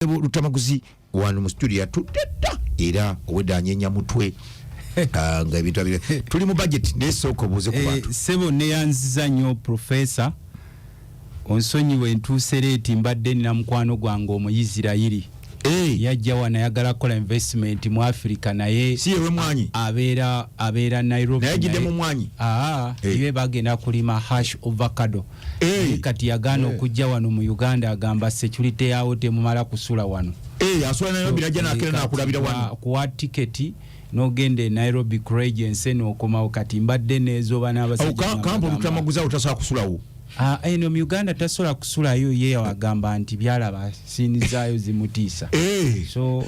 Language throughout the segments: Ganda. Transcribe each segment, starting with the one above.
Luttamaguzi wano mu studio tutetta era owedanyenya mutwe nga ebintu abire tuli mu budget nesoko buze ku bantu sebo neyanziza nnyo professor onsonyiwe ntusereti mbadde na mukwano gwange omuyizirayiri yajja wana yagala kola investment mu Africa naye si yewe mwanyi abeera Nairobi naye mu mwanyi ibe bagenda kulima hash avocado kati yagana okujja wano mu Uganda agamba security yawo temumala kusula wano asula Nairobi najja nakera nakulabira wano kuwa tiketi nogende Nairobi Agency n'okomawo kati mbadde nezoba n'abasajja kampo Luttamaguzi utasobola kusulawo eno mu Uganda tasobola kusulayo ye wagamba nti byalaba sinizaayo zimutiisa so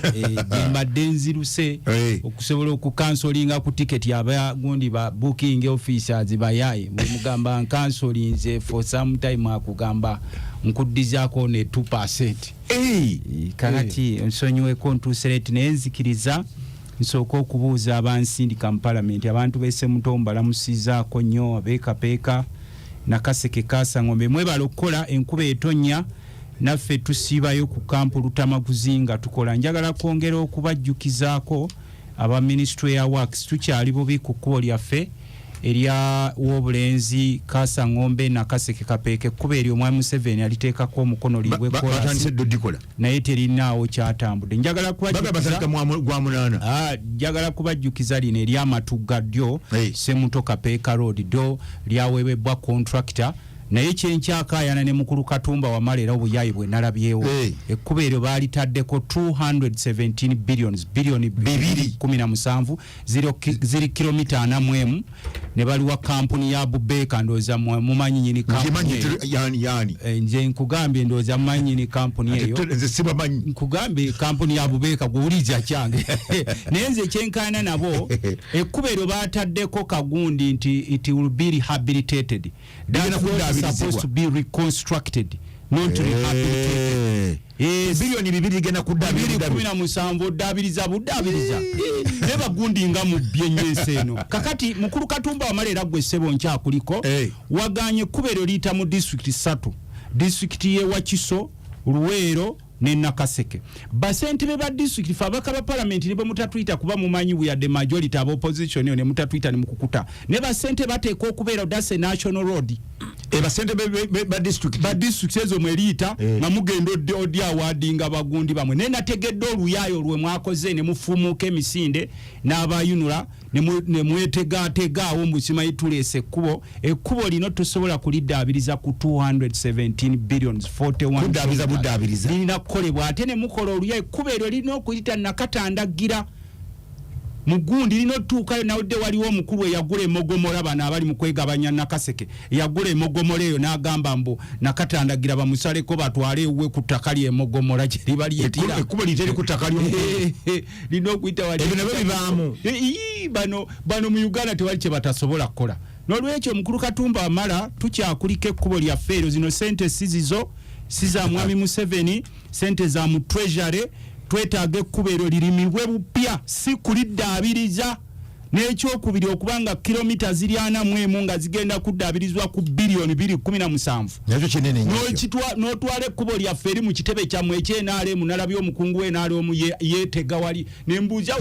mbadde nziruse okusobola okukansolinga ku tiketi abagundi ba booking officers bayaye mugamba nkansolinze for some time akugamba nkuddizaako ne 2% kakati nsonyiwe ko ntusereti nenzikiriza nsooka okubuuza abansindika mu parliament abantu bese mutomba lamusizaako nnyo abeekapeeka nakaseke kasa ngombe mwebalo kola enkuba etonya naffe tusibayo ku kampu Luttamaguzi nga tukola njagala kwongera okubajjukizaako aba ministry ya works tukyali bubi ku kkubo lyaffe erya w'obulenzi kasa ngombe nakaseke kapeeke kuba eryo omwami Museveni aliteekako omukono liibwe kola naye terinaawo kyatambudde njagala kubajjukiza lino eryamatuga ddyo Semuto Kapeeka Road ddyo lyaweebwa contractor naye kyenkyakaayana ne mukulu Katumba wamala era obuyayi bwe nalabyewo ekkuba eryo baalitaaddeko 217 billion 217 ziri kilomita 4 ne baliwa kampuni ya Bubeka ndooza mumanyi nyini kampuni nje nkugambye ndooza mumanyi nyini kampuni eyo nkugambye kampuni ya Bubeka guwuliza kyange naye nze kyenkaayana nabo ekkuba eryo baataddeko kagundi nti it will be rehabilitated supposed to be reconstructed not rehabilitated bilioni 2 gena kudabiriza 17 dabiriza neba gundi nga mu byenyense eno kakati mukulu Katumba wamalera gwe sebo ncha kuliko waganye kubero lita mu district 3 district ye Wakiso Luweero ne Nakaseke basente be ba district fabaka ba parliament ne mutatwita kuba mumanyi bu ya the majority of opposition ne mutatwita ne mukukuta ne basente bateeka okubeera dase national road basente ba district ezo mwelita nga mugendo odi awadinga bagundi bamwe ne nategedde oluyayo lwe mwakoze ne mufumuka emisinde n'abayunula ne mwetegategaawo musima itulese ekkubo lino tusobola kuliddaabiriza ku 217 billions 41 buddaabiriza lina kukolebwa ate ne mukola oluyayo ekkubo eryo lirina okuyita nakatandagira mugundi lino tuukayo nawudde waliwo omukulu eyagula emogomora bano abali mu kwegabanya Nakaseke yagula emogomora eyo n'agamba mbu nakatandagira bamusaleko batwale ewe ku ttaka ly'emogomora gye liba lyetira ekkubo literi ku ttaka lino okuyita wali ebyo nabyo bibaamu bano mu Uganda tewali kye batasobola kukola n'olwekyo omukulu Katumba amala tukyakulika ekkubo lyaffe eryo zino sente siza mwami Museveni sente za mu treasury twetaaga ekkubo eryo lirimibwe bupya si kuliddaabiriza n'ekyokubiri okubanga kilomita ziri 41 nga zigenda kuddaabirizwa ku bilioni 217 nakyo kinene nnyo n'otwala ekkubo lyaffe eri mu kitebe kyammwe ekyenaalemu nalabye omukungu w'enaalemu yeetega wali nembuuza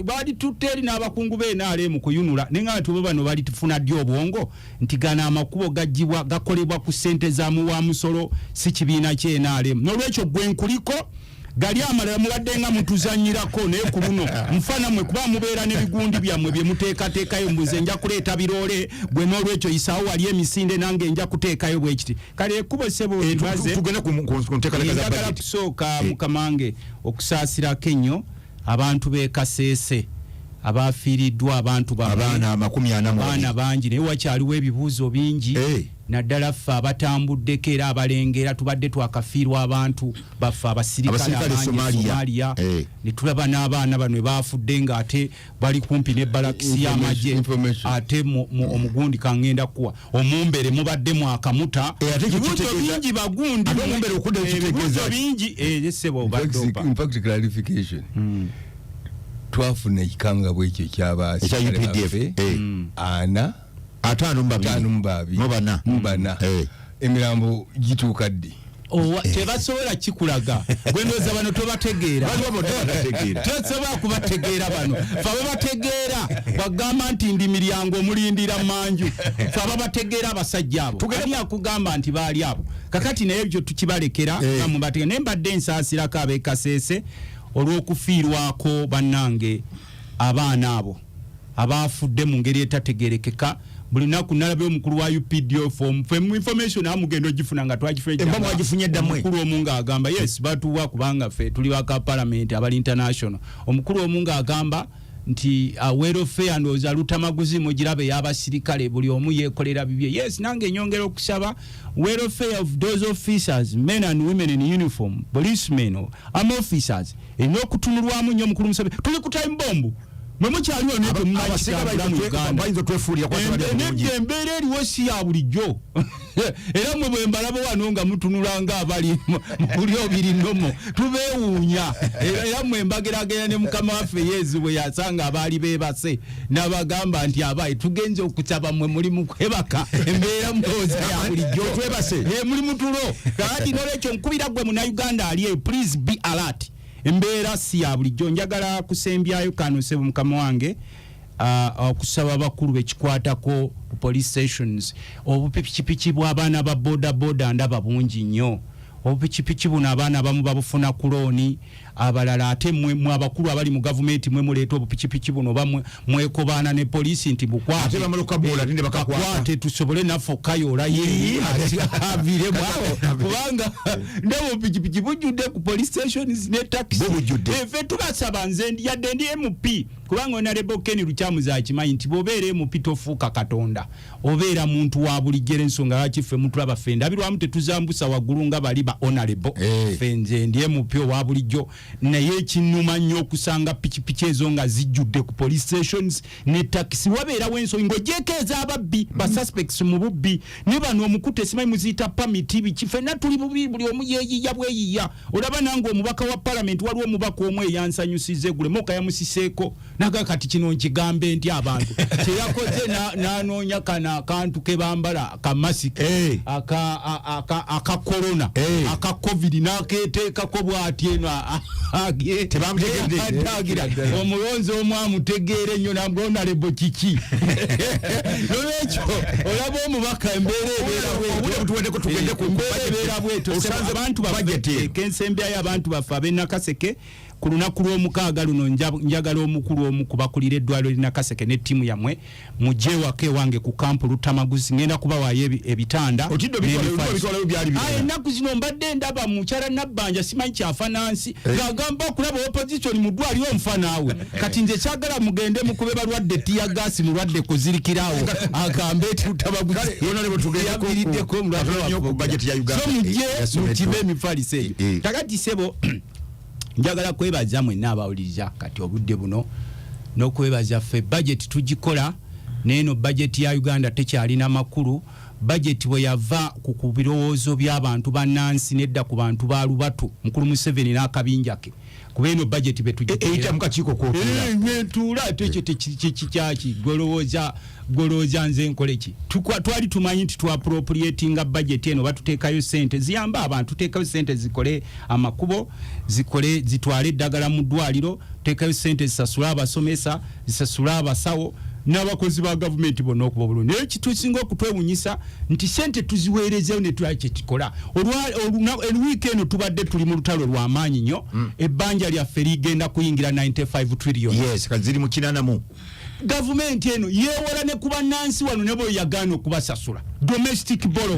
baali tutte eri n'abakungu b'enaalemu kuyunula naye nga tubo bano bali tufuna ddi obwongo nti gana amakubo gajjibwa gakolebwa ku ssente za muwa musolo si kibiina ky'enaalemu n'olwekyo gwe nkuliko gali amala mubadde nga mutuzanyirako naye ku luno mufana mwe kuba mubeera n'ebigundi byammwe bye muteekateekayo mbuze nja kuleeta biroole gwe n'olwekyo isaawo wali emisinde nange nja kuteekayo bwe kiti kale ekkubo sebo libaze tugenda ku nteekateeka za budget kusooka mukamange okusaasirako ennyo abantu b'e Kaseese abafiiriddwa abantu abaana bangi naye wakyaliwo ebibuuzo bingi naddala ffe abatambuddeko era abalengera tubadde twakafiirwa abantu baffe abasirikale Somalia ne tulaba n'abaana bano bafudde ng'ate bali kumpi ne balakisi y'amagye ate omugundi kangenda kuwa omumbere mubadde mwakamuta ebibuuzo bingi bagundi ebibuuzo bingi sebo baddopa in fact clarification twafuna ekikanga bwekyo ky'abasirikale baffe ana atano mbabi mubana emirambo gituuka ddi tebasobola kikulaga gwendoza bano tobategeera tesobola kubategeera bano faba bategeera bagamba nti ndi miryango omulindira manju faba bategeera abasajja abo ani akugamba nti baali abo kakati naye ebyo tukibalekera mubategeera naye mbadde nsaasirako ab'Ekasese olw'okufiirwako bannange abaana abo abaafudde mu ngeri etategerekeka buli naku nalabe omukulu wa UPDF information amugendo gifuna nga twagifunye ddamwe omukulu omunga agamba yes batuwa kubanga fe tuli baka parliament abali international omukulu omunga agamba nti welfare ndoza Luttamaguzi mugirabe y'abasirikale buli omu yekolera bibye yes nange nyongera okusaba welfare of those officers men and women in uniform policemen army officers enokutunulwamu nnyo omukulu musabe tuli ku time bomb mwemukyaliwo nete mumayinza twefuulira embeera eriwo si ya bulijjo era mwe bwe mbalabo wano nga mutunulanga abali muli obiri nnomo tubeewuunya era mwe mbageragera ne mukama waffe Yezu bwe yasanga abaali beebase n'abagamba nti abayi tugenze okusaba mwe muli mu kwebaka embeera mulowooza ya bulijjo twebase muli mutulo kakati n'olwekyo nkubira gwe Munnayuganda ali please be alert embeera si ya bulijjo njagala kusembyayo kano sebo mukama wange okusaba abakulu bekikwatako police stations obupikipiki bw'abaana ba boda ndaba bungi nnyo obupikipiki buno abaana abamu babufuna ku looni abalala ate mwe abakulu abali mu gavumenti mwe muleeta obupikipiki buno bamwe mwekobaana ne polisi nti bukwate bakakwate tusobole naffe kayola ye aviremu kubanga ndaba obupikipiki bujjudde ku police stations ne taxi ffe tubasaba nze yadde ndi MP kubanga Honorable Ken Lukyamuzi akimanyi nti bw'obeera MP tofuuka Katonda obeera muntu wa bulijjo ensonga lwaki ffe mutulaba ffe ndabirwamu tetuzambusa waggulu nga bali ba Honorable ffe nze ndi MP owa bulijjo naye ekinnuma nnyo okusanga pikipiki ezo nga zijjudde ku police stations ne taxi wabeerawo ensonga ng'ogyeko ababbi ba suspects mu bubbi ne bano omukute simanyi muziyita pamiti biki ffenna tuli bubi buli omu yeeyiya bweyiya olaba nange omubaka wa parliament waliwo omubaka omu eyansanyusiza egule moka yamusiseeko naga kati kino nkigambe nti abantu kyeyakoze n'anoonya kana akantu ke bambala akamasiki aka corona aka covid n'aketeekako bw'ati eno tebamutegeera omulonzi omu amutegeere nnyo nambona lebo kiki nolwekyo olaba omubaka embeera ebeera bweto abantu baffe kensembyayo abantu baffe ab'e Nakaseke ku lunaku lw'omukaaga luno njagala omukulu omu kubakulira eddwaliro lina Kaseke ne ttiimu yammwe mujje ewaka ewange ku kampu Luttamaguzi ngenda kubawaayo ebitanda ennaku zino mbadde ndaba mukyala Nabbanja simanyi kyafa nansi ng'agamba okulaba opposition mu ddwaliro nfa naawe kati nze kyagala mugende mukube balwadde ttiya gaasi mulwadde kuzirikiraawo agambe eti Luttamaguzi mujje mukibe emifaliso eyo takati sebo njagala kwebaza mwenna abawuliriza kati obudde buno n'okwebaza ffe budget tugikola n'eno budget ya Uganda tekyalina makulu budget bwe yava ku birowoozo by'abantu bannansi nedda ku bantu ba Lubatu mukulu Museveni n'akabinja ke kuba eno budget betugiteera mukakiiko k'otuula tekyaki golowooza nze nkole ki twali tumanyi nti twaappropriatinga budget eno batuteekayo ssente ziyamba abantu tuteekayo ssente zikole amakubo zitwale eddagala mu ddwaliro tuteekayo ssente zisasula abasomesa zisasula abasawo n'abakozi ba gavumenti bonna okuba obulungi naye kitusinga okutwewunyisa nti ssente tuziweerezeewo ne tulaba kye tukola olwiiki eno tubadde tuli mu lutalo lw'amaanyi nnyo ebbanja lyaffe ligenda kuyingira 95 trillion ziri mu kinanamu gavumenti eno yeewola ne kuba nansi wano ne bwe yagaana okubasasula domestic borrow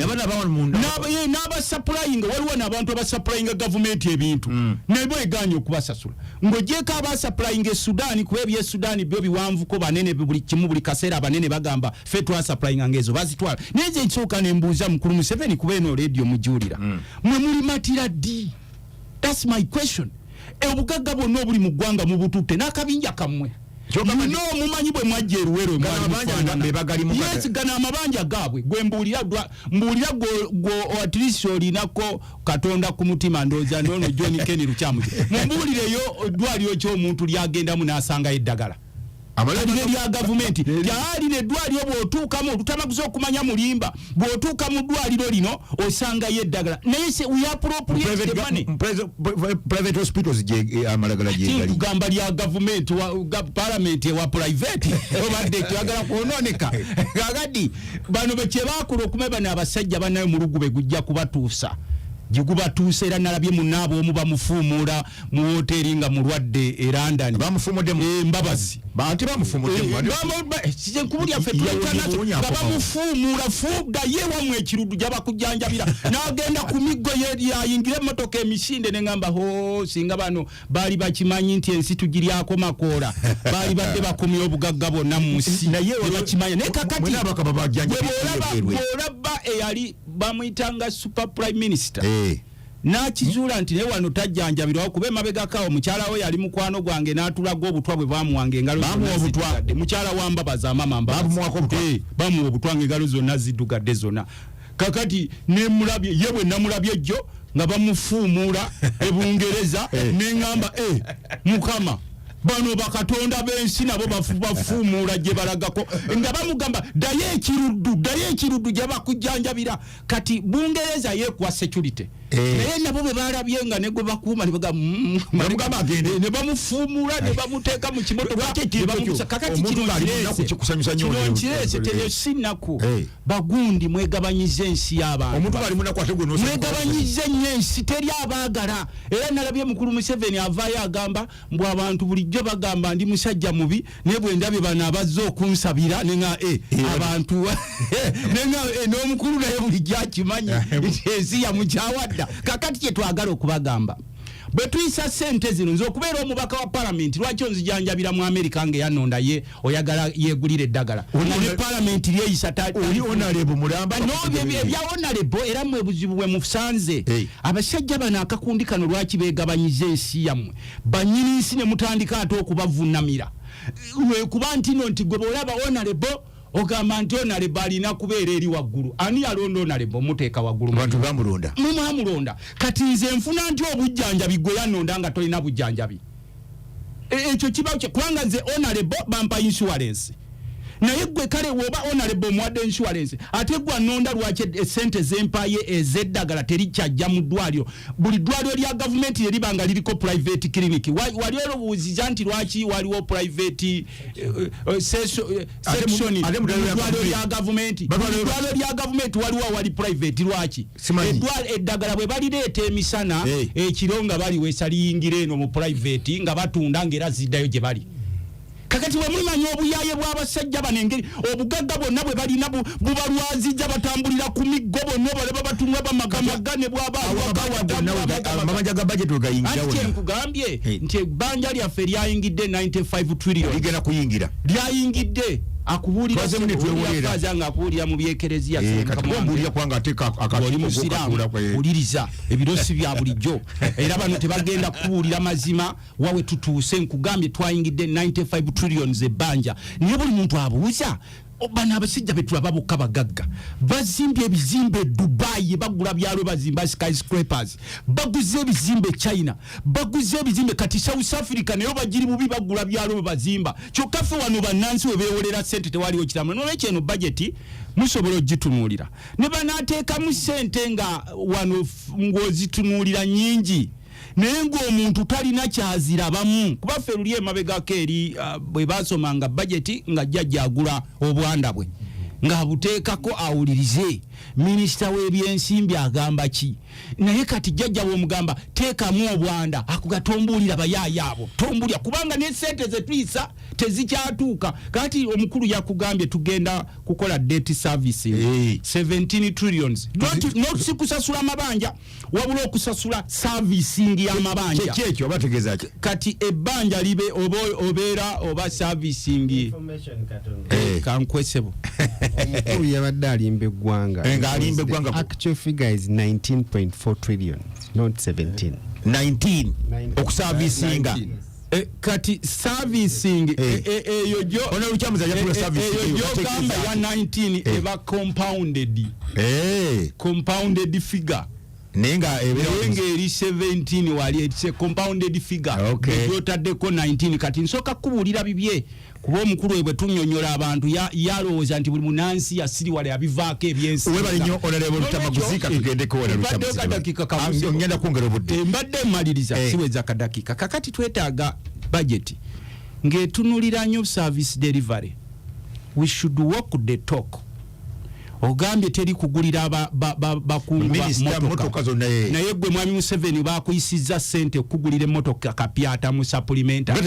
n'abasupplying waliwo n'abantu abasupplyinga gavumenti ebintu ne bwe egaanye okubasasula ng'ogyeko abasupplying e Sudan kuba ebye Sudan byo biwanvuko banene buli kimu buli kaseera abanene bagamba ffe twasupplyinga ng'ezo bazitwala naye nze nsooka ne mbuuza mukulu Museveni kuba eno radio mujuulira mwe mulimatira ddi that's my question obugagga bwonna obuli mu ggwanga mubututte n'akabinja kammwe mumanyi bwe mwajja eruwero yes gana amabanja gaabwe gwe mbuulira at least olinako Katonda ku mutima ndooza noono John Ken Lukyamuzi mumbuulireyo eddwaliro ky'omuntu lyagendamu n'asangayo eddagala amalagiro ya government yaali ne dwaliro bwotuukamu Luttamaguzi okumanya mulimba bwotuuka mu dwaliro lino osanga yeddagala naye se we appropriate the money private hospitals amalagala je kugamba lya government wa parliament wa private obadde kyagala kuononeka gagadi bano beche bakulu okumeba n'abasajja banayo mu lugube gujja kubatuusa jigubatuusa era nalabye munabo omu bamufumula mu hoteli nga mulwadde e London bamufumudde Mbabazi bantu bamufumudde sije kubulya ffe bamufumula fuga yewa mu ekirudu jaba kujanjabira nagenda ku miggo yayingire emotoka emisinde ne ngamba ho singa bano bali bakimanyi nti ensi tugiryako makoola bali badde bakomye obugagga bonna mu nsi naye bakimanya ne kakati mwena bakaba bajanjabira olaba eyali bamuyitanga super prime minister nakizula nti ne wano tajjanjabirwa kuba emabega kawo mukyala we yali mukwano gwange n'atulaga obutwa bwe bamuwange engalo zonna mukyala wa Mbabazi amama Mbabazi bamuwa obutwa ng'engalo zonna ziddugadde zonna kakati nemulabye ye bwe namulabye jjo nga bamufuumuula ebungereza neŋŋamba mukama bano bakatonda b'ensi nabo bafuumuula gye balagako nga bamugamba ddayo ekiruddu gye bakujjanjabira kati bungereza yeekuwa security naye nabo bwe balabye nga ne gwe bakuuma ne bamufuumuula ne bamuteeka mu kimotoka kakati kino nkirese teyo sinnaku bagundi mwegabanyiza ensi y'abantu mwegabanyiza ennyo ensi teri abaagala era nalabye mukulu Museveni avaayo agamba mbw abantu bulijjo bagamba ndi musajja mubi naye bwe ndabye bano abazze okunsabira nenga abantu nenga n'omukulu naye bulijjo akimanyi nti ensi yamukyawadda kakati kye twagala okubagamba bwe tuyisa ssente zino nze okubeera omubaka wa parliament lwaki onzijanjabira mu America ng'eyanonda ye oyagala yeegulira eddagala ne parliament lyeyisa oli honorable mulamba ebya honorable era mwe buzibu bwe musanze abasajja bano akakundi kano lwaki beegabanyiza ensi yammwe bannyini nsi ne mutandika ate okubavuunamira kuba nti no nti gwe bw'olaba honorable ogamba nti honorable alina kubeera eri waggulu ani yalonda honorable muteeka waggulu bantu bamulonda mumulonda kati nze nfuna nti obujjanjabi gwe yanonda nga tolina bujjanjabi ekyo kiba kubanga nze honorable bampa insurance naye gwe kale woba honorable muwadde insurance ate gwe anonda lwaki esente zempaye ezeddagala terikyajja mu ddwaliro buli ddwaliro lya gavumenti lyeribanga liriko private clinic wali olobuuziza nti lwaki waliwo private section eddwaliro lya gavumenti waliwo wali private lwaki eddagala bwe balireeta emisana ekiro nga baliweesa liyingira eno mu private nga batunda ng'era ziddayo gye bali kakati we mumanya obuyaye bw'abasajja banengeri obugagga bonna bwe balina bubalwazijja batambulira ku miggo bonna balaba batumwa bamagamagane bw'abamamaja ga budget ogayingira ati nkugambye nti ebbanja lyaffe lyayingidde 95 trillion ligenda kuyingira lyayingidde akubuulira nga akubuulira mu byekereziya mbuulira kwanga ateeka akawuliriza ebirosi bya bulijjo era bano tebagenda kubuulira mazima wawe tutuuse nkugambye twayingidde 95 trillions ebbanja naye buli muntu abuuza bano abasajja betulaba bokka bagagga bazimbye ebizimbe Dubai bagula byalo bazimba skyscrapers baguze ebizimbe China baguze ebizimbe kati South Africa nayo bagiri bubi bagula byalo bazimba kyokka ffe wano bannansi we beewolera ssente tewaliwo kiramu nolwekyo eno budget musobola ogitunuulira ne banaateekamu ssente nga wano ng'ozitunuulira nnyingi naye ng'omuntu talina kyazirabamu kuba ffe luli emabegako eri bwe basomanga budget nga jjajja agula obwanda bwe ng'abuteekako awulirize minisita w'ebyensimbi agamba ki naye kati jjajja w'omugamba teekamu obwanda akugatombuulira bayaaya abo tombulya kubanga n'essente ze tuyisa tezikyatuuka kati omukulu yakugambye tugenda kukola debt service 17 trillions not sikusasula mabanja wabula okusasula servicing y'amabanja kyekyo obategeeza kati ebbanja libe obeera oba servicing kankwesebo omukulu yabadde alimba eggwanga actual figure is 19.4 trillion not 17 okusavisinga kati servicing eyo jo ono luchamuza yakula service eyo kamba ya 19 eba compounded figure nenga eri 17 wali it's a compounded figure yotaddeko 19 kati nsoka kubulira bibye kuba omukulu bwe tunyonyola abantu yalowooza nti buli munansi yasiri wale abivaako ebyensi webale nnyo honorable Luttamaguzi kagendeko wala Luttamaguzi ngenda kwongera obudde mbadde mmaliriza siweza kadakika kakati twetaaga budget ng'etunulira nnyo service delivery. We should walk the talk. Ogambye teri kugulira bakungu motoka naye gwe mwami Museveni bakuyisiza sente okugulira emotoka kapyata mu supplementary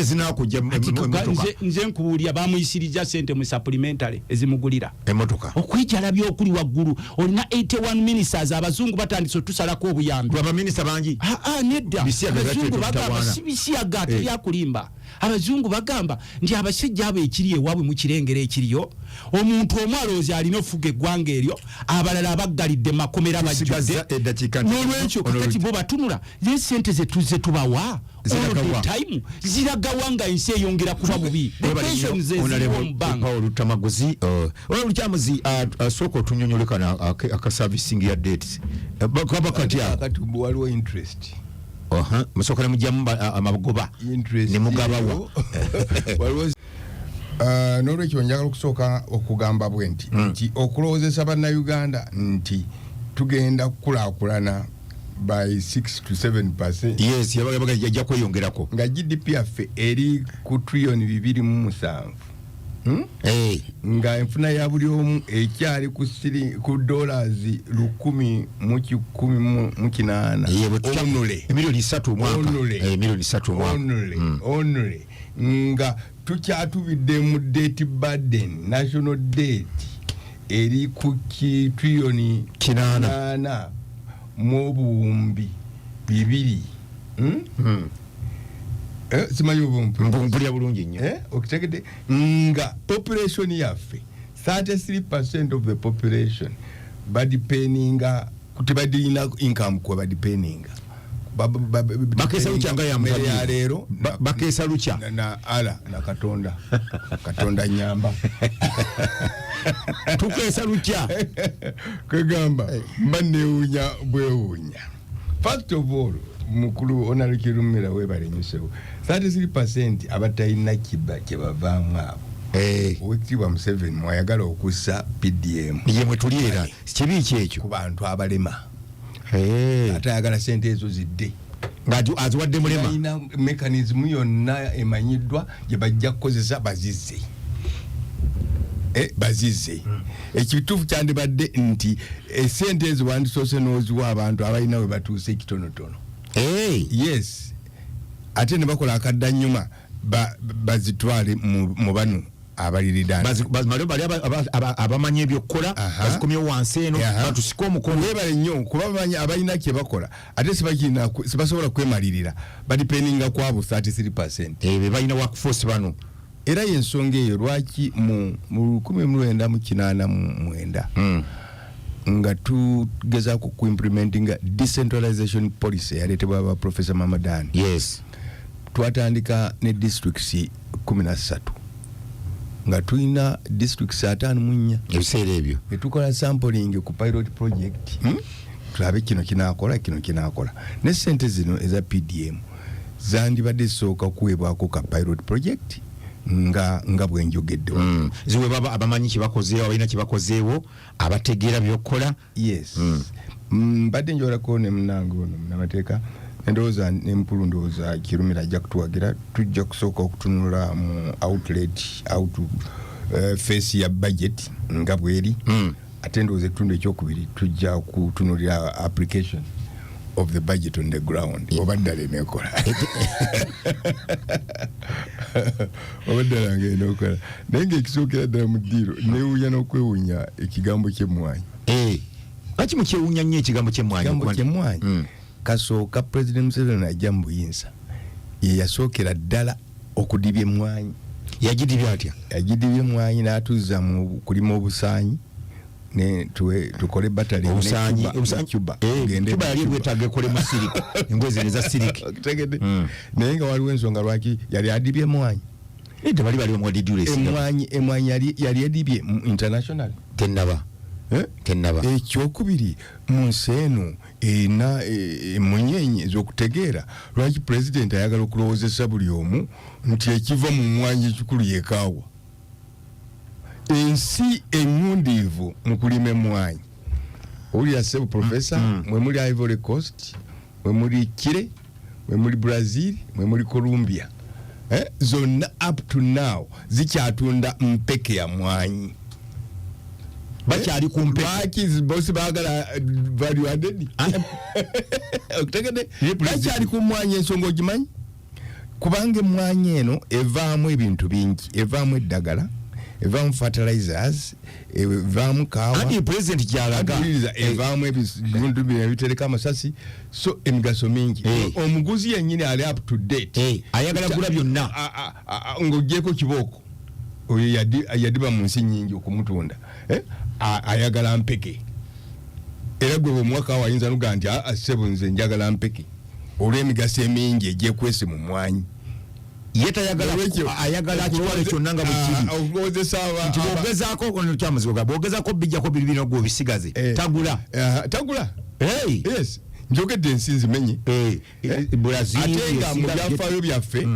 nze nkuwulira bamuyisiriza sente mu supplementary ezimugulira emotoka okwijala byokuli waggulu olina 81 ministers abazungu batandise otusalako obuyambi abaminista bangi nedda abazungu bagamba sibisiyaga tebyakulimba abazungu bagamba nti abasajja abo ekiri ewaabwe mu kirengera ekiriyo omuntu omwaloozi alina ofuga eggwanga eryo abalala abaggalidde makomera bajjudde n'olwekyo kakati bo batunula naye sente zetuze tubawa time ziragawa nga ensi eyongera kuba bubi Luttamaguzi Luttamaguzi sooka otunyonyolekana akaservicing ya dates kati waliwo interest musoka nemujjamu amagoba ne mugabawa n'olwekyo njagala okusooka okugamba bwe nti okulowoozesa bannayuganda nti tugenda kukulaakulana by 6 to 7%. Yes, yajja kweyongerako nga GDP yaffe eri ku trilioni 2.7 nga enfuna ya buli omu ekyali ku dollars 1,118 onule emilioni 3 omwaka emilioni 3 omwaka onule nga tukyatubidde mu debt burden national debt eri ku trilioni 8 mu buwumbi 2 simanyi obumpulya bulungi nnyo okitegedde nga population yaffe 33% of the population badipeninga tebadina income kwa badipeninga bakesa lukyanga ya mmere ya leero bakesa lukya na ala na katonda nyamba tukesa lukya kwegamba mbanewunya bwewunya. First of all mukulu onalukirumira webalenyesewo 33% abatalina kiba kyebavaamu abo owekitiibwa Museveni mwayagala okussa PDM ye mwe tuliera kibi kyekyo ku bantu abalema atayagala sente ezo zidde ngati aziwadde mulema ina mechanism yonna emanyiddwa gye bajja kukozesa bazize bazize ekituufu kyandibadde nti esente ezo wandisoose n'oziwa abantu abalina we batuuse ekitonotono yes ate ne bakola akaddanyuma bazitwale mu bano abaliridaana abamanyi ebyokukola bazikomye wansi eno batusika omukono webale nnyo kuba bamanyi abalina kye bakola ate sibasobola kwemalirira badipeninga kwabo 33% be balina workforce bano era yensonga eyo lwaki mu 1989 nga tugezaako ku implementinga decentralization policy yaleetebwa aba Professor Mamadani. Yes, twatandika ne districts 13 nga tulina districts 54 ebiseera ebyo etukola sampling ku pilot project tulabe kino kinaakola ne sente zino eza PDM zandibadde zisooka kuweebwako ka pilot project nga bwenjogedde ziwe baba abamanyi kibakozeewo abalina kibakozeewo abategeera byokola. Yes, mbadde njolako ne munange ono munamateeka endowooza n'empulu ndowooza kirumira ajja kutuwagira tujja kusooka okutunula mu face ya budget nga bweri ate ndowooza etundu ekyokubiri tujja kutunulira application of the budget on the ground obaddala enekola obaddala ngenda okola naye ngaekisookera ddala mu ddiiro newunya n'okwewunya ekigambo ky'emmwanyi lwaki mukyewunya nnyo ekigambo ky'emmwanyi kasooka President Museveni ajja mu buyinza ye yasookera ddala okudibya emmwanyi. Yagidibya atya? Yagidibya emmwanyi n'atuzza mu kulima obusaanyi ne tukole batali obusaanyi Cuba Cuba yali bwetaaga ekole mu sirika engwezi za sirika tegede naye nga waliwo ensonga lwaki yali adibye emmwanyi bali mu didure emmwanyi yali adibye international tenaba ekyokubiri mu nsi eno erina munyenye ez'okutegeera lwaki pulezidenti ayagala okulowoozesa buli omu nti ekiva mu mmwanyi ekikulu yeekaawa. Ensi ennyundiivu mu kulima emmwanyi owulira ssebo profesa, mwe muli Ivory Coast, mwe muli Chile, mwe muli Brazil, mwe muli Colombia, zonna up to now zikyatunda mpeke ya mmwanyi. Bakyali ku mpeke. Lwaki bosi baagala value added? Okutegedde bakyali ku mmwanyi, ensonga ogimanyi? Kubanga emmwanyi eno evaamu ebintu bingi, evaamu eddagala, evaamu fertilizers, evaamu kaawa, andi president kyalaga evaamu ebintu bitereka amasasi, so emigaso mingi. Omuguzi yennyini ali up to date, ayagala gula byonna ng'ogyeko kibooko oyo yadiba mu nsi nnyingi okumutunda, ayagala mpeke. Era gwe bw'omwaka wayinza nuga nti ssebo nze njagala mpeke olw'emigaso emingi egyekwese mu mmwanyi. ayagala kitwale kyonna nga bwekiri nti bw'ogezaako bijjako biri gwe bisigaze tagula. Yes, njogedde ensi nzimenye. Ate nga mu byafaayo byaffe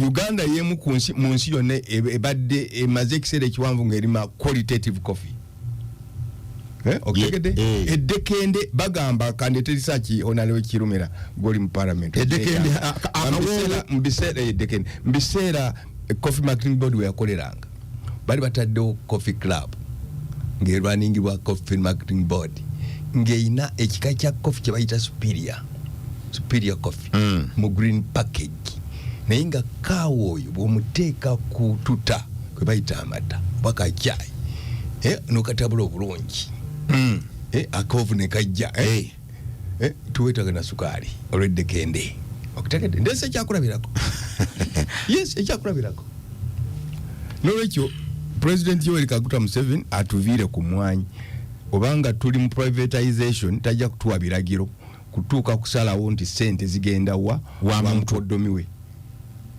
Uganda y'emu mu nsi yonna ebadde emaze ekiseera ekiwanvu ng'erima qualitative coffee. Okegede eddekende bagamba kandete research onalewe kirumira goli mu parliament eddekende mbisera coffee marketing board we yakoleranga bali bataddewo coffee club ng'erwaningibwa coffee marketing board ng'eyina ekika kya coffee kye bayita superior coffee mu green package naye nga kaawa oyo bw'omuteeka ku tuta kwe bayita amata paka chai n'okatabula obulungi akovu ne kajja tuwetaga na sukaali olw'eddekende okutegedde ndese ekyakulabirako. Yes, ekyakulabirako. N'olwekyo President Yoweri Kaguta Museveni atuviire ku mmwanyi obanga tuli mu privatization tajja kutuwa biragiro kutuuka kusalawo nti ssente zigenda wa mukoddomi we,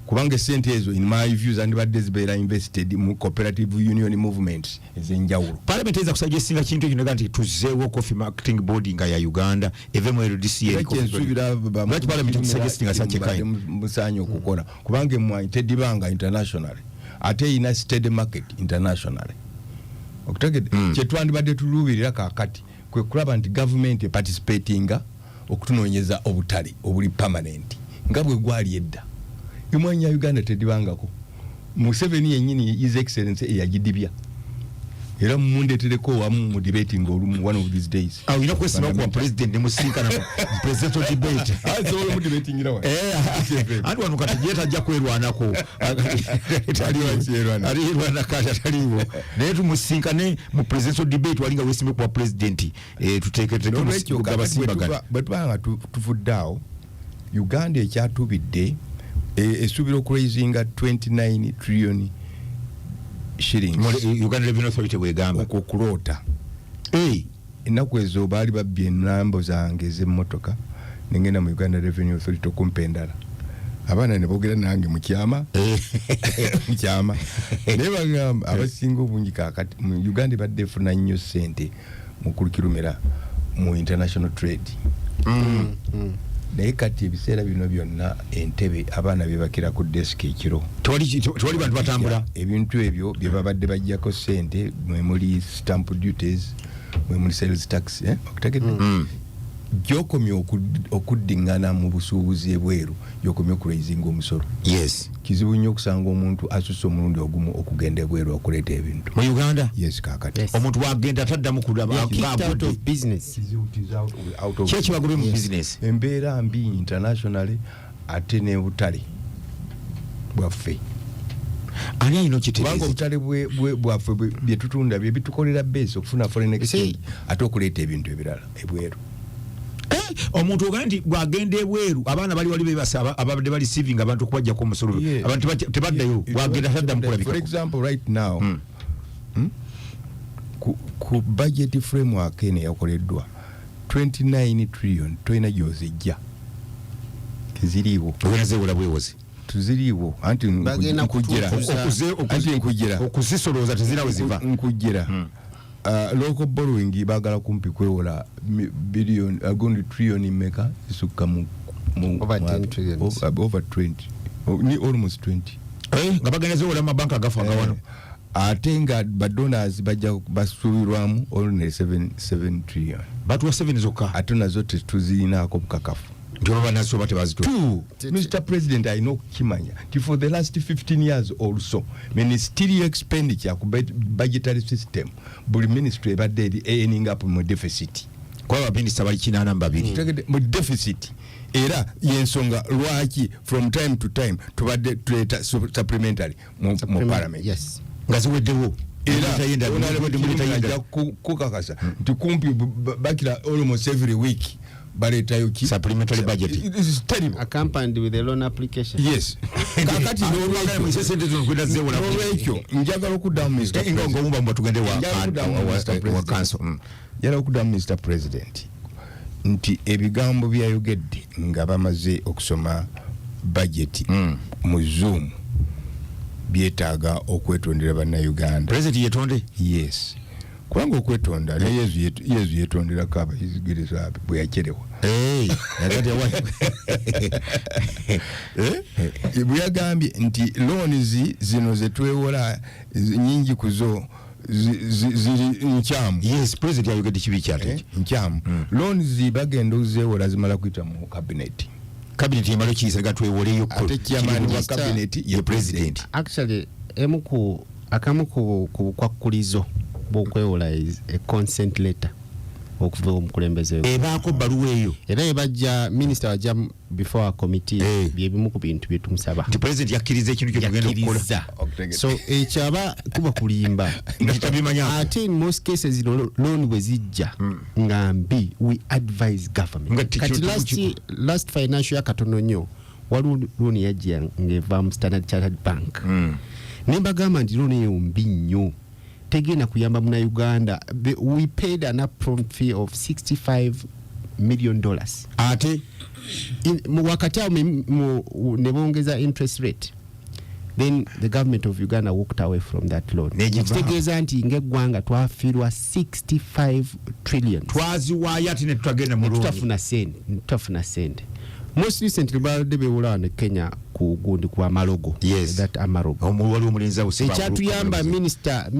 kubanga ssente ezo in my views andibadde zibeera invested mu cooperative union movements ez'enjawulo. Parliament eza kusuggestinga kintu ekyo nti tuzeewo coffee marketing board nga ya Uganda eve mu LDC musaanya okukola kubanga emmwanyi tedibanga internationally ate eyina steady market internationally. Okutegedde kyetwandibadde tuluubirira kaakati kwe kulaba nti government eparticipatinga okutunoonyeza obutale obuli permanent nga bwe gwali edda. Emmwanyi ya Uganda tedibangako. Museveni yennyini his excellency eyagidibya era mundetereko wamu mu debating olumu one of these days. Ina kwesima kwa president ne musinkana presidential debate. Azo mu debating irawa. Andi wano katijeta ajja kwerwanako. Alirwana kata taliwo. Naye tumusinkane mu presidential debate walinga wesime kwa president tutekete kugaba simbagala. Batubanga tufuddawo Uganda ekyatubidde esubira okuraisinga 29 trillion shillings. Uganda Revenue Authority bwegamba okukulota ennaku ezo baali babbye enambo zange ez'emmotoka nengenda mu Uganda Revenue Authority okumpa endala abaana ne boogera nange mukyama naye bagamba abasinga obungi kaakati mu Uganda ebadde efuna nnyo ssente mu kulukirumira mu international trade. Naye kati ebiseera bino byonna entebe abaana bebakira ku desk ekiro tewali bantu batambula. Ebintu ebyo bye babadde bajjako ssente mwe muli stamp duties mwe muli sales tax okutegedde gyokomye okuddingana mu busuubuzi ebweru gyokomye okuraisinga omusolo. Yes, kizibu nnyo okusanga omuntu asusse omulundi ogumu okugenda ebweru okuleeta ebintu mu Uganda. Yes, kaakati omuntu wagenda ataddamu kulaba kyekibagobe mu business. Embeera mbi internationally ate ne butale bwaffe ani ayina okitegeeza kubanga obutale bwaffe bye tutunda bye bitukolera base okufuna foreign exchange ate okuleeta ebintu ebirala ebweru. Omuntu ogamba nti bwagenda ebweru abaana bali wali bebasaba ababadde bali receiving abantu okubajjako omusolo abantu tebaddayo bwagenda ataddamu kulabika. For example right now ku budget framework ene yakoleddwa 29 trillion toyina gyozijja teziriiwo ogenazeewola bwewozi tuziriiwo anti nkujjera okuzisolooza tezirawe ziva nkujjera local borrowing bagala kumpi kwewola billion agondi trillion meka isuka mu over 10 trillion over 20 almost 20 nga bagenezo wala mabanka gafanga wano ate nga badonors bajja basuubirwamu olune 7 trillion batuwa 7 zokka ate nazo tetuzirinaako bukakafu Mr. President, I know Kimanya. For the last 15 years also, ministerial expenditure budgetary system, but ministry about ending up with deficit. Kwa minister bali kinana mbabiri. With deficit. Era yensonga lwaki from time to time tubadde tuleta supplementary mu parliament. Yes. Ngaziweddewo. Era unaleta kukakasa. Tikumpi bakira almost every week. Supplementary budget. It is terrible. Accompanied with a loan application. Yes. Kakati n'olwekyo njagala okuddamu Mr. President nti ebigambo byayogedde nga bamaze okusoma budget mu Zoom byetaaga okwetondera bannayuganda. President yetonde? Yes. Kubanga okwetonda ne Yezu yetondera kaba yizigiriza bwe yakerewa. Bwe yagambye nti loans zino zetwewola nyingi kuzo ziri nkyamu. Yes, President yayogedde kibi kyate nkyamu. Loans bagenda ozeewola zimala kuyita mu cabinet. Cabinet yemalo kiyisa gatwewoleyo ko. Ate chairman wa cabinet ye president. Actually akamu ku bukwakulizo bw'okwewola is a consent letter okuva omukulembeze ebaako baluwa eyo era ebajja minister wajja before a committee byebimu ku bintu bye tumusaba nti president yakkiriza ekintu kye tugenda okukola so ekyaba kuba kulimba ate in most cases loan bwe zijja nga mbi we advise government kati last financial year katono nnyo waliwo loan yajja ng'eva mu Standard Chartered Bank nembagamba nti loan eyo mbi nnyo tegena kuyamba muna Uganda. We paid an upfront fee of $65 million. Ate wakati nebongeza interest rate. Then the government of Uganda walked away from that loan. Tegeza nti ngegwanga twafirwa 65 trillion. Twaziwaya ati ne tutagenda mu tutafuna sente. Most recently balde bewula ne Kenya ku gundi kwa Malogo. Yes. That Amarogo. Wali omulinzi awusiba. Ekyatuyamba minister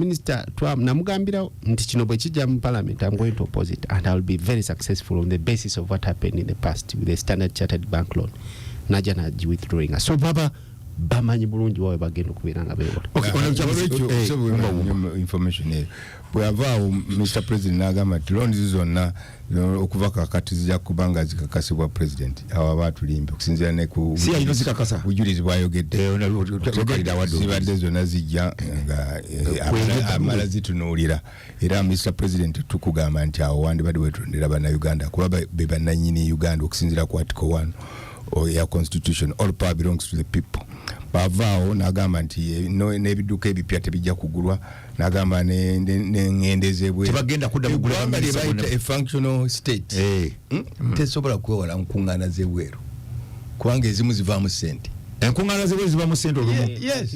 namugambira nti kino bwe kijja mu parliament I'm going to oppose it and I'll be very successful on the basis of what happened in the past with the Standard Chartered Bank loan. Naja na withdrawing. So baba bamanyi bulungi wawe bagenda okubeera nga beewola. Information here. Bw'avaawo Mr. President n'agamba nti loans zonna okuva kakati zijja kubanga zikakasibwa president awo abaatulimba okusinziira ne ku bujulizi bwayogedde zibadde zonna zijja nga amala zitunuulira era Mr. President tukugamba nti awo wandibadde wetondera bannayuganda kuba be bannannyini Uganda okusinziira ku article 1 ya constitution all power belongs to the people. Bavaawo n'agamba nti n'ebidduka ebipya tebijja kugulwa n'agamba n'engendezebwe tebagenda kudda kugula baita a functional state tesobola kwewola nkuŋŋaana z'ebweru kubanga ezimu zivaamu ssente enkuŋŋaana z'ebweru zivaamu ssente olumu. Yes.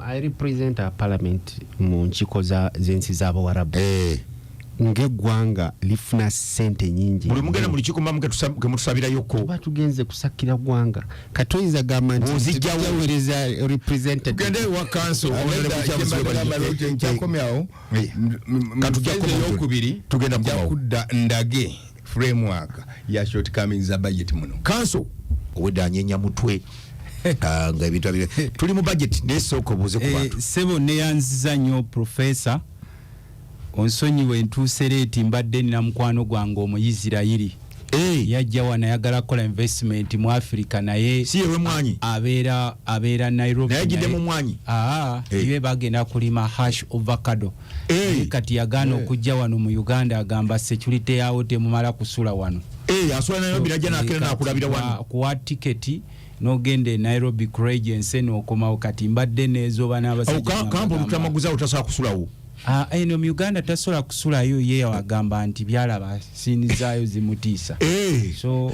I represent a parliament mu nkiiko z'ensi z'Abawarabu. Ngegwanga lifuna sente nyingi buli mugenda mu lukiiko mamu kemutusabirayoko tuba tugenze kusakira gwanga katoyiza gavumenti ozijjawereza representative tugende wa council kyakomyawo katujjakubiri tugenda kudda ndage framework ya shortcomings za budget muno council owedanyenya mutwe nga ebintu tuli mu budget nesooka obuuze ku bantu sebo neyanziza nnyo professor onsonyiwe ntuuse leeti mbadde nina mukwano gwange omuyisirayiri yajja wano ayagala kukola investment mu Africa naye si yewe mwanyi abeera Nairobi naye ajidde mu mwanyi iwe bagenda kulima hash avocado kati yagaana okujja wano mu Uganda agamba security yawo temumala kusula wano asula Nairobi najja nakera nakulabira wano kuwa tiketi nogende Nairobi Craig ense n'okomawo kati mbadde neezoba n'abasajja kampo Luttamaguzi utasobola kusulawo eno mu Uganda tasobola kusulayo ye wagamba nti byalaba sinizaayo zimutiisa so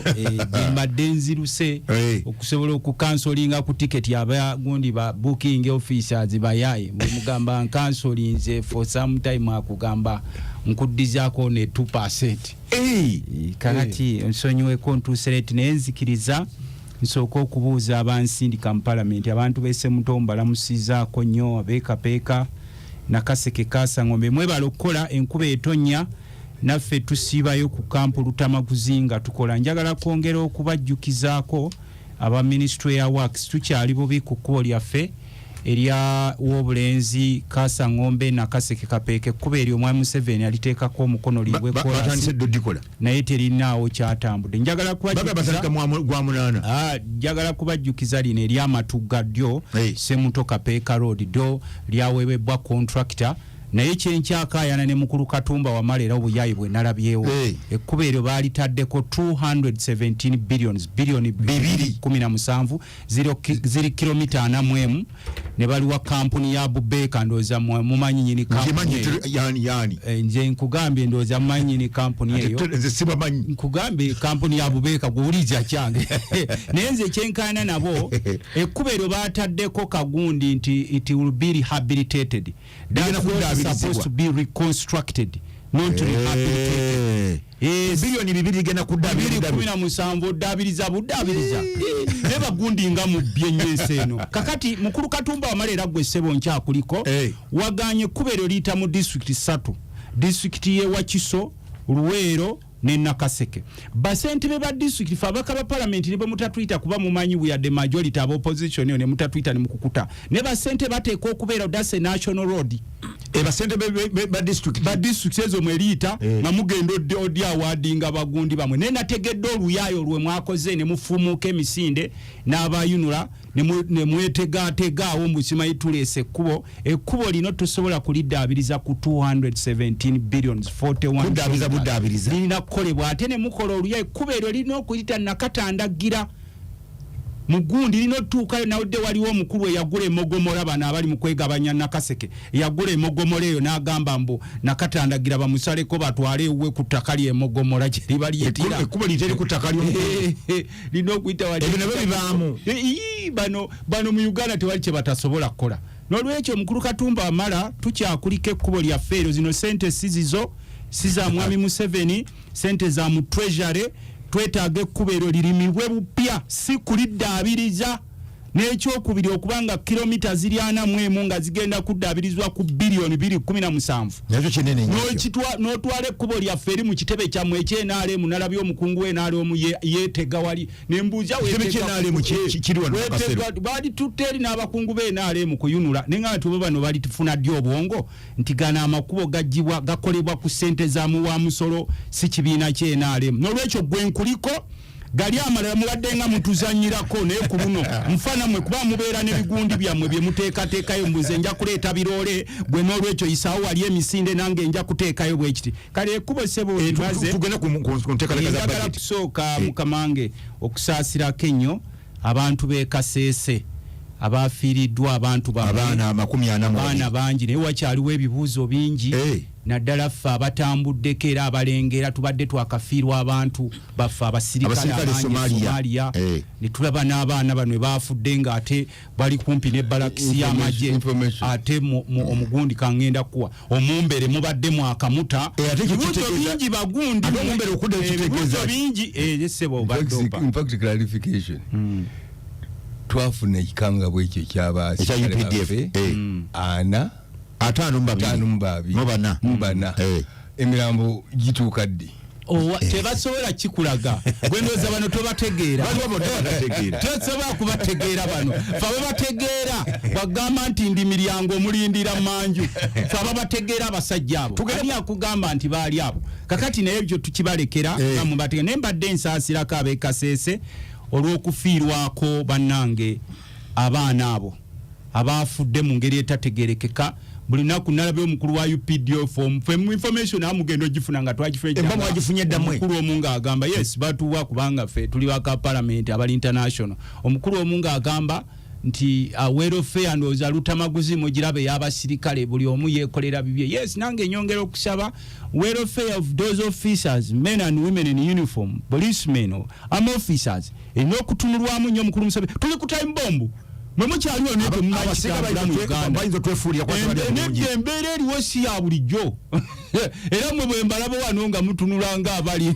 mbadde nziruse okusobola okukansolinga ku tiketi abagundi ba booking officers bayaye mugamba nkansolinze for some time akugamba nkuddizaako ne 2%. Kakati nsonyiweko ntuusereti nenzikiriza nsooka okubuuza abansindika mu palamenti abantu b'e Semutombo balamusizaako nnyo abeekapeeka nakaseke kasangombe mwebala okukola enkuba etonnya naffe tusiibayo ku kampu Luttamaguzi nga tukola njagala kwongera okubajjukizaako aba Ministry ya Works tukyali bubi ku kkubo lyaffe erya w'obulenzi kasangombe nakaseke kapeeke kuba eryo omwami Museveni aliteekako omukono liibwe naye terinaawo kyatambudde njagala kubajjukiza lino eryamatuga ddyo Semuto Kapeeka Road ddyo lyaweebwa contractor naye kyenkyakaayana ne mukulu Katumba Wamala era obuyayi bwe nalabyewo ekkuba eryo baalitaaddeko 217 billions billioni 217 ziri kilomita 4 ne baliwa kampuni ya Bubeeka ndooza mumanyi nyini kampuni nje nkugambye ndooza mumanyi nyini kampuni eyo nkugambye kampuni ya Bubeeka guwuliza kyange naye nze kyenkaayana nabo ekkuba eryo baataddeko kagundi nti it will be rehabilitated supposed to be reconstructed not rehabilitated bilioni 2 gena kudabiriza 17 dabiriza budabiriza neba gundi nga mu byenyeese eno kakati mukulu Katumba Wamala era gwe ssebo nkyakuliko waganye kubero lita mu district 3 district ye Wakiso Luweero ne Nakaseke basentebe ba district fabaka ba parliament ne mutatwita kuba mumanyi we are the majority of opposition ne mutatwita ne mukukuta ne basente bateeka okubeera dase national road basente ba district ezo mwelita nga mugendo odi awadinga bagundi bamwe ne nategedde oluyayo lwe mwakoze ne mufumuka emisinde n'abayunula ne mwetegategaawo musimayi tuleese ekkubo lino tusobola kuliddaabiriza ku 217 billions 41 buddaabiriza lina kukolebwa ate ne mukola oluyayo ekkubo eryo lirina okuyita nakatandagira mugundi lino tuukayo nawudde waliwo omukulu eyagula emmogomola bano abali mu kwegabanya Nakaseke yagula emmogomola eyo n'agamba mbu nakatandagira bamusaleko batwale ewuwe ku ttaka ly'emmogomola gye liba lyetira ekkubo literi ku ttaka lino okuyita wali ebyo nabyo bibaamu bano mu Uganda tewali kye batasobola kukola n'olwekyo omukulu Katumba Wamala tukyakulika ekkubo lyaffe eryo zino sente sizizo siza mwami Museveni sente za mu treasury twetaaga ekkubo eryo lirimibwe bupya si kuliddaabiriza n'ekyokubiri okubanga kilomita ziri 41 nga zigenda kuddaabirizwa ku bilioni 217 nakyo kinene n'otwala ekkubo lyaffe eri mu kitebe kyammwe ekyenaalemu nalabye omukungu w'enaalemu yeetega wali nembuuza baali tutta eri n'abakungu b'enaalemu kuyunula naye nga tubo bano bali tufuna ddi obwongo nti gano amakubo gajjibwa gakolebwa ku ssente za muwa musolo si kibiina ky'enaalemu n'olwekyo gwe nkuliko gali amalala mubadde nga mutuzanyirako naye ku luno nfana mwe kuba mubeera n'ebigundi byammwe bye muteekateekayo mbuze nja kuleeta biroole gwe n'olwekyo isaawo wali emisinde nange nja kuteekayo bwe kiti kale ekkubo ssebo limaze njagala kusooka mukamange okusaasirako ennyo abantu b'e Kaseese abafiiriddwa abantu abaana bangi naye wakyaliwo ebibuuzo bingi naddala ffe abatambuddeko era abalengera tubadde twakafiirwa abantu baffe abasirikale Somalia ne tulaba n'abaana bano baafudde ng'ate bali kumpi ne balakisi y'amagye ate omugundi kangenda kuwa omumbere mubadde mwakamuta ebibuuzo bingi bagundi ebibuuzo bingi sebo in clarification twafuna ekikanga bwekyo UPDF ana 5 emirambo gituuka ddi tebasobola kikulaga gwendoza bano tobategeera tosobola kubategeera bano fe ababategeera bagamba nti ndi miryango omulindira manju fe ababategeera abasajja abo ani akugamba nti baali abo kakati naye ebyo tukibalekera namubategeera naye mbadde ensaasirako ab'e Kaseese olw'okufiirwako bannange abaana abo abaafudde mu ngeri etategerekeka buli naku nalabye omukulu wa UPDF information amugendo gifuna nga twagifunye ddamwe omukulu omu ng'agamba yes batuwa kubanga ffe tuli baka parliament abali international omukulu omu ng'agamba nti welfare ndoza Luttamaguzi mugirabe y'abasirikale buli omu yekolera bibye. Yes, nange nyongera okusaba welfare of those officers, men and women in uniform, policemen, army officers, enokutunulwamu nnyo mukulu musabe. Tuli ku time bomb. Mwemukyaliwo neto bayinza twefuulira embeera eriwo si ya bulijjo. Era mwe bwe mbalaba wano nga mutunulanga abali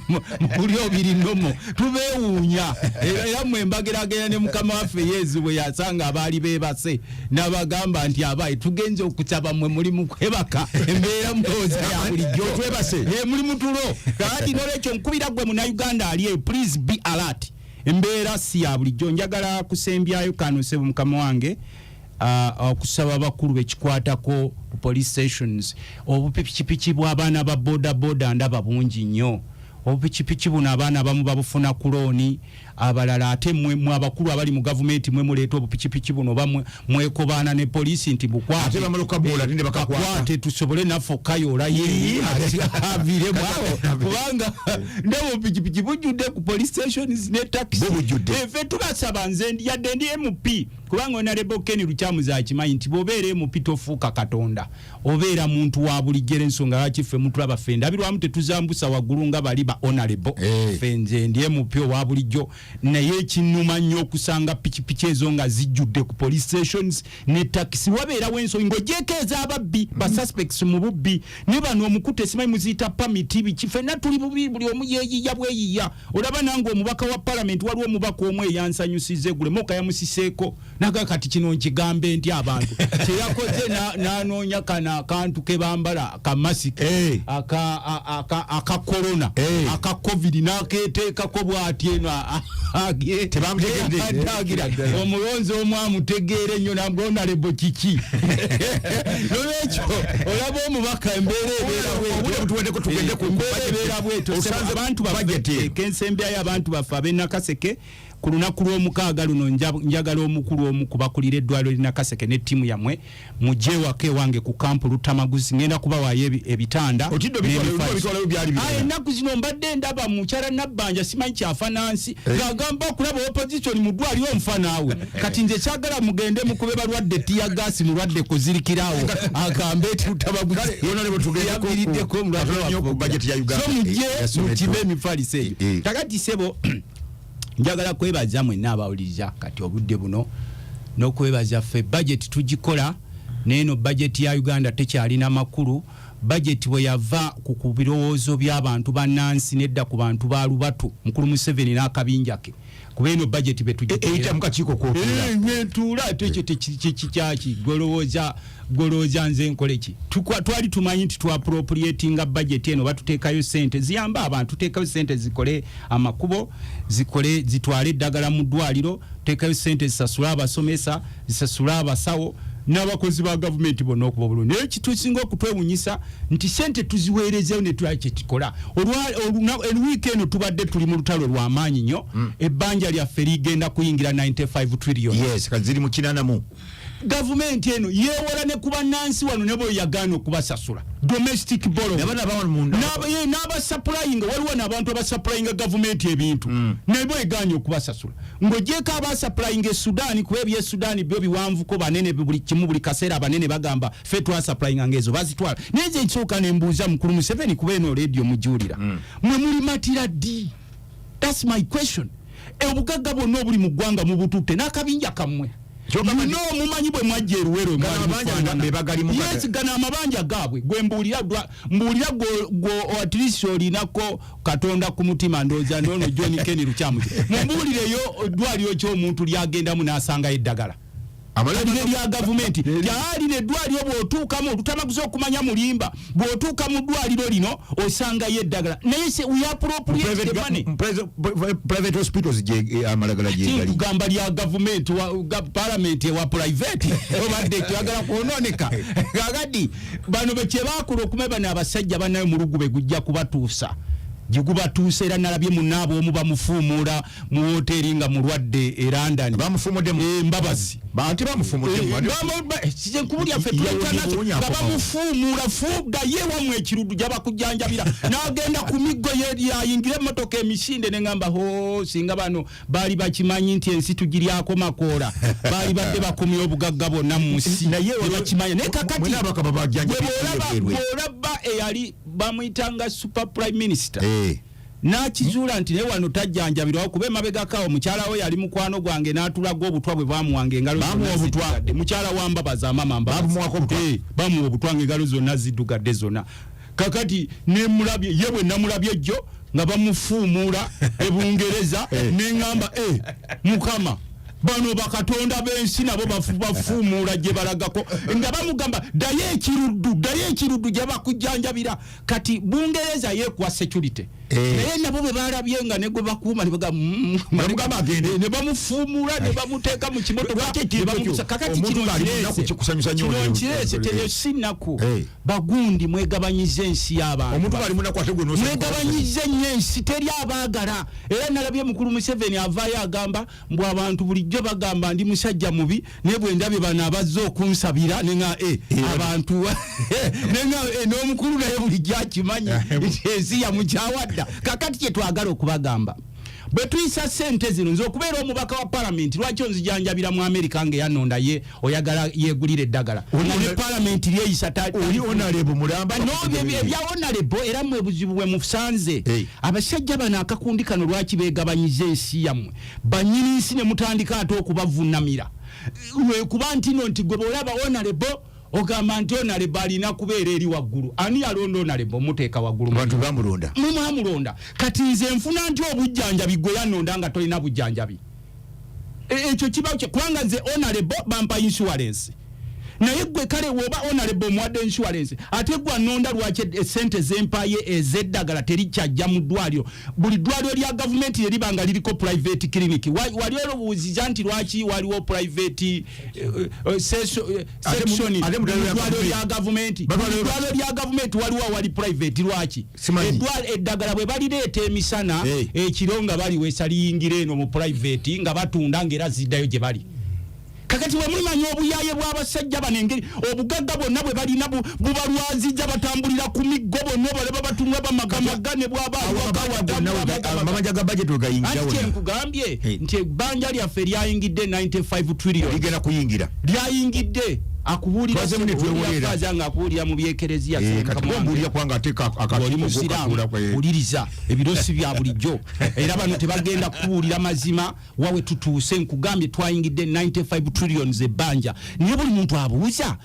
buli obiri nomo tubeewuunya. Era mwe mbageragera ne mukama waffe Yesu bwe yasanga abaali beebase n'abagamba nti abayi tugenze okusaba mwe muli mu kwebaka embeera mulowooza ya bulijjo twebase muli mutulo. Kati n'olwekyo nkubira gwe Munnayuganda ali please be alert. Embeera si ya bulijjo. Njagala kusembyayo kano sebo mukama wange okusaba abakulu bekikwatako police stations obupikipiki bw'abaana ba boda ndaba bungi nnyo. Obupikipiki buno abaana abamu babufuna ku looni, abalala ate mwe abakulu abali mu gavumenti mwe muleeta obupikipiki buno bamwe mwekobaana ne poliisi nti bukwate bakakwate tusobole naffe kayola ye aviremu awo kubanga ndaba obupikipiki bujjudde ku police stations ne taxi. Ffe tubasaba nze yadde ndi MP kubanga Honorable Ken Lukyamuza akimanyi nti bw'obeera MP tofuuka Katonda, obeera muntu wa bulijjo. Ensonga lwaki ffe mutulaba ffe ndabirwamu tetuzambusa waggulu nga bali ba honorable. Ffe nze ndi MP owa bulijjo, naye ekinnuma nnyo okusanga pikipiki ezo nga zijjudde ku police stations ne taxi. Wabeerawo ensonga ng'ogyeko ez'ababbi ba suspects mu bubbi ne bano omukute simanyi muziyita pamiti biki. Ffenna tuli bubi, buli omu yeeyiya bweyiya. Olaba nange omubaka wa parliament waliwo omubaka omu eyansanyusiza Gulemoka yamusiseeko naga kati kino nkigambe nti abantu kyeyakoze n'anoonya kana akantu ke bambala akamasiki aka corona aka covid n'aketeekako bw'ati eno tebamutegeera omulonzi omu amutegeere nnyo nambona lebo kiki. Nolwekyo olaba omubaka embeera ebeera bweto abantu baffe kensembyayo abantu baffe ab'e Nakaseke ku lunaku lw'omukaaga luno njagala omukulu omu kubakulira eddwaliro lina Kaseke ne ttiimu yammwe mujje wake wange ku kampu Luttamaguzi ngenda kubawaayo ebitanda ennaku zino mbadde ndaba mukyala Nabbanja simanyi kyafa nansi ng'agamba okulaba opposition mu ddwaliro nfa naawe kati nze kyagala mugende mukube balwadde ttiya gaasi mulwadde kuzirikirawo agambe eti Luttamaguzi yabiriddeko mujje mutibe emifaliso eyo takati sebo. Njagala kwebaza mwenna abawuliriza kati obudde buno n'okwebaza ffe budget tugikola n'eno budget ya Uganda tekyalina makulu. Budget bwe yava ku birowoozo by'abantu bannansi nedda ku bantu ba Lubatu mukulu Museveni n'akabinja ke kuba eno budget betugikola mukakiiko k'otuula tekyaki golowooza nze nkole ki twali tumanyi nti appropriatinga budget eno batuteekayo sente ziyamba abantu, tuteekayo sente zikole amakubo, zitwale eddagala mu ddwaliro, tuteekayo sente zisasula abasomesa, zisasula abasawo n'abakozi ba gavumenti bonna okuba bulungi. Naye kitusinga okutwewunyisa nti sente tuziweerezeewo ne tulaba kye kikola. Olwiiki eno tubadde tuli mu lutalo lw'amaanyi nnyo. Ebbanja lyaffe ligenda kuyingira 95 trillion. Yes, kati ziri mu 80. Gavumenti eno yeewala ne kuba nansi wano ne bwe yagaana okubasasula domestic borrow n'abasupplyinga waliwo n'abantu abasupplyinga gavumenti ebintu ne bwe egaanye okubasasula ng'ogyeko abasupplyinga Sudan kuba ebye Sudan byo biwanvuko banene buli kimu buli kaseera banene bagamba ffe twasupplyinga ngezo bazitwala naye nze nsooka ne mbuuza mukulu Museveni kuba eno radio mujuulira mwe muli matira ddi? That's my question. Obugagga bwonna obuli mu ggwanga mu bututte n'akabinja kammwe mumanyi bwe mwajja eruwero yes gana amabanja gaabwe gwe mbuulira at least olinako Katonda ku mutima ndooza nono John Ken Lukyamuzi mumbuulireyo eddwaliro ky'omuntu lyagendamu n'asangayo eddagala lya gavumenti lyali neddwaliro bw'otuukamu Luttamaguzi okumanya mulimba bw'otuuka mu ddwaliro lino osangayo eddagala naye we appropriate the money private hospitals amalagala gyegali tugamba lya gavumenti parliament ewa private obadde kyagala kwonooneka kakati bano bekye baakula okumeba n'abasajja bannayo mu lugube gujja kubatuusa jiguba tuusera nalabye munabo omu bamufumula mu hoteli nga mulwadde e London bamufumudde Mbabazi bantu bamufumudde kije kubulya fe bamufumula fuda yewa mu ekirudu jaba kujanjabira nagenda ku miggo ye yayingire motoka emisinde ne ngamba ho singa bano bali bakimanyi nti ensi tugiryako makola bali badde bakomye obugagga bonna mu nsi naye bakimanya ne kakati mwena bakaba bajanjabira olaba eyali bamuyitanga super prime minister nakizula nti ne wano tajjanjabirwa kuba emabega kawo mukyala we yali mukwano gwange n'atulaga obutwa bwe bamuwange engalo zonna mukyala wa Mbabazi amama bamuwa obutwa ng'engalo zonna ziddugadde zonna kakati nemulabye ye bwe namulabye jjo nga bamufuumuula ebungereza neŋŋamba mukama bano bakatonda b'ensi nabo bafuumuula gye balagako nga bamugamba ddayo ekiruddu gye bakujjanjabira kati bungereza yeekuwa security naye nabo bwe balabye nga ne gwe bakuuma ne bamufuumuula ne bamuteeka mu kimotoka kakati kino nkireese teyo si nnaku bagundi mwegabanyiza ensi y'abantu mwegabanyiza ennyo ensi teri abaagala era nalabye mukulu Museveni avaayo agamba mbw abantu bulijjo bagamba ndi musajja mubi naye bwe ndabye bano abazze okunsabira nenga abantu nenga n'omukulu naye bulijjo akimanyi ensi yamukyawadda kakati kye twagala okubagamba bwe tuyisa ssente zino nze okubeera omubaka wa palamenti lwaki onzijanjabira mu Amerika ng'eyanonda ye oyagala yeegulira eddagala ne palamenti lyeyisa oli onalebo mulamba ebya onalebo era mwe buzibu bwe musanze abasajja bano akakundi kano lwaki beegabanyiza ensi yammwe bannyini nsi ne mutandika ate okubavunnamira kuba ntino nti gwe bw'olaba onalebo ogamba nti onalebo alina kubeera eri waggulu ani yalonda onalebo muteeka waggulu bantu bamulonda mumulonda kati nze nfuna nti obujjanjabi gwe yanonda nga tolina bujjanjabi ekyo kiba kubanga nze onalebo bampa insurance naye gwe kale woba onalebo muwadde insurance ate gwe anonda lwaki esente zempaye ez'eddagala terikyajja mu ddwaliro buli ddwaliro lya gavumenti liriba nga liriko private clinic wali olobuuziza nti lwaki waliwo private section eddwaliro lya gavumenti waliwo wali private lwaki eddagala bwe balireeta emisana ekiro nga baliwesa liyingira eno mu private nga batunda ng'era ziddayo gye bali kakati we mulimanya obuyaye bw'abasajja bano engeri obugagga bwonna bwe balina bubalwazijja batambulira ku miggo bonna balaba batunga bamagamagane bwabamamaja ga budget ogayingira ati nkugambye nti ebbanja lyaffe lyayingidde 95 trillion ligenda kuyingira lyayingidde akubuulira nga akubuulira mu byekereziya katibombulira kwanga ateeka akatuliriza ebirosi bya bulijjo era bano tebagenda kubuulira mazima wawe tutuuse nkugambye twayingidde 95 trillions ebbanja naye buli muntu abuuza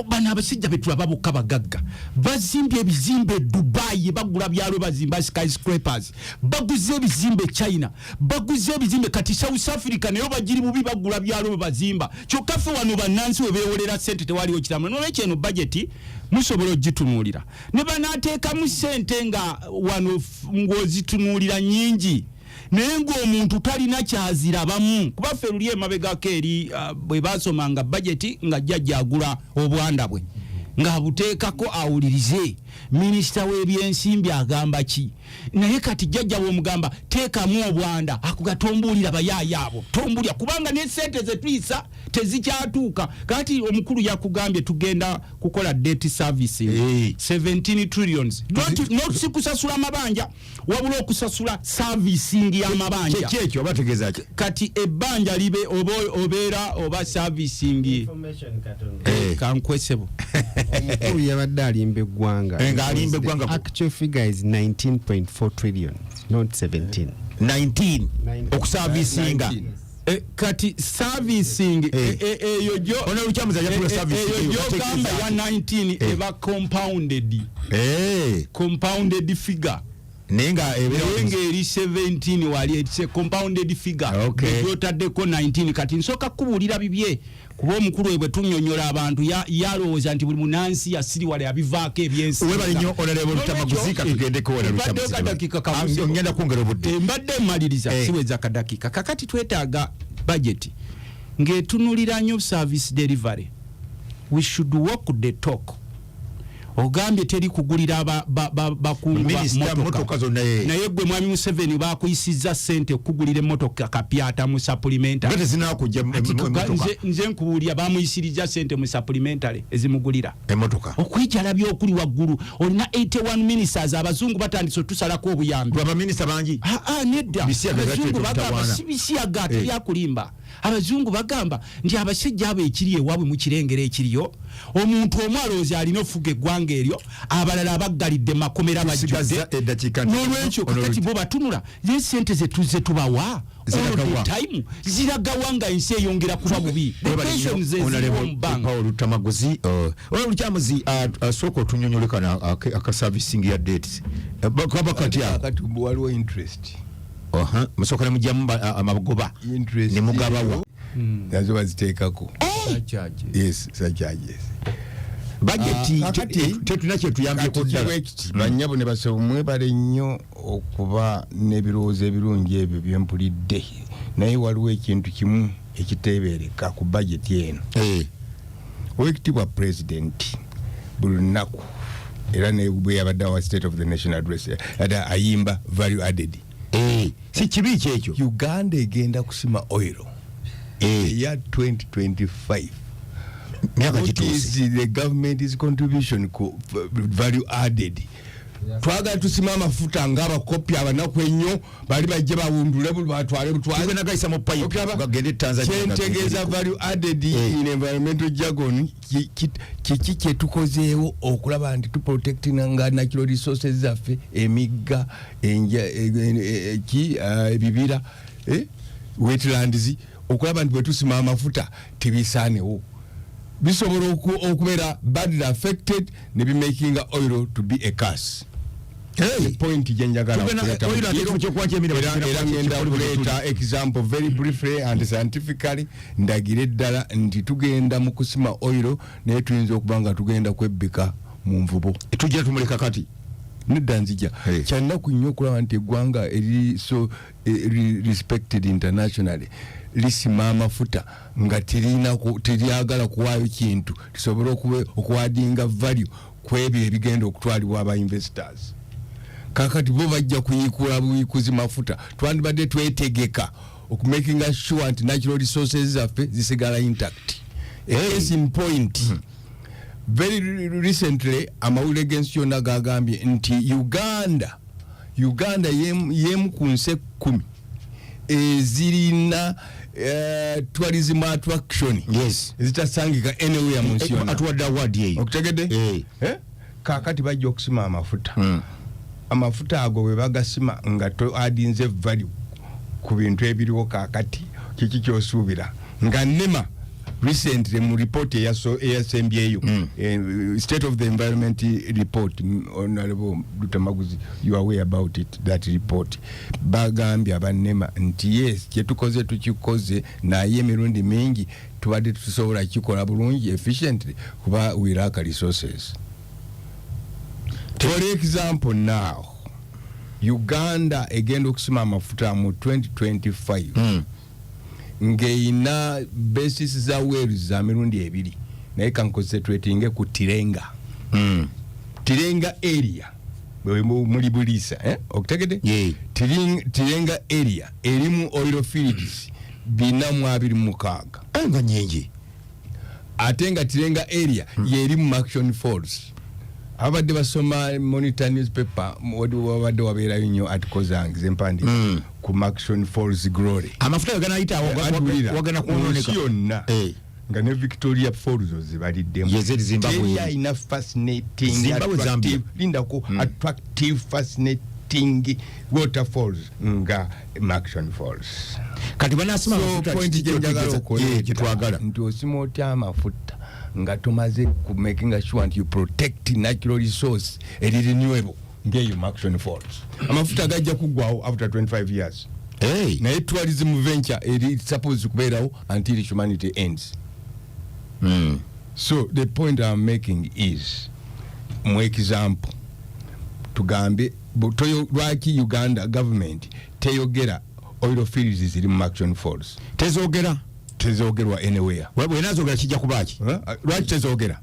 bano abasajja betulaba bokka bagagga bazimbye ebizimbe Dubai bagula byalo bazimba skyscrapers baguze ebizimbe China baguze ebizimbe kati South Africa nayo bagiri bubi bagula byalo bazimba kyokka ffe wano bannansi we beewolera ssente tewaliwo kiramu n'olwekyo eno budget musobola ogitunuulira ne banaateekamu ssente nga wano ng'ozitunuulira nnyingi naye ng'omuntu talina kyazirabamu kuba ffe luli emabegako eri bwe basomanga budget nga jjajja agula obwanda bwe ng'abuteekako awulirize minisita w'ebyensimbi agamba ki naye kati jjajja bw'omugamba teekamu obwanda akugatombuulira bayaaya abo tombulya kubanga n'essente ze tuyisa tezikyatuuka kati omukulu yakugambye tugenda kukola debt service 17 trillions not sikusasula mabanja wabula okusasula servicing y'amabanja kyekyo bategeeza kati ebbanja libe obeera oba servicing kankwesebo omukulu yabadde alimba eggwanga actual figure is 19.4 trillion not 17 okusavisinga kati servicing eyo jo ona luchamuza ya servicing yo kamba ya 19 eba compounded figure nenga eri 17 wali it's compounded figure yotaddeko 19 kati nsoka kubulira bibye kuba omukulu bwe tunnyonnyola abantu yalowooza nti buli munansi yasiri wale abivaako ebyensi webali nnyo onalebo Luttamaguzi tugendeko wala Luttamaguzi ngenda kwongera obudde mbadde mmaliriza siweza kadakika kakati twetaaga budget ng'etunulira nnyo service delivery we should walk the talk ogambye teri kugulira bakungwa motoka naye gwe mwami Museveni bakuyisizza sente okugulira emmotoka kapyata mu supplementary nze nkubuulira bamuyisiriza sente mu supplementary ezimugulira emmotoka okwijala byokuli waggulu olina 81 ministers abazungu batandise otusalako obuyambi abaminisita bangi nedda abazungu bagamba si bisiyaga tebyakulimba abazungu bagamba nti abasajja abo ekiri ewaabwe mu kirengera ekiriyo omuntu omwaloozi alina ofuga eggwanga eryo abalala abaggalidde makomera bajjudde n'olwekyo kakati bo batunula sente zetuze tubawa time ziragawa nga ensi eyongera kuba bubi Luttamaguzi Luttamaguzi sooka otunyonyolekana akaservicing ya dates kati waliwo interest musooka nemugyamu amagoba ne mugabawa nazo baziteekako budget tetulina kyetuyambyeko ddala bannyabo ne basaba mwebale nnyo okuba n'ebirowoozo ebirungi ebyo byempulidde naye waliwo ekintu kimu ekiteebereka ku budget eno owekitiibwa pulezidenti buli lunaku era bwe yabadde wa state of the nation address ate ayimba value added si kibi kyekyo Uganda egenda kusima oil ya 2025 what is the government's contribution ku value added twagala tusima amafuta ng'abakopi abanaku ennyo bali bajje bawundule batwale butwale nagayisa mu pipe gagende Tanzania kyentegeeza value added in environmental jargon kiki kyetukozeewo okulaba nti tuprotectinga natural resources zaffe emigga ebibira wetlands okulaba nti bwe tusima amafuta tebisaanewo bisobola okubeera badly affected ne bimaking oil to be a curse. Point gyenjagala kuleeta example very briefly and scientifically ndagire ddala nti tugenda mu kusima oil naye tuyinza okuba nga tugenda kwebbika mu nvubo tujja tumuleka kati nedda nzija kyannaku nnyo okulaba nti eggwanga eri so respected internationally lisima amafuta nga teryagala kuwaayo kintu lisobole okuwadinga value kwebyo ebigenda okutwalibwa aba investors. Kakati bo bajja kuyikula buyikuzi mafuta twandibadde twetegeka okumakinga sure nti natural resources zaffe zisigala intact. Case in point, very recently amawulire g'ensi yonna gagambye nti Uganda yemu ku nsi 10 ezirina tourism attraction zitasangika anywhere mu nsi yonna atuwadde award yeyo okutegedde kakati bajja okusima amafuta amafuta ago bwe bagasima nga to adinze value ku bintu ebiriwo kakati kiki kyosuubira nga nema recently mu report ya SMBAU state of the environment report honorable Luttamaguzi you are aware about it that report bagambye abanema nti yes kyetukoze tukikoze naye emirundi mingi tubadde tusobola kikola bulungi efficiently kuba we lack resources. For example now Uganda egenda okusima amafuta mu 2025 ngeina basis za wells za mirundi ebiri naye concentrating ku Tirenga Tirenga area muli bulisa okutegede Tirenga area erimu oil fields binamu 26 nga nyingi atenga Tirenga area yerimu Action Falls. Abadde basoma Monitor newspaper wadde wabeerayo nnyo articles zange zempandi ku Action Falls glory amafuta ganayita wagana kuoneka yonna nga ne Victoria Falls zibaliddemu ina fascinating attractive fascinating waterfalls nga Action Falls. Kati banasima amafuta point kitwagala nti osima otya amafuta nga tumaze ku making sure that you protect natural resource eri renewable ngeyo Action Falls. Amafuta gajja kugwawo after 25 years. Naye tourism venture eri supposed kubeerawo until humanity ends. So the point I'm making is mu example tugambe lwaki Uganda government teyogera oil fields ziri mu Action Falls tezogerwa anywhere. Bwe nazogera kijja kubaki lwaki tezogera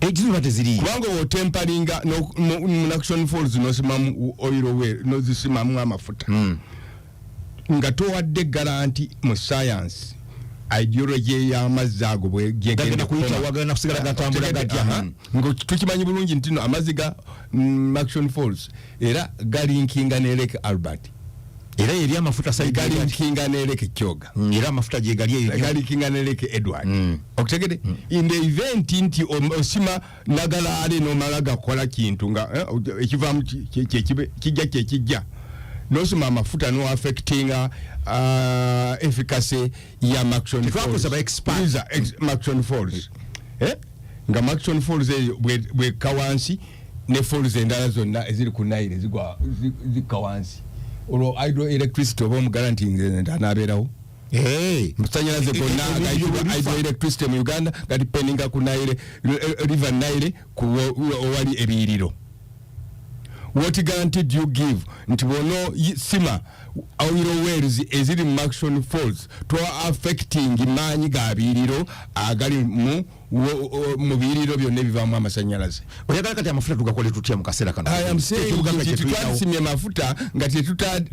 ekizibu teziri kubanga otempalinga no action falls no simamu oil well no zisimamu amafuta nga towadde garanti mu science ideology ya mazaago bwe gegenda kuyita wagana kusigala gatambula gatya ngo tukimanyi bulungi ntino amaziga action falls era galinkinga ne Lake Albert era yeri amafuta sai galinkinga ne Lake Kyoga era amafuta je gali galinkinga ne Lake Edward okutegede in the event nti osima nagala ali no malaga kola kintu nga ekivamu kijja no sima amafuta no affecting efficacy ya action falls action falls nga action falls bwe kawansi ne falls endala zonna eziri ku Nile zikawansi olwo hydroelectricity oba mu guaranteeing ndanabeerawo musanyalaze gonna hydroelectricity mu Uganda gati peninga ku Nile river Nile ku owali ebiyiriro. What guarantee do you give nti bono sima oil wells eziri mu action falls to affecting manyi gabiriro agali mu biriro byonna bivamu amasanyalaze oyagala kati amafuta tugakole tutya mu kaseera kano. I am saying tusimye amafuta nga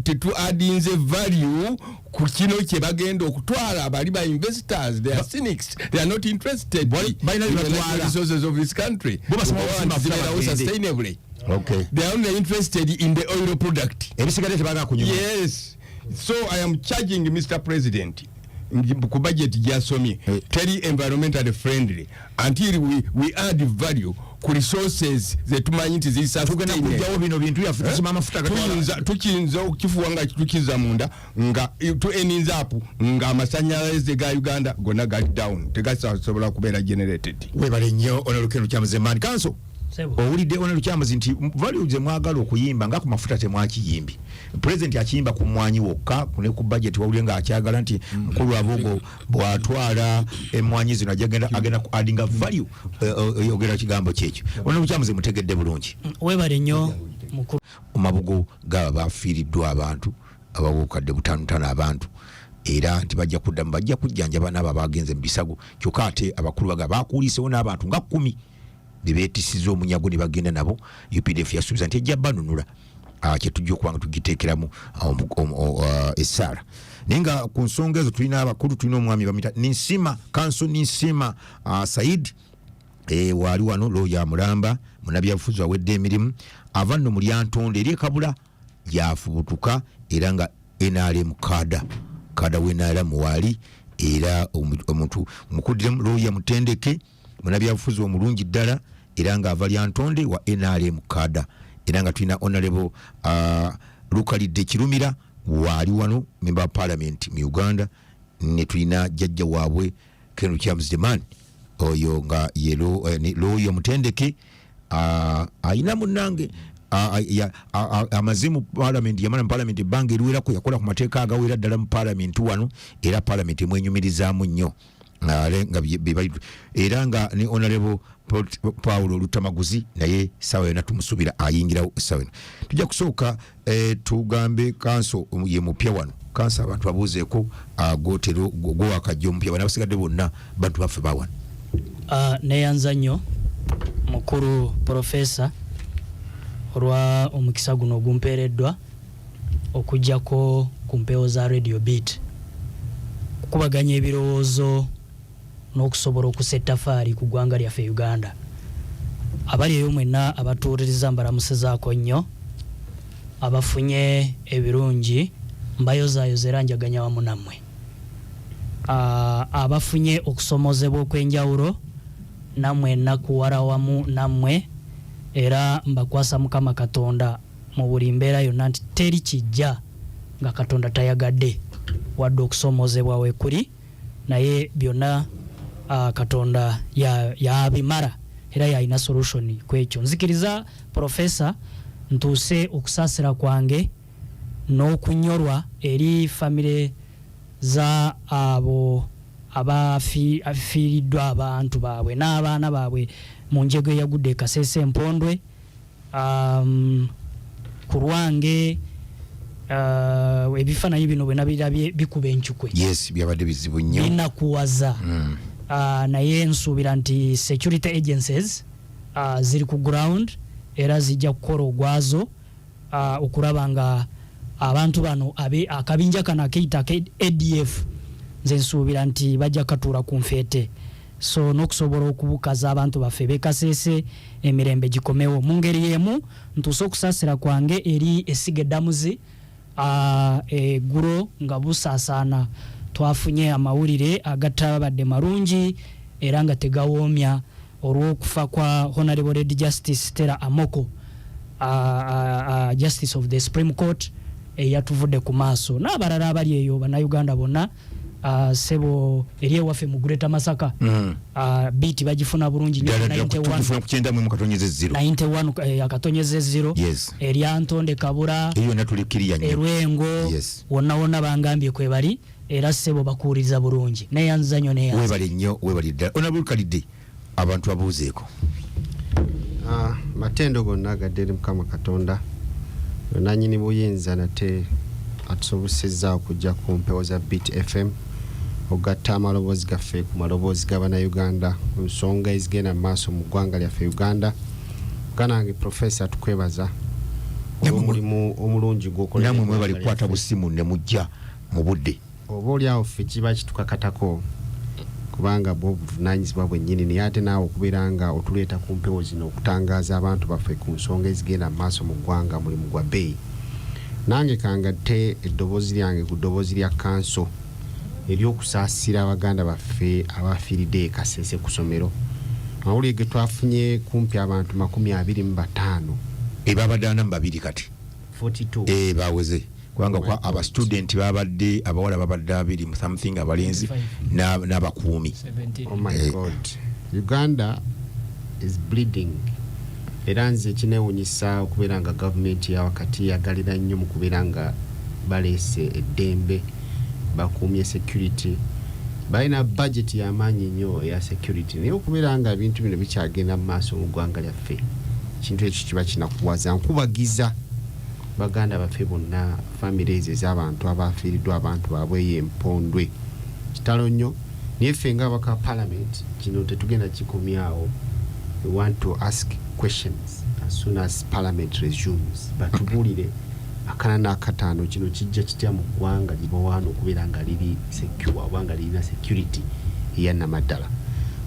tetu addinze value ku kino kye bagenda okutwala abali ba investors. They are cynics, they are not interested in the resources of this country sustainably. Okay. They are only interested in the oil product. Yes. So I am charging Mr. President ku budget jasomye teri environmentally friendly until we add value ku resources zetumanyi nti zisatugana kujawo bino bintu yafutisima amafuta tukinza okifuwa nga tukiza munda nga to eninza apu nga amasanyalaze ga Uganda gonna gali down tegasobola kubeera generated. Webale nnyo onalukeno kyamuzemani kanso owulidde onalo kyamazi nti value ze mwagala okuyimba nga ku mafuta temwakiyimbi. President akiyimba ku mwanyi wokka ne ku budget wawulye nga akyagala nti mukulu abogo bwatwala emwanyi zino agenda ku addinga value oyogera kigambo kyekyo. Onalo kyamazi mutegedde bulungi. Webale nnyo mukulu. Mabugo gaba bafiiriddwa abantu abawukadde butano abantu era nti bajja kuddamu bajja kujjanjaba n'abo abagenze mu bisago kyokka ate abakulu baga bakuulisewo n'abantu nga 10 bebeetisiza omunyago ne bagenda nabo. UPDF yasuubiza nti ejja banunula kye tujja okubanga tugiteekeramu essaala naye nga ku nsonga ezo tulina abakulu tulina omwami bamita Ninsima Kanso Ninsima Said waali wano looya mulamba munabyabufuzi awedde emirimu ava nno mu lyantonde eri ekabula yafubutuka era nga NRM kada w'NRM waali era omuntu mukudire looya mutendeke munabyabufuzi omulungi ddala era nga ava lyantonde wa NRM kada era nga tulina honorable Lukalidde Kirumira waali wano member of parliament mu Uganda ne tulina jjajja waabwe Ken Kyamuzdeman oyo nga looyo mutendeke ayina munnange amazimu parliament yamana mu parliament ebbanga eriwerako yakola ku mateeka agawera ddala mu parliament wano era parliament emwenyumirizaamu nnyo era nga ne honorable Paulo Luttamaguzi naye sawa yona tumusubira ayingirawo sawa. Tujja kusooka tugambe kanso ye mupya wano kanso abantu babuuzeeko agotero go akajjo mupya wano abasigadde bonna bantu baffe bawana. Neyanza nnyo mukulu profesa olwa omukisa guno ogumpeereddwa okujjako ku mpewo za Radio Beat kubaganya ebirowoozo n'okusobola okusettafaali ku ggwanga lyaffe Uganda. Abali eyo mwenna abatuuliriza mbalamusizaako nnyo abafunye ebirungi mbayozaayoza era njaganya wamu nammwe. Abafunye okusomozebwa okw'enjawulo nammwe nakuwala wamu nammwe era mbakwasa Mukama Katonda mu buli mbeera yonna nti teri kijja nga Katonda tayagadde wadde okusomozebwa wekuli naye byonna Katonda yabimara era yalina solution kwekyo. Nzikiriza profesa ntuuse okusaasira kwange n'okunyorwa eri famire za abo abafiiriddwa abantu baabwe n'abaana baabwe mu njego eyagudde Kasese Empondwe. Ku lwange ebifaananyi bino bwe nabirabye bikuba enkyukwe. Yes, byabadde bizibu nnyo. Binakuwaza. Naye nsuubira nti security agencies ziri ku ground era zijja kukola ogwazo okulaba nga abantu bano akabinja kana akeyita ADF nze nsuubira nti bajja katuula ku nfeete so n'okusobola okubukaza abantu baffe bekasese emirembe gikomewo mu ngeri yemu ntuuse okusaasira kwange eri esiga eddamuzi eggulo nga busaasaana twafunye amawulire agatabadde marungi era nga tegawoomya olw'okufa kwa Honorable Red Justice Stella Amoko Justice of the Supreme Court eyatuvudde ku maaso n'abalala abali eyo bannayuganda bonna sebo eri ewaffe mu Greater Masaka biti bagifuna bulungi 91 akatonyeze 0 eri Antonde Kabura eyo natulikiriya nnyo Erwengo wonna bangambye kwe bali era sebo bakuuriza bulungi neyanzanyo neyanza webali nnyo webali ddala onabulkalidde abantu abuuzeeko matendo gonna agadde Mukama Katonda nanyini buyinza nate atusobosezza okujja ku mpewo za Beat FM ogatta amaloboozi gaffe ku maloboozi g'Abannayuganda ku nsonga ezigenda mu maaso mu ggwanga lyaffe Uganda. Ganange Professor tukwebaza omulimu omulungi gw'okola namwe mwe bali kwata busimu ne mujja mu budde oba oli awo ffe kiba kitukakatako kubanga bwo buvunaanyizibwa bwennyini naye ate naawe okubeera nga otuleeta ku mpewo zino okutangaaza abantu baffe ku nsonga ezigenda mu maaso mu ggwanga mulimu gwa bbeeyi. Nange kangatte eddoboozi lyange ku ddoboozi lya kanso ery'okusaasira abaganda baffe abafiiridde e Kasese ku ssomero. Amawulire ge twafunye kumpi abantu 25 babadde 2 kati 42 baweze kubanga kwa aba student babadde abawala babadde 2 something abalenzi n'abakuumi. Oh my God, Uganda is bleeding. Era nze kinewunyisa okubeera nga gavumenti ya wakati yagalira nnyo mu kubeera nga baleese eddembe bakuumye security balina budget y'amaanyi nnyo eya security naye okubeera nga ebintu bino bikyagenda mu maaso mu ggwanga lyaffe kintu ekyo kiba kinakuwaza. Nkubagiza baganda baffe bonna families ez'abantu abafiiriddwa abantu baabwe y'empondwe kitalo nnyo naye ffe ng'abaka parliament kino tetugenda kikomyawo. We want to ask questions as soon as parliament resumes batubulire akana n'akataano kino kijja kitya mu ggwanga libawaana okubeera nga liri secure oba nga lirina security eyannamaddala.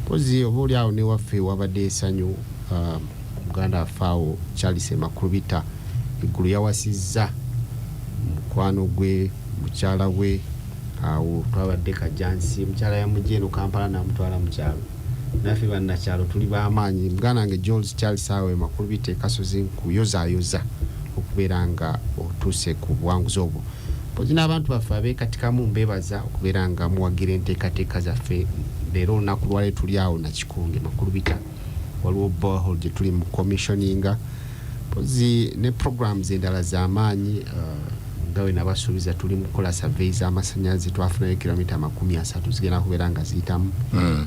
Mpozi oba oli awo ne waffe wabadde esanyu muganda afaawo Charles Semakula eggulu yawasizza mukwano gwe mukyala we awo twabadde Kajansi mukyala yamugye no Kampala namutwala mu kyalo naffe bannakyalo tuli b'amaanyi. Muganda wange George Charles awe Makulubita Kasozi nkuyozaayoza okubeera nga otuuse ku buwanguzi obwo. Mpozi n'abantu baffe abeekatikamu mbeebaza okubeera nga muwagira enteekateeka zaffe. Leero olunaku lwaleero tuli awo Nakikonge Makulubita waliwo borehole gye tuli mu commissioninga. Mpozi ne programs endala z'amaanyi nga we nabasuubiza tuli mu kukola survey z'amasannyalaze twafunayo kilomita 30 zigenda kubeera nga ziyitamu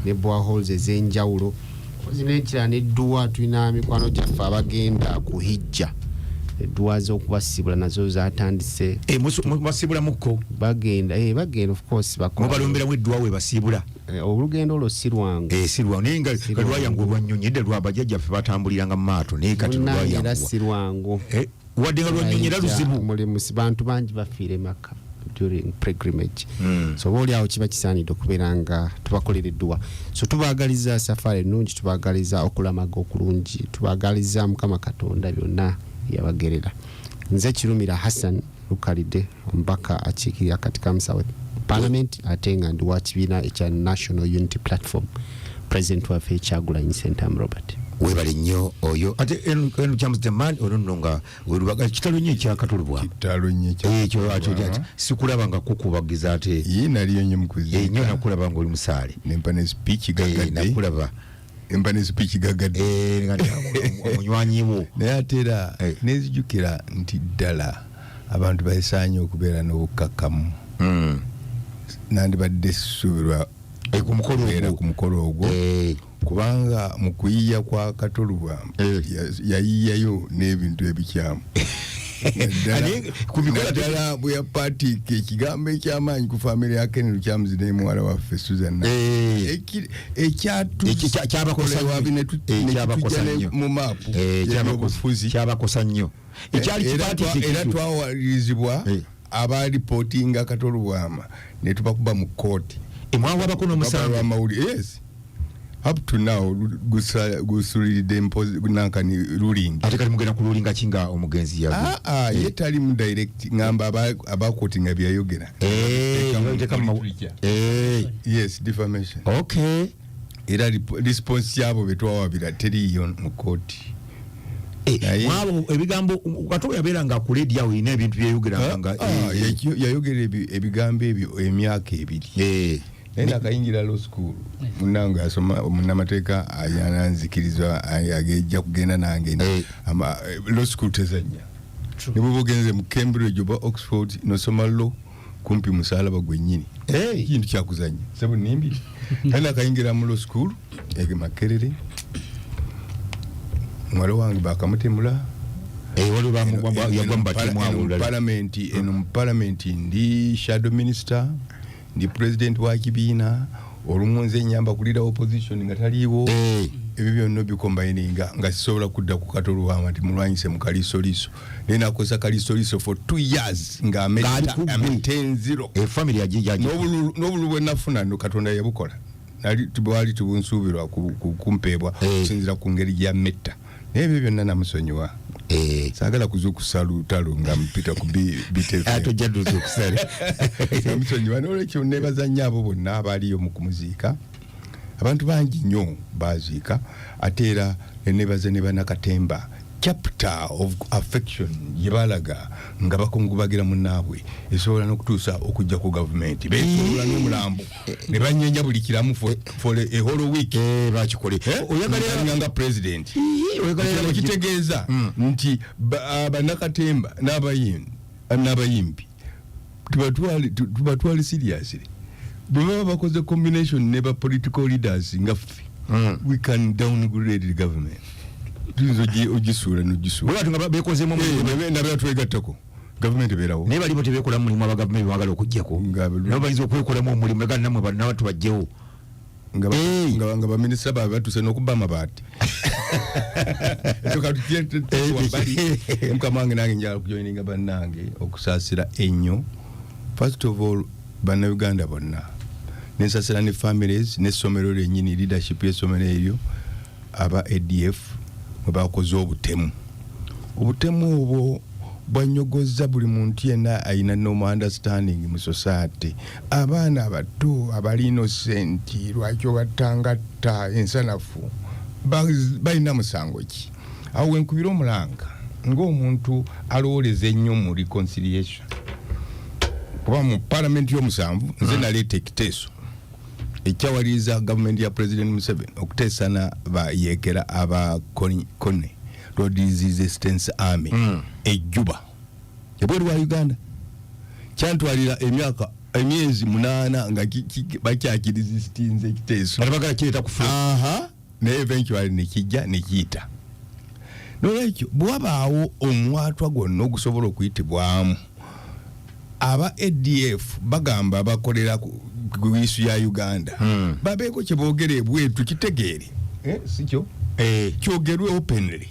ne boreholes ez'enjawulo. Mpozi n'ekirala n'edduwa tulina mikwano gyaffe abagenda kuhijja edduwa z'okubasibula nazo zatandise. Basibulamuko bagenda of course mubalomberamu edduwa we basiibula olugendo olwo si lwangu si lwangu naye nga lwayangu lwanyonyedde lwa bajjajjaffe batambuliranga mu maato naye kati lwayangu si lwangu wadde nga lwanyonyera luzibu mulimu si bantu bangi bafiire maka during pilgrimage. So oba oli awo kiba kisaanidde okubeera nga tubakolera edduwa. So tubaagaliza safari ennungi tubaagaliza okulamaga okulungi tubaagaliza Mukama Katonda byonna yabagerera. Nze Kirumira Hassan Lukalidde omubaka akiikirira katika Musawe Parliament ate nga ndi wa kibiina ekya National Unity Platform President waffe Kyagulanyi Ssentamu Robert. Webale nnyo oyo ate enu James the man olunno nga werubaga kitalo nnyo ekyakatulubwa kitalo nnyo ekyo ati sikulaba nga kukubagiza ate ye naliyo nnyo mukuzi nnyo nakulaba nga oli musaale nempa ne speech gagadde nakulaba empa ne speech gagadde ngati omunywanyiwo naye ate era nezijukira nti ddala abantu bayisaanye okubeera n'obukkakkamu nandibadde sisuubirwa ku mukolo ogwo kubanga mu kuyiya kwa Katolubwa yayiyayo n'ebintu ebikyamu Kumikola bwe party ekigambo eky'amaanyi ku family ya Ken Lukyamzi ne muwala waffe Susan. Kyabakosa mu maapu kyabakosa nnyo. Era twawarizibwa abalipootinga Katolubwama ne tubakuba mu kooti. Mwawabako n'omusango. Yes. Up to now gusulide nankani ruling. Ate kali mugenda ku ruling kinga omugenzi yago. Yetali mu direct ngamba abakotinga byayogera. Yes, defamation. Okay. Era response yabo betwawabira teriyo mu kooti. Mwabo ebigambo Katonda yaberanga ku radio awo ine ebintu byeyogeranga yayogera ebigambo ebyo emyaka ebiri. Nenda kayingira law school munanga asoma munamateeka ayananzikirizwa agejja kugenda nange law school tezanya nibo bogenze mu Cambridge oba Oxford nosoma law kumpi musalaba gwennyini kintu kyakuzanya sabu nimbi nenda kayingira mu law school ege Makerere mwalo wange bakamutemula parliament ndi shadow minister ndi president wa kibiina olumunze nyamba kulira opposition nga taliwo ebyo byonna bikombayininga nga sisobola kudda ku Katolubwama nti mulwanyise mu Kalisoliso nena akosa Kalisoliso for 2 years nga ameta 10-0 family yajijaji n'obulu bwe nafuna no Katonda yabukola nali tubwali tubunsuubirwa kumpebwa kusinzira ku ngeri ya metta n'ebyo byonna namusonyiwa. Sagala kuzukusalutalo nga mpita ku BTV. Atojja kusale. Namusonyiwa n'olwekyo neebazanya abo bonna abaliyo mu kumuziika. Abantu bangi nnyo baziika ate era neebaza ne Bannakatemba chapter of affection yebalaga nga bakungubagira munnaabwe esobola n'okutuusa okujja ku gavumenti beesobola n'omulambo ne banyenya buli kiramu for a whole week bakikole oyagala nga president okitegeeza nti Bannakatemba n'abayimbi tubatwali seriously bwe baba bakoze combination ne ba political leaders nga ffe we can downgrade the government. Ojisura n'ojisura. Bwe batunga bekozemo mu nabera twegattako. Government berawo. Ne bali bote bekola mulimu aba government bagala okujjako. Nabo bayinza okwekola mu mulimu gana namwe banatu bajjewo. Nga ba minister ba batuse n'okubba amabaati. Toka tukiyete wabali. Mkamange nange njala kujoininga bannange okusaasira ennyo. First of all Bannayuganda bonna. Nesasira ne families n'essomero lyennyini leadership y'essomero eryo aba ADF mwe bakoze obutemu obwo bwanyogoza buli muntu yenna ayina no understanding mu society. Abaana abato abali innocent lwakyo batangata ensanafu balina musango ki awo wenkubira omulanga ng'omuntu alowoleza ennyo mu reconciliation kuba mu parliament y'omusanvu nze naleeta ekiteeso ekyawaliza gavumenti ya President Museveni okuteesana bayekera aba Kone Road Resistance Army ejjuba ebweru wa Uganda kyantwalira emyezi 8 nga bakyakiresistinze ekiteeso bagala kireta kufuna ne eventually nekijja nekiyita n'olwekyo bwabaawo omwatwa gwonna ogusobola okuyitibwamu aba ADF bagamba bakolera ku isu ya Uganda babeeko kye boogera ebwetu kitegeere sikyo kyogerwe openly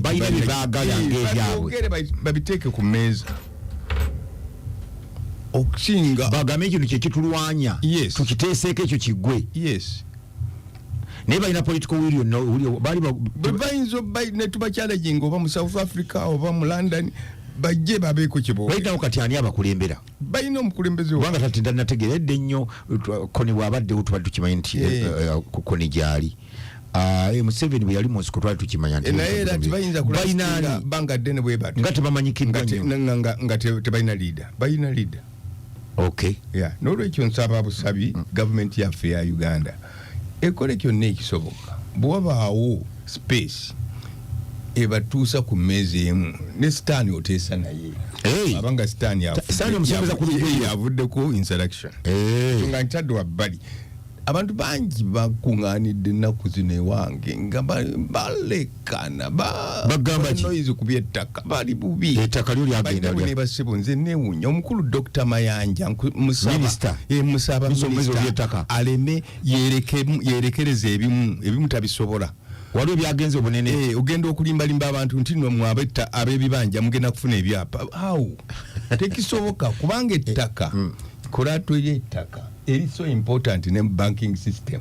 bayina byagala ng'ebyabwe babiteeke ku meeza okusinga bagambe ekintu kye kitulwanya tukiteeseeko ekyo kiggwe naye balina political will bayinza ne tubakyalaginga oba mu South Africa oba mu London bajje babeeko kibo bayitawo kati ani abakulembera bayina omukulembeze wanga tatenda nategeredde nnyo Koni bwabaddewo tubadde tukimanyi nti Koni gyali Museveni bwe yali munsiko twali tukimanya nti naye era tibayinza kulabanga banga ddene bwe bati nga tebamanyikiddwa nnyo nga tebalina leader bayina leader n'olwekyo nsaba busabi gavumenti yaffe ya Uganda ekole kyonna ekisoboka bwabaawo space ebatuusa ku mmeezi emu ne sitaani oteesa naye abanga sitaani omusembeza ku avudde ku insurrection nga ntadde wabbali abantu bangi bakunganidde ennaku zino ewange nga balekana bagamba noyizi ku byettaka bali bubi ettaka lyo lyagenda ne basebo nze neewunya omukulu Dr. Mayanja musaba minisita aleme yerekereza ebimu tabisobola waliwo byagenze obunene ogenda okulimbalimba abantu nti no mwabetta ab'ebibanja mugenda kufuna ebyapa awo tekisoboka kubanga ettaka kolato y'ettaka eri so important ne banking system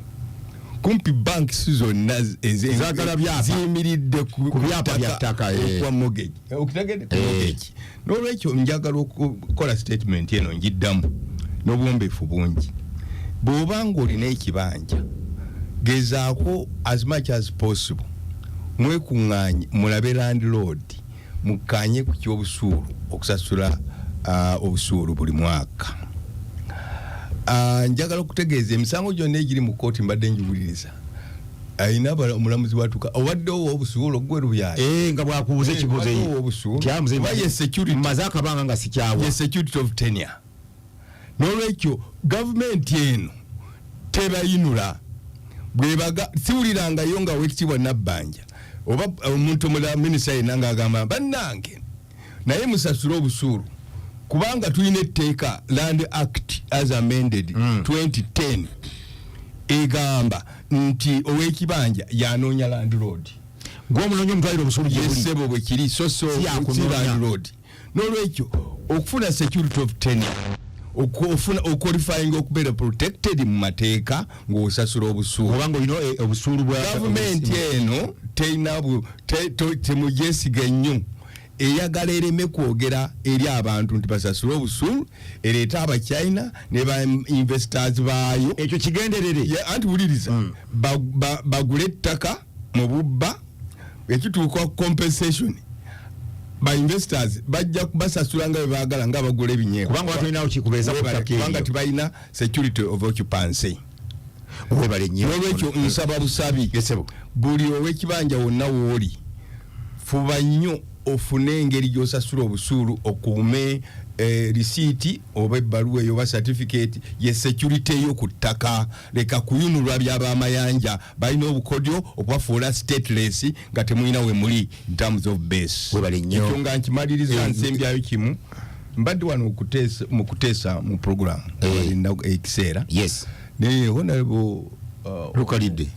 kumpi banks zonna ezagala byapa ziyimiridde ku byapa bya ttaka kwa mortgage okitagende mortgage n'olwekyo njagala okukola statement eno njiddamu n'obuwombeefu bungi bw'obanga olina ekibanja gezaako as much as possible mwekuŋŋaanye mulabe landlord mukkaanye ku ky'obusuulu okusasula obusuulu buli mwaka. Njagala okutegeeza emisango gyonna egiri mu kooti mbadde njiwuliriza ayina omulamuzi watuka owaddewo obusuulu gwe lubyaya nga bwakubuza ekibuzo maze akabanga nga sikyawa ye security of tenure. N'olwekyo gavumenti eno tebayinula bwebaga siwulirangayo nga wekitibwa Nabbanja oba omuntu omulala minisita yenna ng'agamba bannange naye musasule obusuulu kubanga tulina etteeka Land Act as amended 2010 egamba nti ow'ekibanja yanoonya landlord gw'omunoonya omutwalire obusuulu yesebo bwe kiri so landlord. N'olwekyo okufuna security of tenure okufuna oqualifying okubeera protected mu mateeka ng'osasula obusuulu obanga olina obusuulu bwa gavumenti eno temujesiga nnyo eyagala ereme kwogera eri abantu nti basasule obusuulu ereeta abachina ne ba investors baayo ekyo kigenderere anti wuliriza bagule ettaka mu bubba ekituuka compensation ba investors bajja kubasasula nga bebaagala nga bagula ebinyeebwa kubanga batulinawo kikubeeza ku ttaka eryo kubanga tibalina security of occupancy. N'olwekyo nsaba busabi buli ow'ekibanja wonna wooli fuba nnyo ofune engeri gy'osasula obusuulu okuume risiiti oba ebbaluwa eyo oba certificate ye security eyo ku ttaka leka kuyunulwa by'abamayanja balina obukodyo obwafuula stateless nga temulina we muli in terms of base. Ekyo nga nkimaliriza nsembyayo kimu mbadde wano mu kuteesa mu program ekiseera naye honorable Lukalidde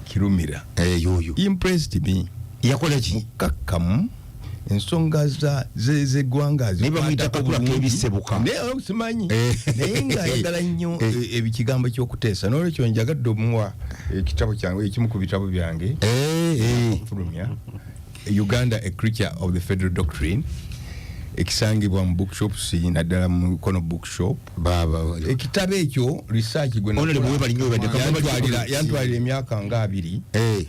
Kirumira impressed me yakola ki mukakkamu ensonga z'eggwanga ebisebuka simanyi naye ng'ayagala nnyo ekigambo ky'okuteesa n'olwekyo njagadde omuwa ekitabo kyange ekimu ku bitabo byange fulumya Uganda a Creature of the Federal Doctrine ekisangibwa mu bookshops naddala mu Kono bookshop ekitabo ekyo research yantwalira emyaka nga 2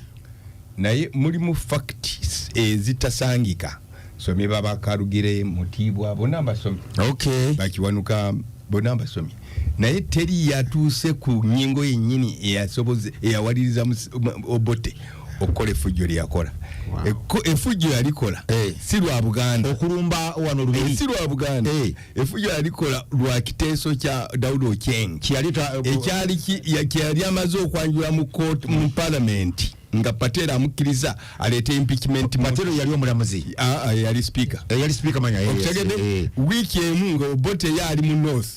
naye mulimu facts ezitasangika somye baba Karugire Mutibwa bonna mbasomi bakiwanuka bonna mbasomi naye teri yatuuse ku nnyingo yennyini eyawaliriza Obote okukola effujjo lyakola effujjo yalikola si lwa Buganda okulumba wano lubiri si lwa Buganda effujjo yalikola lwa kiteeso kya Daudi Ochieng kyali amaze okwanjula mu parliament nga Patera amukkiriza aleete impeachment. Patera yali omulamuzi yali speaker manya wiiki emu nga Obote yali mu north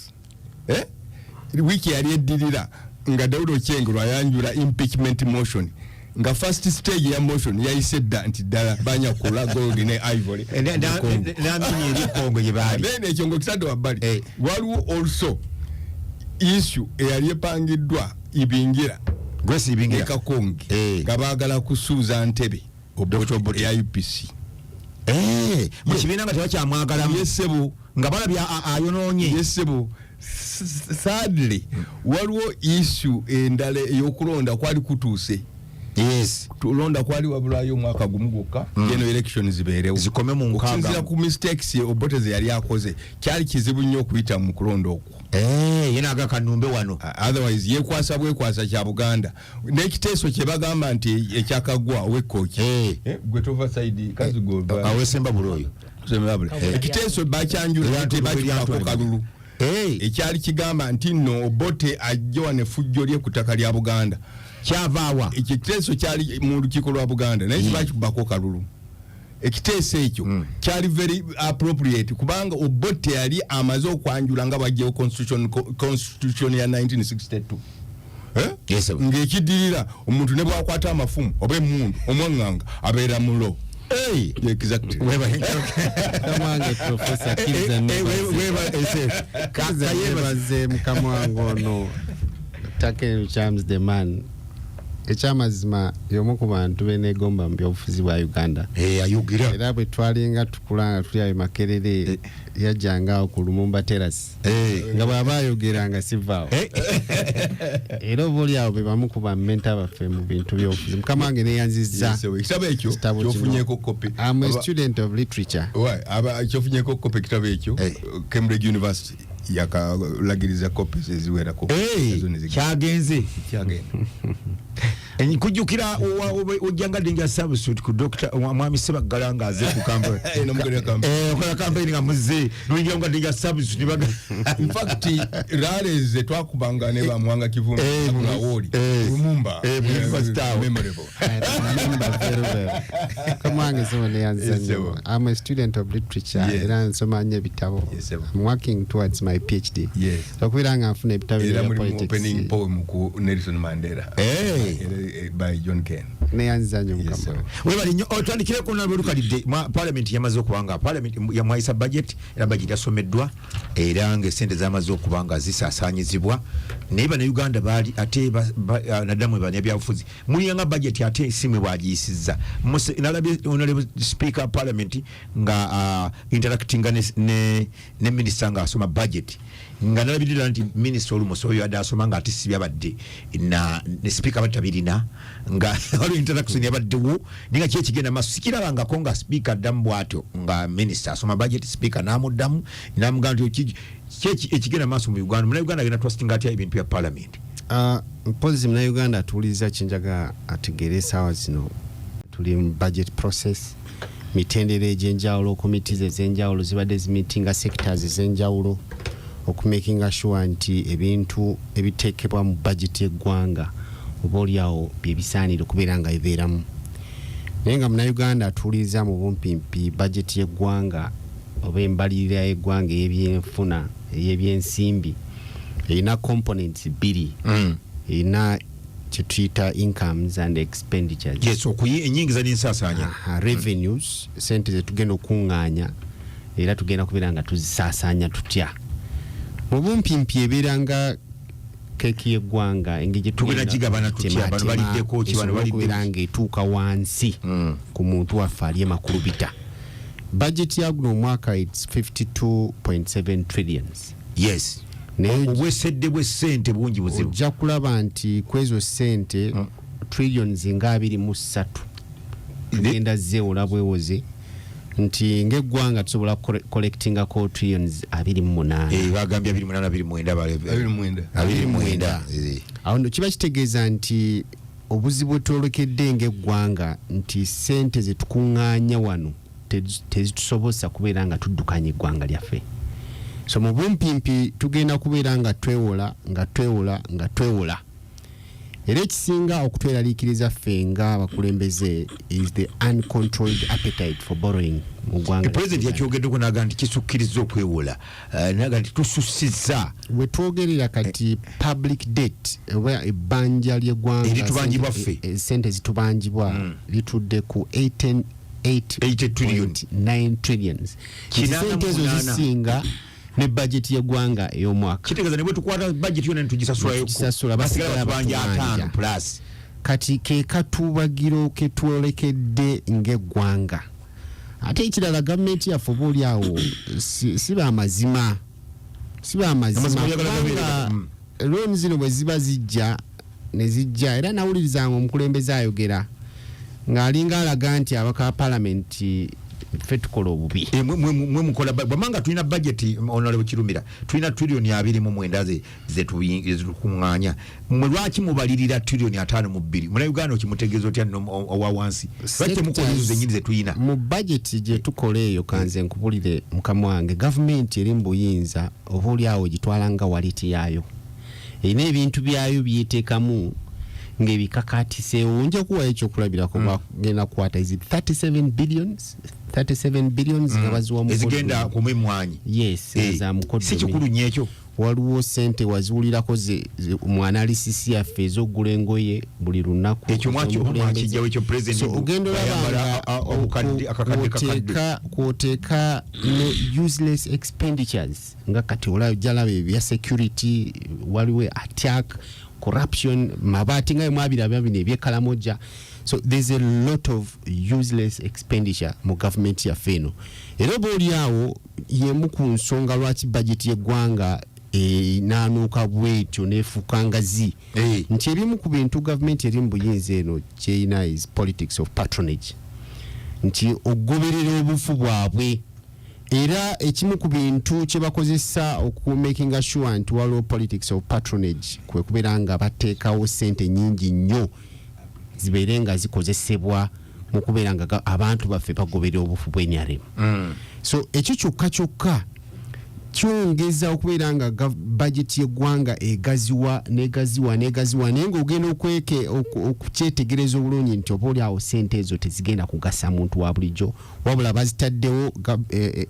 wiiki yali eddirira nga Daudi Ochieng lwayanjula impeachment motion nga first stage ya motion yayise dda nti ddala banyakula gold ne ivory n'amini eri Kongo gye baali ekyo ng'okitadde wabbali waliwo also issue eyali epangiddwa ibingira Kakonge nga baagala kusuuza Ntebe Obote ya UPC mu kibiina nga tebakyamwagalamu yesebo nga balabya ayonoonye yesebo sadly waliwo issue endala ey'okulonda kwali kutuuse tulonda kwali wabulayo omwaka gumu gwokka geno election zibeerewo zikome mu nkaaga okusinziira ku mistakes Obote ze yali akoze kyali kizibu nnyo okuyita mu kulonda okwo yena agakanumbe wano otherwise yekwasa bwekwasa kya Buganda n'ekiteeso kye bagamba nti ekyakagwa ow'ekkooki gwe tovasaidi kazigo awesemba buloyo ekiteeso bakyanjula tebakikwako kalulu ekyali kigamba nti no Obote ajjowa ne fujjo lye ku ttaka lya Buganda kyavaawa ekiteeso kyali mu lukiiko lwa Buganda naye bakikubako kalulu ekiteeso ekyo kyali very appropriate kubanga Obote yali amaze okwanjula nga bajjewo constitution ya 1962 ng'ekidirira omuntu ne bwakwata amafumu oba emmundu omwaŋŋanga abeera mulo. Exactly. Kamange Professor Kiza Mkamwangono Taken Charms the man. Ekyamazima y'omu ku bantu benegomba mu byobufuzi bwa Uganda. Ayugira. Era bwe twalinga tukulanga tuli ayo Makerere yajjanga ku Lumumba Terrace. Nga bw'aba ayogeranga sivaawo. Era obuli awo be bamu ku bammenta baffe mu bintu by'obufuzi. Mukama wange neeyanzizza. Ekitabo ekyo kyofunyeeko kopi. I'm a student of literature. Kyofunyeeko kopi ekitabo ekyo Cambridge University. Yakalagiriza copies eziwerako kyagenze kujjukira ojjangadde nja substitute ku Dr. Mwami Sebaggala ng'aze ku okola campaign nga muzze nojjangadde nja substitute in fact raleze twakubanga ne bamwanga Kivumbi awoli Lumumba memorable kamange so ne yanzanyo. I'm a student of literature era nsoma nnyo ebitabo. I'm working towards my PhD. So kubiranga nfuna ebitabo bya politics. Opening poem ku Nelson Mandela by John Ken. Ne yanzanyo mukama. Webali nnyo otandikire ko na lukalidde parliament yamaze okubanga parliament yamwaisa budget era budget yasomeddwa era ng'essente zamaze okubanga zisaasanyizibwa naye ne Uganda baali ate nadamu bane byabufuzi muliyanga budget ate simwe bwagiyisizza nalabye honorable speaker parliament nga interacting ne minister nga asoma budget nga nalabirira nti minister olumoso oyo adasoma nga ate sibyabadde ne speaker batabirina nga waliwo interaction yabaddewo ninga kye kigenda maaso sikirabangako nga speaker addamu bw'atyo nga minister asoma budget speaker n'amuddamu n'amugamba nti ekigenda maaso mu Uganda Munnayuganda agenda trustinga atya ebintu bya parliament. Mpozi Munnayuganda atuuliza kinjaga ategeere essaawa zino tuli mu budget process mitendera egy'enjawulo committees ez'enjawulo zibadde zimitinga sectors ez'enjawulo okumakinga sure nti ebintu ebiteekebwa mu budget y'eggwanga oba oliawo byebisaanire okubeera nga bibeeramu naye nga Munnayuganda atuuliza mu bumpimpi budget y'eggwanga oba embalirira y'eggwanga ey'ebyenfuna ey'ebyensimbi erina components bbiri erina kyetuyita incomes and expenditures. Yes, enyingiza n'ensaasaanya. Revenues sente zetugenda okuŋŋaanya era tugenda kubeera nga tuzisaasaanya tutya mu bumpimpi ebeera nga keeki y'eggwanga engeri tugenda gigabana tutya bano baliddeko kibano balidde nga etuuka wansi ku muntu waffe ali makulubita. Budget ya guno omwaka it's 52.7 trillions. Yes. Obwesedde bw'essente bungi buzibu. Ojja kulaba nti kwezo ssente trillions nga 23 tugenda zeewola bwewoze nti ng'eggwanga tusobola collectingako trillions 28. Bagambye 29. Awo nno kiba kitegeeza nti obuzibu bwetwolekedde ng'eggwanga nti ssente zetukuŋŋaanya wano tezitusobosa kubeera nga tuddukanya eggwanga lyaffe. So mu bumpimpi tugenda kubeera nga twewola era ekisinga okutweraliikiriza ffe nga abakulembeze is the uncontrolled appetite for borrowing mu ggwanga. President yakyogeddeko naga nti kisukkiriza okwewola naga nti tusussizza we twogerera kati public debt oba ebbanja ly'eggwanga eritubangibwa ffe ssente zitubanjibwa litudde ku 8.9 trillions. Ssente ezo zisinga ne budget y'eggwanga ey'omwaka. Kitegeeza ne bwe tukwata budget yonna netugisasula basigala banja 5 plus. Kati ke katubagiro ke twolekedde ng'eggwanga. Ate ekirala gavumenti yaffe oba oli awo si baamazima. Loan zino bwe ziba zijja ne zijja era nawulirizanga omukulembeze ayogera ng'alinga alaga nti abaka palamenti ffe tukola obubi mwe mukola bamanga tulina budget honorable Kirumira tulina trillion 29 zetukuŋŋaanya mwe lwaki mubalirira trillion 5.2 muna Uganda okimutegeeza otya owa wansi lwaki mukola ezo zennyini zetulina mu budget gye tukola eyo kanze nkubulire mukama wange gavumenti eri mu buyinza oba oli awo gitwala nga waliti yaayo erina ebintu byayo byeteekamu ng'ebikakaatiseewo nja kuwa ekyokulabirako bagenda kukwata is 37 billions nga baziwa ezigenda ku emmwanyi yes za mukoddomi si kikulu nnyo ekyo waliwo sente waziwulirako mu analysis yaffe ez'oggula engoye buli lunaku ekyo mwakijjawo ekyo president so ogenda olaba kwoteeka ne useless expenditures nga kati olajjalaba ebya security waliwo attack corruption mabati nga mwabiraba bino ebyekalamoja so there's a lot of useless expenditure mu government yaffe eno era bwoli awo yemu ku nsonga lwaki budget y'eggwanga nanuuka bwetyo neefuuka ngazi nti ebimu ku bintu gavumenti eri mu buyinza eno kyeyina is politics of patronage nti ogoberera obufu bwabwe era ekimu ku bintu kye bakozesa okumakinga sure nti waliwo politics of patronage kwe kubeera nga bateekawo sente nyingi nnyo zibeere nga zikozesebwa mu kubeera nga abantu baffe bagoberera obufu bw'enyaremu so ekyo kyokka kyongeza okubeera nga budget y'eggwanga egaziwa naye ng'ogenda okukyetegereza obulungi nti oba oli awo sente ezo tezigenda kugasa muntu wa bulijjo wabula bazitaddewo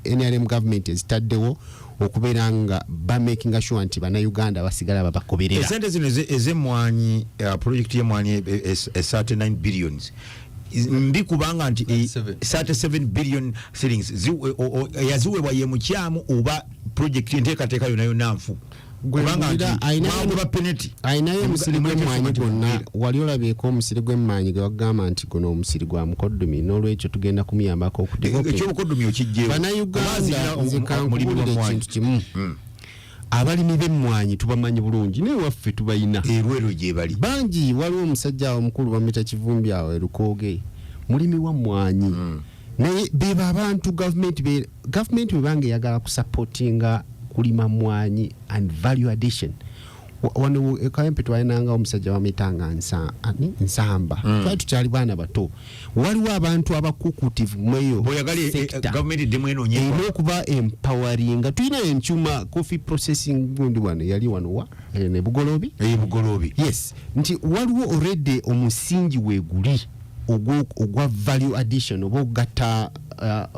NRM government ezitaddewo okubeera nga bamakinga sure nti bannayuganda basigala babagoberera esente zino ez'emmwanyi project y'emmwanyi 39 billions mbi kubanga nti 37 billion shillings yaziweebwa ye mukyamu oba project enteekateeka yonna nfu kubanga mwagoba penalty ayinayo omusiri gw'emmwanyi gwonna wali olabyeko omusiri gw'emmwanyi gwe bagamba nti guno omusiri gwa mukoddomi n'olwekyo tugenda kumuyambako ekyobukoddomi okijjeewo bannayuganda nze kankubulira ekintu kimu abalimi b'emmwanyi tubamanyi bulungi naye waffe tubayina erwero gye bali bangi waliwo omusajja awo omukulu bamuyita Kivumbi awo erukooge mulimi wa mmwanyi naye beba abantu gavumenti bwebange eyagala kusupportinga kulima mmwanyi and value addition wano ekayempe twalinanga omusajja bamitanga nsamba twali tukyali baana bato waliwo abantu abakukutive mweyo erina okuba empowering tulina enkyuma coffee processing gundi wano yali wano ne Bugolobi yes nti waliwo already omusingi weeguli ogwa value addition oba okugatta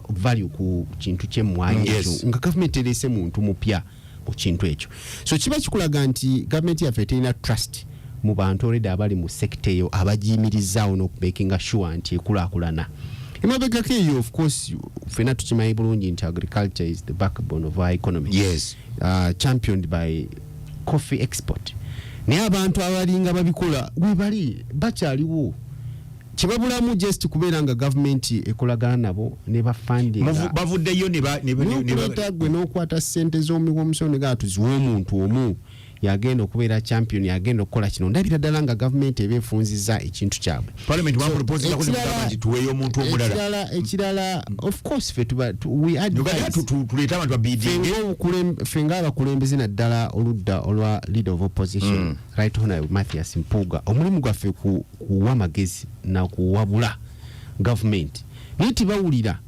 value ku kintu ky'emmwanyi ekyo nga gavumenti ereese muntu mupya mu kintu ekyo so kiba kikulaga nti gavumenti yaffe terina trust mu bantu already abali mu sekita eyo abagiyimirizaawo n'okumakinga sure nti ekulaakulana emabegako eyo of course ffena tukimanyi bulungi nti agriculture is the backbone of our economy championed by coffee export naye abantu abalinga babikola webali bakyaliwo kibabulamu just kubeera nga gavumenti ekolagana nabo ne bafandinga bavuddeyo gwe n'okwata ssente z'omusono ne gatuziwa omuntu omu yagenda okubeera champion yagenda okukola kino ndabira ddala nga gavumenti eba efunzizza ekintu kyabwe ekirala of course ffe ng'abakulembeze naddala oludda olwa leader of opposition right honorable Mathias Mpuuga omulimu gwaffe kuwa amagezi nakuwabula gavumenti naye tebawulira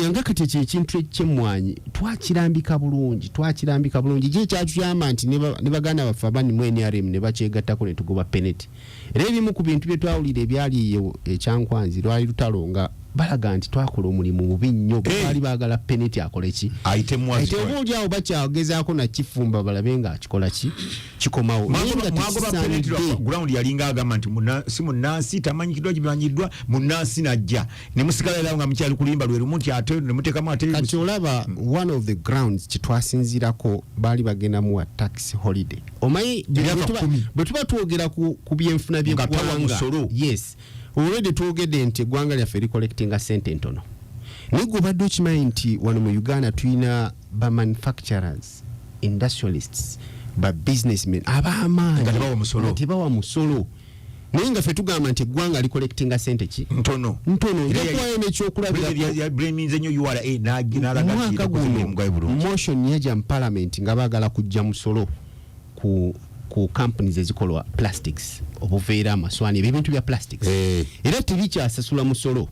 nga kati ekyo ekintu eky'emmwanyi twakirambika bulungi gye ekyatuyamba nti ne baganda baffe abani mu NRM ne bakyegattako ne tugoba penalty era ebimu ku bintu bye twawulira ebyali eyo ekyankwanzi lwali lutalo nga balaga nti twakola omulimu mubi nnyo baali baagala penalty akole ki ate oba awo bakyagezaako nakifumba balabe nga akikola ki kikomawo ground yalinga agamba nti si munnansi tamanyikiddwa kimanyiddwa munnansi najja ne musigala era nga mukyali kulimba lwe lumu nti ate ne muteekamu ate kati olaba one of the grounds kyetwasinziirako baali bagenda muwa tax holiday omanyi bwe tuba twogera ku byenfuna by'eggwanga yes already twogedde nti eggwanga lyaffe licollectinga sente ntono naye gwe obadde okimanyi nti wano mu Uganda tulina ba manufacturers industrialists ba businessmen ab'amaanyi tebawa musolo naye nga ffe tugamba nti eggwanga licollectinga sente ki ntono njakuwayo nekyokulabiraomwaka guno motion yaja mu parliament nga baagala kujja musolo ku companies ezikola plastics obuveera amaswani ebintu bya plastics era tebikyasasula musolo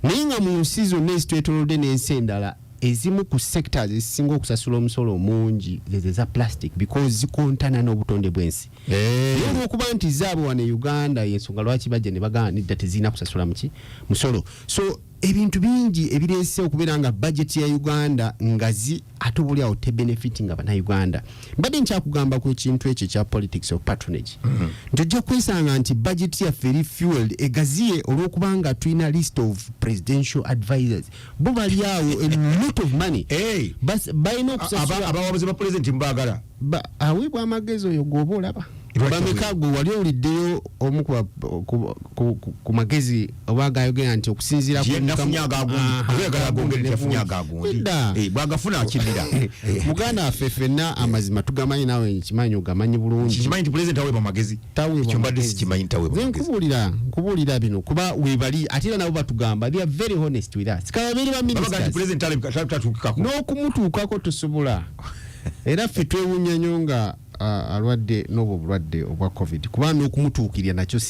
naye nga mu nsi zonna ezitwetolodde n'ensi endala ezimu ku sectors ezisinga okusasula omusolo mungi zeza plastic because zikontana n'obutonde bw'ensi olwokuba nti zaabwe wano e Uganda yensonga lwaki bajja ne bagaanidda tezirina kusasula musolo so ebintu bingi ebireese okubeera nga budget ya Uganda ngazi ate buli awo te benefiting Uganda mbadde nkyakugamba ku ekintu ekyo kya politics of patronage nti ojja kwesanga nti budget yaffe eri fueled egaziye olw'okubanga tulina list of presidential advisors bo bali awo a lot of money balina okusasula abawabuzi ba president mbagala aweebwa amagezi oyo gwoba olaba bamekago wali owuliddeyo omu ku magezi oba gayogera nti okusinziira bwagafuna akirira muganda waffe ffenna amazima tugamanyi nawe nkimanyi ogamanyi bulungi kimanyi nti president aweebwa magezi taweebwa sikimanyi taweebwa nkubuulira bino kuba weebali ate era nabo batugamba they are very honest with us kababeeri ba ministers n'okumutuukako tosobola era ffe twewuunya nnyo nga alwadde n'obwo bulwadde obwa covid kubanga okumutuukirira nakyo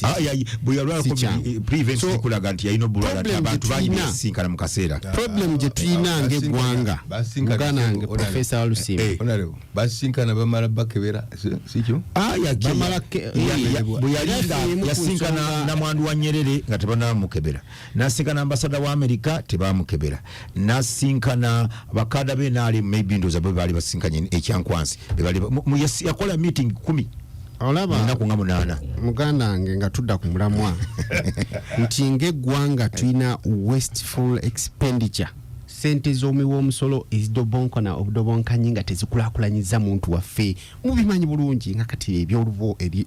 kulaga nti yalina obulwadde abantu basinkana mu kaseera problem gye tulina ng'eggwanga muganange profesa walusimbi basinkana bamala bakebera sikyo yasinkana namwandu wa Nyerere nga tebanamukebera nasinkana ambasada wa Amerika tebamukebera nasinkana bakada be naali maybe ndoza be bali basinkanye ekyankwansi yakola meeting 10 olaba nako nga 8 muganda wange nga tudda ku mulamwa nti ng'eggwanga tulina wasteful expenditure sente z'omuwi w'omusolo ezidobonkana obudobonkanyi nga tezikulaakulanyiza muntu waffe mubimanyi bulungi nga kati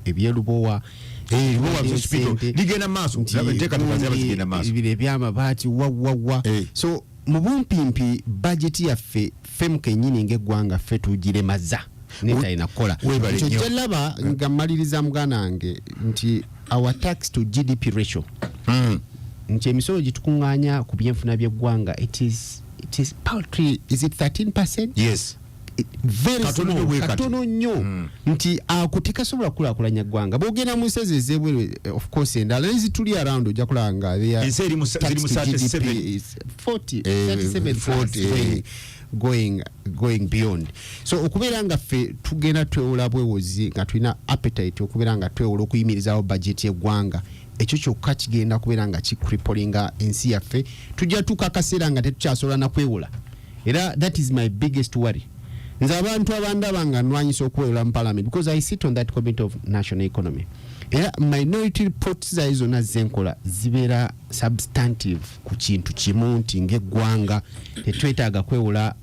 ebyerubowa ligenda maaso ebiro ebyamabaati wawawa so mu bumpimpi bajeti yaffe ffe mukennyini ng'eggwanga ffe tugiremaza netalina kukola ekyo laba nga mmaliriza muganda wange nti our tax to GDP ratio nti emisolo gitukuŋŋaanya ku byenfuna by'eggwanga it is paltry. Is it 13%? Yes. Very small. Katono nnyo nti akutikasobola kulaakulanya ggwanga bwogenda mu nsezi ez'ebweru of course endala ezituli around ojja kulanga ensi eri mu 37 going beyond. So okubeera nga ffe tugenda twewola bwewozi nga tulina appetite okubeera nga twewola okuyimirizawo budget y'eggwanga ekyo kyokka kigenda kubeera nga kikripolinga ensi yaffe tujja tuuka akaseera nga tetukyasobola na kwewola era that is my biggest worry. Nze abantu abandaba nga nnwanyisa okwewola mu parliament because I sit on that committee of national economy era minority reports zayo zonna zenkola zibeera substantive ku kintu kimu nti ng'eggwanga tetwetaaga kwewola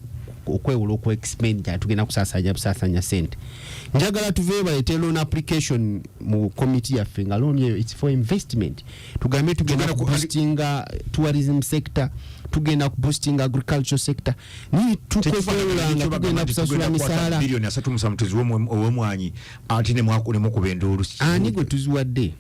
okwe-expenditure tugenda kusaasanya sente. Njagala tuveeyo baleete loan application mu committee yaffe nga loan eyo it's for investment. Tugambe tugenda kuboostinga tourism sector, tugenda kuboostinga agriculture sector. Ni tukwewola tugenda kusasula misaala bilioni 3 ow'omwanyi ate ne mukuba enduulu. Ani gwe tuziwadde?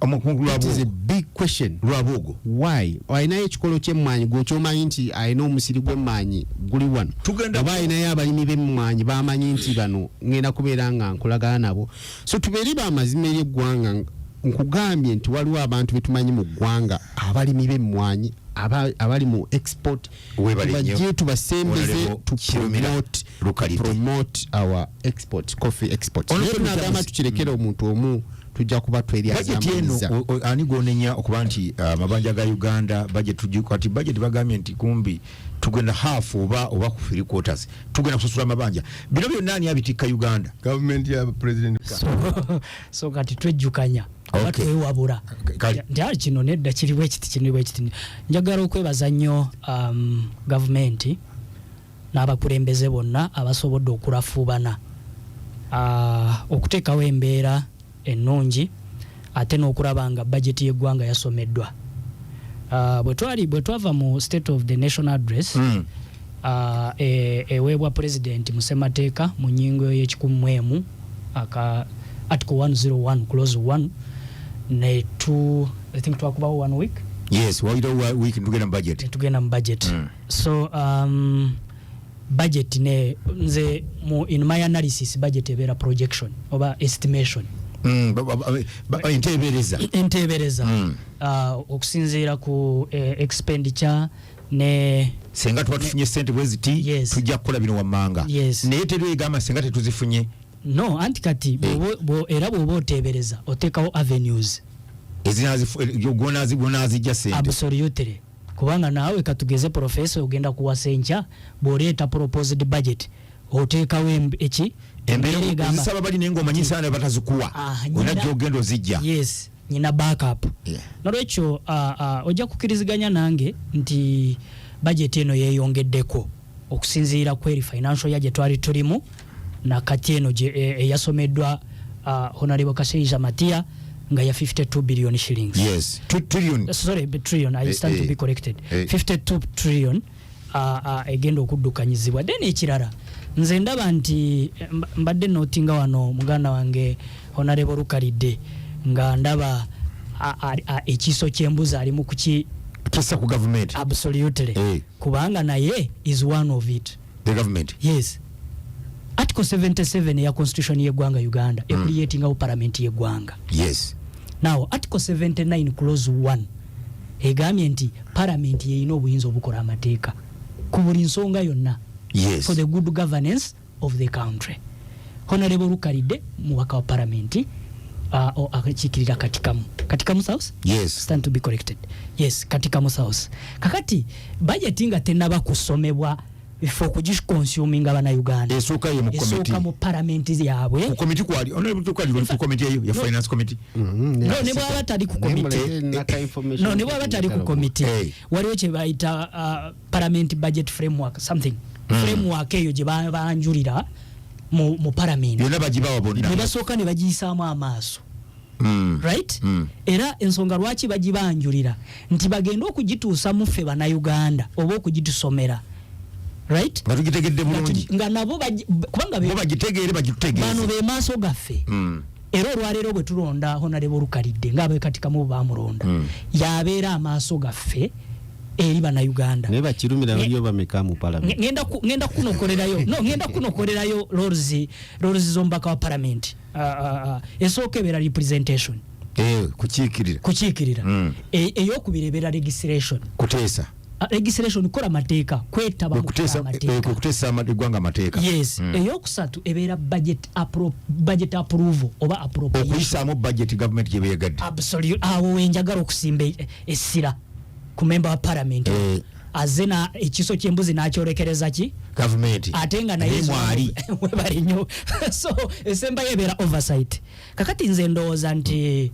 That is a big question. Lwabogo. Why? Ayinayo ekikolo ky'emmwanyi gw'okyomanyi nti ayina omusiri gw'emmwanyi guli wano. Oba ayinayo abalimi b'emmwanyi bamanyi nti bano ngenda kubeera nga nkolagana nabo. So tubeere b'amazima eri eggwanga nkugambye nti waliwo abantu betumanyi mu ggwanga abalimi b'emmwanyi abali mu export bajje tubasembeze to promote our export coffee export. Nagamba tukirekera omuntu omu tujja kuba tweriazamaniza ani gonenya okuba nti amabanja ga Uganda budget kati budget bagambye nti kumbi tugenda half oba ku 3/4 tugenda kusasula amabanja bino byonna ani abitika Uganda government ya president so kati twejjukanya twewabula nti kino nedda kiriwo ekiti njagala okwebaza nnyo government n'abakulembeze bonna abasobodde okulafuubana okuteekawo embeera ennungi ate n'okulaba nga budget y'eggwanga yasomeddwa. Bwe twava mu state of the national address eweebwa president mu ssemateeka mu nnyingo y'ekikumu aka article 101 clause 1 ne tu I think twakubawo 1 week. Yes, why do week tugenda budget. Tugenda budget. So budget ne nze in my analysis budget ebera projection oba estimation. Entebereza okusinziira ku expenditure ne senga tufunye sente bweziti tujja kukola bino wammanga naye terwegamba senga tetuzifunye no anti kati bo era bwoba otebereza oteekawo avenues ezinaazijja sente absolutely kubanga naawe katugeze professor ogenda kuwasa enkya bw'oleeta proposed budget oteekawo eki embeera bali naye ng'omanyisa ne batazikuwa onajja ogenda ozijja yes nyina backup nolwekyo ojja kukiriziganya nange nti budget eno yeeyongeddeko okusinziira kweri financial year gye twali tulimu nakati eno eyasomeddwa Honorable Kaseija Matia nga ya 52 billion shillings. Yes, 2 trillion. Sorry, trillion. I stand to be corrected. 52 trillion egenda okuddukanyizibwa. Then ekirala nze ndaba nti mbadde notinga wano muganda wange Honorable Lukalidde nga ndaba ekiso ky'embuzi ali mu kisa ku government. Absolutely. Kubanga naye is one of it. The government. Yes. Article 77 ya constitution y'eggwanga Uganda creating a parliament y'eggwanga. Yes. Now Article 79 clause 1 egambye nti parliament yeyina obuyinza obukola amateeka ku buli nsonga yonna. Yes. For the good governance of the country. Honorable Lukalidde mubaka wa parliament akachikirira katikamu South. Yes. Stand to be corrected. Yes, katikamu South. Kakati budget nga tenaba kusomebwa for kujisconsuming abana Uganda. Esoka ye mu committee. Esoka mu parliament yaabwe. Ku committee kwali honorable kwali ku committee ya finance committee. No ne bwa batali ku committee. No ne bwa batali ku committee. Waliwo kye bayita parliament budget framework something. Framework eyo gye banjulira mu parliament. Yonna bagibawa bonna. Ne basooka ne bagiyisaamu amaaso. Right? Era ensonga lwaki bagibanjulira nti bagenda okugituusa mu ffe bana Uganda oba okugitusomera. Right? Nga tugitegedde bulungi. Nga nabo kubanga bo bagitegeere bagitutegeeze. Bano be maaso gaffe. Era olwaleero bwe tulonda Honorable Lukalidde ng'abe katika mu baamulonda. Yabeera amaaso gaffe eri bana Uganda. Ne bakirumira baliyo bameka mu parliament. Ngenda kunokolerayo. No, ngenda kunokolerayo Lords zombaka wa parliament. Esooka ebeera representation. Kukiikirira. Ey'okubirebera legislation. Kuteesa. Legislation kola mateeka kwetaba mu mateeka kutesa amategwanga mateeka. Yes. Eyokusatu ebeera budget approval oba appropriation. Okuyisaamu budget government gye beeyagadde. Absolutely. Awo wenjagala okusimba essira ku member wa parliament. Azena ekiso ky'embuzi n'akyolekereza ki government ate nga naye mwali webali nnyo. So esemba yebeera oversight. Kakati nze ndowooza nti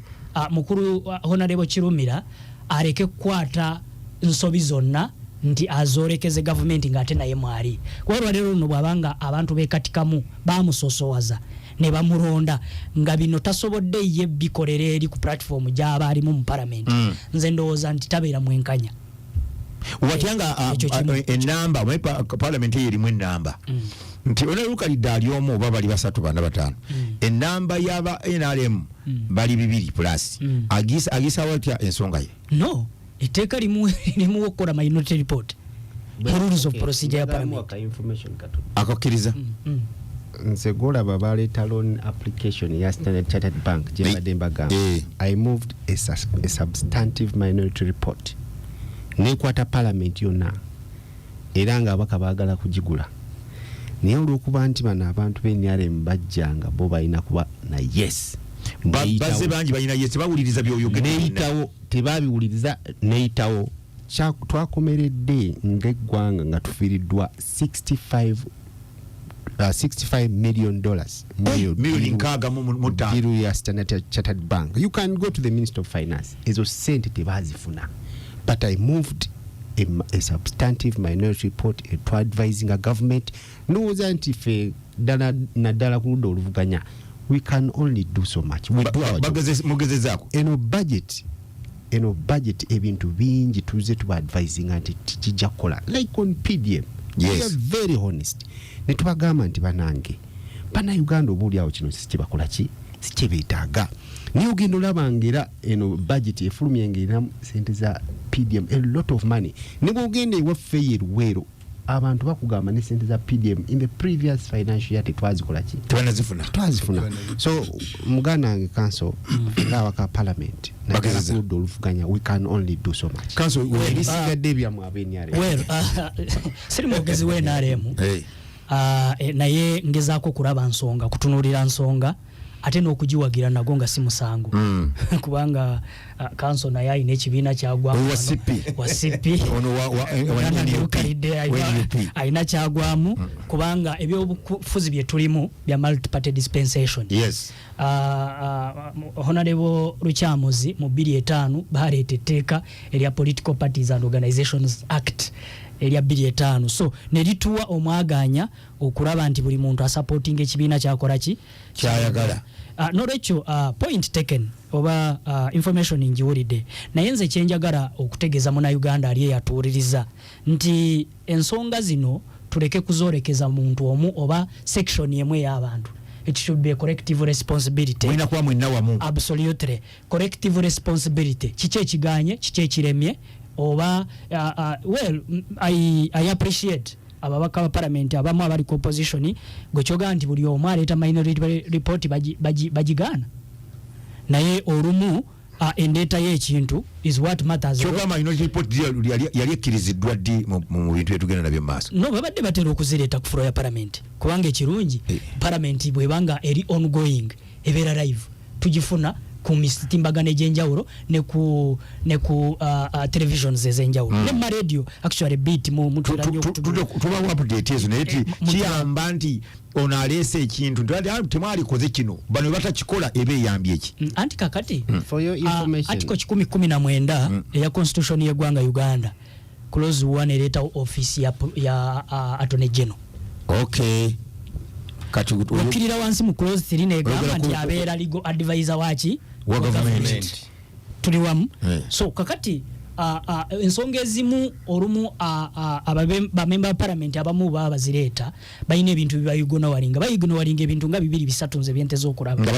mukulu Honorable Kirumira aleke kukwata nsobi zonna nti azorekeze government ngate naye mwali kwa lero no bwabanga abantu bekatikamu bamusosowaza ne bamulonda nga bino tasobodde ye bikolere eri ku platform gyaba ali mu parliament nze ndowooza nti tabeera mwenkanya watyanga enamba mu parliament erimu enamba nti ona Lukalidde ali omu oba bali basatu bana batano enamba yaba NRM bali 2 plus agisa watya ensonga ye no iteka limu okkola minority report rules of procedure ya parliament akakiriza nze golaba baleeta loan application ya Standard Chartered Bank gyebadde mbagamba I moved a substantive minority report nekwata parliament yonna era nga abaka baagala kugigula naye olw'okuba nti bano abantu b'NRM bajjanga bo balina kuba na yes bazze bangi balina yes bawuliriza by'oyogera neyitawo tebabiwuliriza neyitawo twakomeredde ng'eggwanga nga tufiiriddwa $65 million million nkaaga mu biru ya Standard Chartered Bank. You can go to the Minister of Finance. Ezo sente tebazifuna. But I moved a substantive minority report to advising a government. No zanti fe dala na dala ku ludo oluvuganya. We can only do so much. We do our job. Eno budget ebintu bingi tuze tu advising anti kijja kola like on PDM. Yes. We are very honest. Ne tubagamba nti banange bana Uganda obuli awo kino kibakola ki sikyebetaaga naye ogenda olabangera eno budget efulumya engeramu sente za PDM a lot of money ne bwogenda ewaffe yeruweero abantu bakugamba ne sente za PDM in the previous financial year tetwazikola ki twazifuna so muganda wange council ngawaka parliament nakuluda oluvuganya we can only do so much council ebisigadde ebyamu abenyare siri mwogezi w'NRM naye ngezaako kulaba nsonga kutunuulira nsonga ate n'okugiwagira nago nga si musango kubanga council naye alina ekibiina kyagwamu wasipi alina kyagwamu kubanga ebyobufuzi bye tulimu bya multi-party dispensation. Yes. Honorable Luttamaguzi mu 2005 baleeta etteeka erya Political Parties and Organizations Act erya 2005 so ne lituwa omwaganya okulaba nti buli muntu asupporting ekibiina kyakola ki kyayagala. N'olwekyo point taken oba information njiwulidde naye nze kyenjagala okutegeeza Munnayuganda ali eyatuuliriza nti ensonga zino tuleke kuzoolekeza muntu omu oba section emu ey'abantu. It should be a collective responsibility. Mwina kuba mwenna wamu. Absolutely. Collective responsibility. Kiki ekiganye, kiki ekiremye oba well I appreciate ababaka ba parliament abamu abali ku opposition gwe kyoga nti buli omu aleeta minority report bagigana naye olumu endeeta y'ekintu is what matters. Kyoga minority report yali ekkiriziddwa ddi mu bintu byetugenda nabyo maaso. No babadde batera okuzireeta ku floor ya parliament kubanga ekirungi parliament bwebanga eri ongoing ebeera live tugifuna ku mitimbagano egy'enjawulo ne ku televisions ez'enjawulo ne ma radio actually beat mu tuba update ezo naye kiyamba nti ono aleese ekintu temwalikoze kino bano batakikola eba eyambye eki anti kakati for your information article 1019 eya constitution y'eggwanga Uganda clause 1 ereeta office ya attorney general. Okay. Okirira wansi mu clause 3 negamba nti abeera legal advisor waki wa government tuli wamu. So kakati ensonga ezimu olumu bamemba parliament abamu baba bazireeta balina ebintu bibayigona walinga ebintu nga 2-3 nze byenteza okulaba nga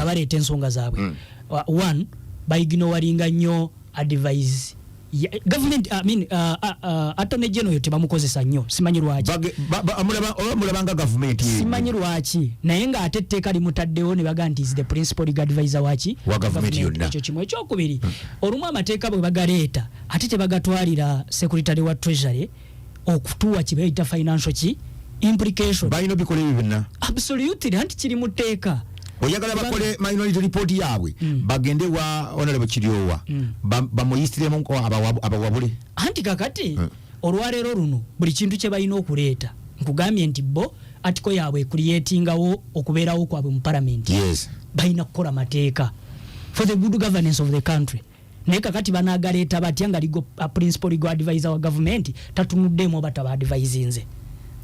baleeta ensonga zaabwe. One bayigino walinga nnyo advise government attorney general tebamukozesa nnyo simanyi lwaki mulabanga government simanyi lwaki naye nga ate etteeka limutaddewo ne baga nti is the principal legal advisor waki wa government yonna. Ekyo kimu. Ekyokubiri olumu amateeka bwe bagaleeta ate tebagatwalira secretary wa treasury okutuwa kibayita financial implication balina bikola ebyo byonna. Absolutely anti kiri mu tteeka. Oyagala bakole minority report yaabwe bagende wa honorable Kiryowa bamuyisiremu abawabule anti kakati olwaleero luno buli kintu kye balina okuleeta nkugambye nti bo atiko yaabwe ecreatingawo okubeerawo kwabwe mu parliament. Yes. Balina kukola mateeka for the good governance of the country naye kakati banaagaleeta batya nga principal legal advisor wa government tatunuddemu oba taba-advisinze.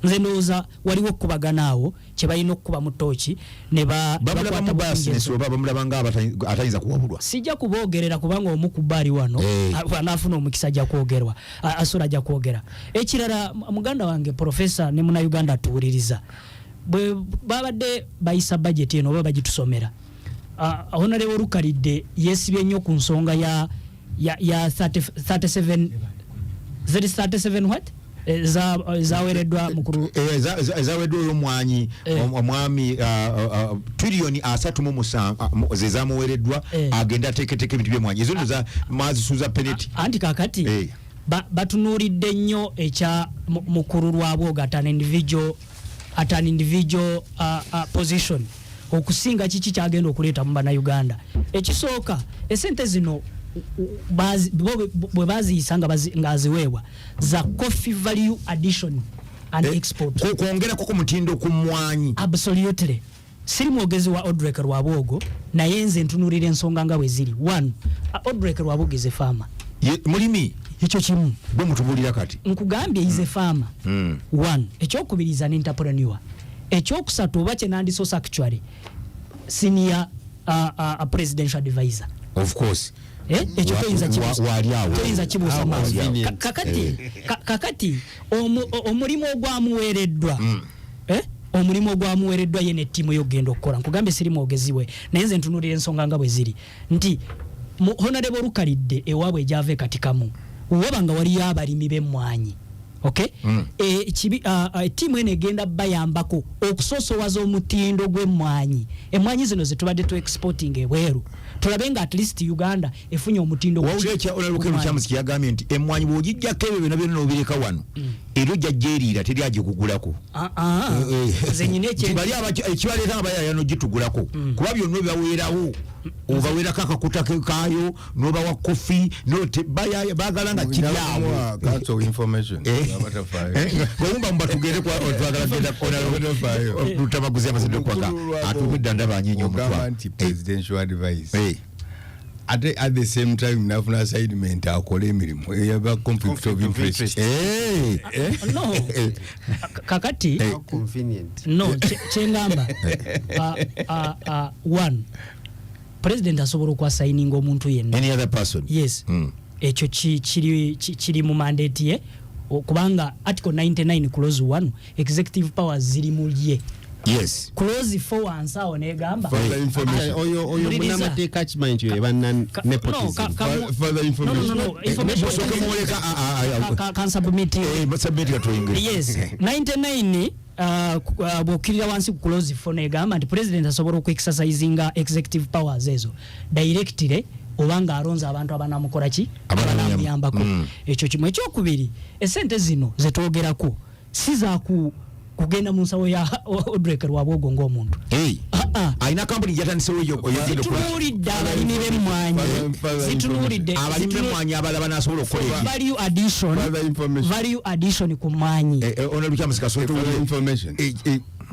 Nze ndowooza waliwo okubaganaawo kye balina okukuba mu ttooki ne bamulabanga atayinza kuwabulwa. Sijja kuboogerera kubanga omu ku bbaali wano anaafuna omukisa ajja kwogerwa asola ajja kwogera. Ekirala muganda wange profesa ne Munnayuganda atuwuliriza bwe babadde bayisa budget eno oba bagitusomera Honorable Lukalidde yeesibye nnyo ku nsonga ya 37 what? Zawereddwa mukuru zawereddwa omwanyi omwami trillion 37 zezamuwereddwa agenda ateeketeke ebintu by'emwanyi ezo za mazisuuza penalty. Anti kakati batunuulidde nnyo ekya mukuru lwabwoga at an individual position okusinga kiki kyagenda okuleeta mu Bannayuganda. Ekisooka esente zino bwe baziyisa nga aziweebwa za coffee value addition and export kwongerako ku mutindo ku mmwanyi. Absolutely. Siri mwogezi wa Odrek Rwabwogo naye nze ntunuulira ensonga nga bwe ziri. One, Odrek Rwabwogo is a farmer. Mulimi ekyo kimu bwe mutubulira kati nkugambye is a farmer. One, ekyokubiriza an entrepreneur. Ekyokusatu oba kye nandisosa actually senior presidential advisor. Of course. Ekyo toyinza kibuusa maaso. Kakati omulimu ogwamuweereddwa omulimo gwamuwereddwa ye nettiimu y'ogenda okukola nkugambe siri mwogeziwe naye nze ntunulira ensonga nga bwe ziri nti honorable Lukalidde ewaabwe egyava ekatikamu waba nga waliyo abalimi b'emmwanyi okay ttiimu eno egenda bayambako okusoosowaza omutindo gw'emmwanyi emmwanyi zino zetubadde tu exporting ebweru tulabe nga at least Uganda efunye omutindo wawulekyamusi yagambye nti emmwanyi bw'ogijjako ebyo byonna byonna n'obireka wano era ojja gyeriira teri agikugulako bali ekibaleeta nga bayayano gitugulako kuba byonna ebyawerawo obawerako akakuta kaayo n'obawa kofi baagala nga kiri awo bwewumba mubatugende twagala genda Luttamaguzi amazidde okwaga atubudde ndaba anyeenya omutwa at the same time nafuna assignment akole emirimu eyaba conflict of interest no kakati convenient no chengamba one president asobola okwasayininga omuntu yenna any other person yes ekyo kiri mu mandate ye kubanga article 99 clause 1 executive powers ziri mu ye yes clause 4 ansawo negamba oyo munamateeka kimanyi nti ebanna nepotism further information yes 99 bwokirira wansi ku clause 4 negamba nti president asobola okuexercisinga executive powers ezo directly obanga alonza abantu abanamukola ki abanamuyambako ekyo kimu ekyokubiri esente zino zetwogerako sizaku kugenda mu nsawo ya Odrek Rwabwogo ng'omuntu ayina kampuni gyatanisewo zitunuulidde abalimi b'emmwanyi zitunuulidde abalimi b'emmwanyi abalaba n'asobola okukola value addition ku mmwanyi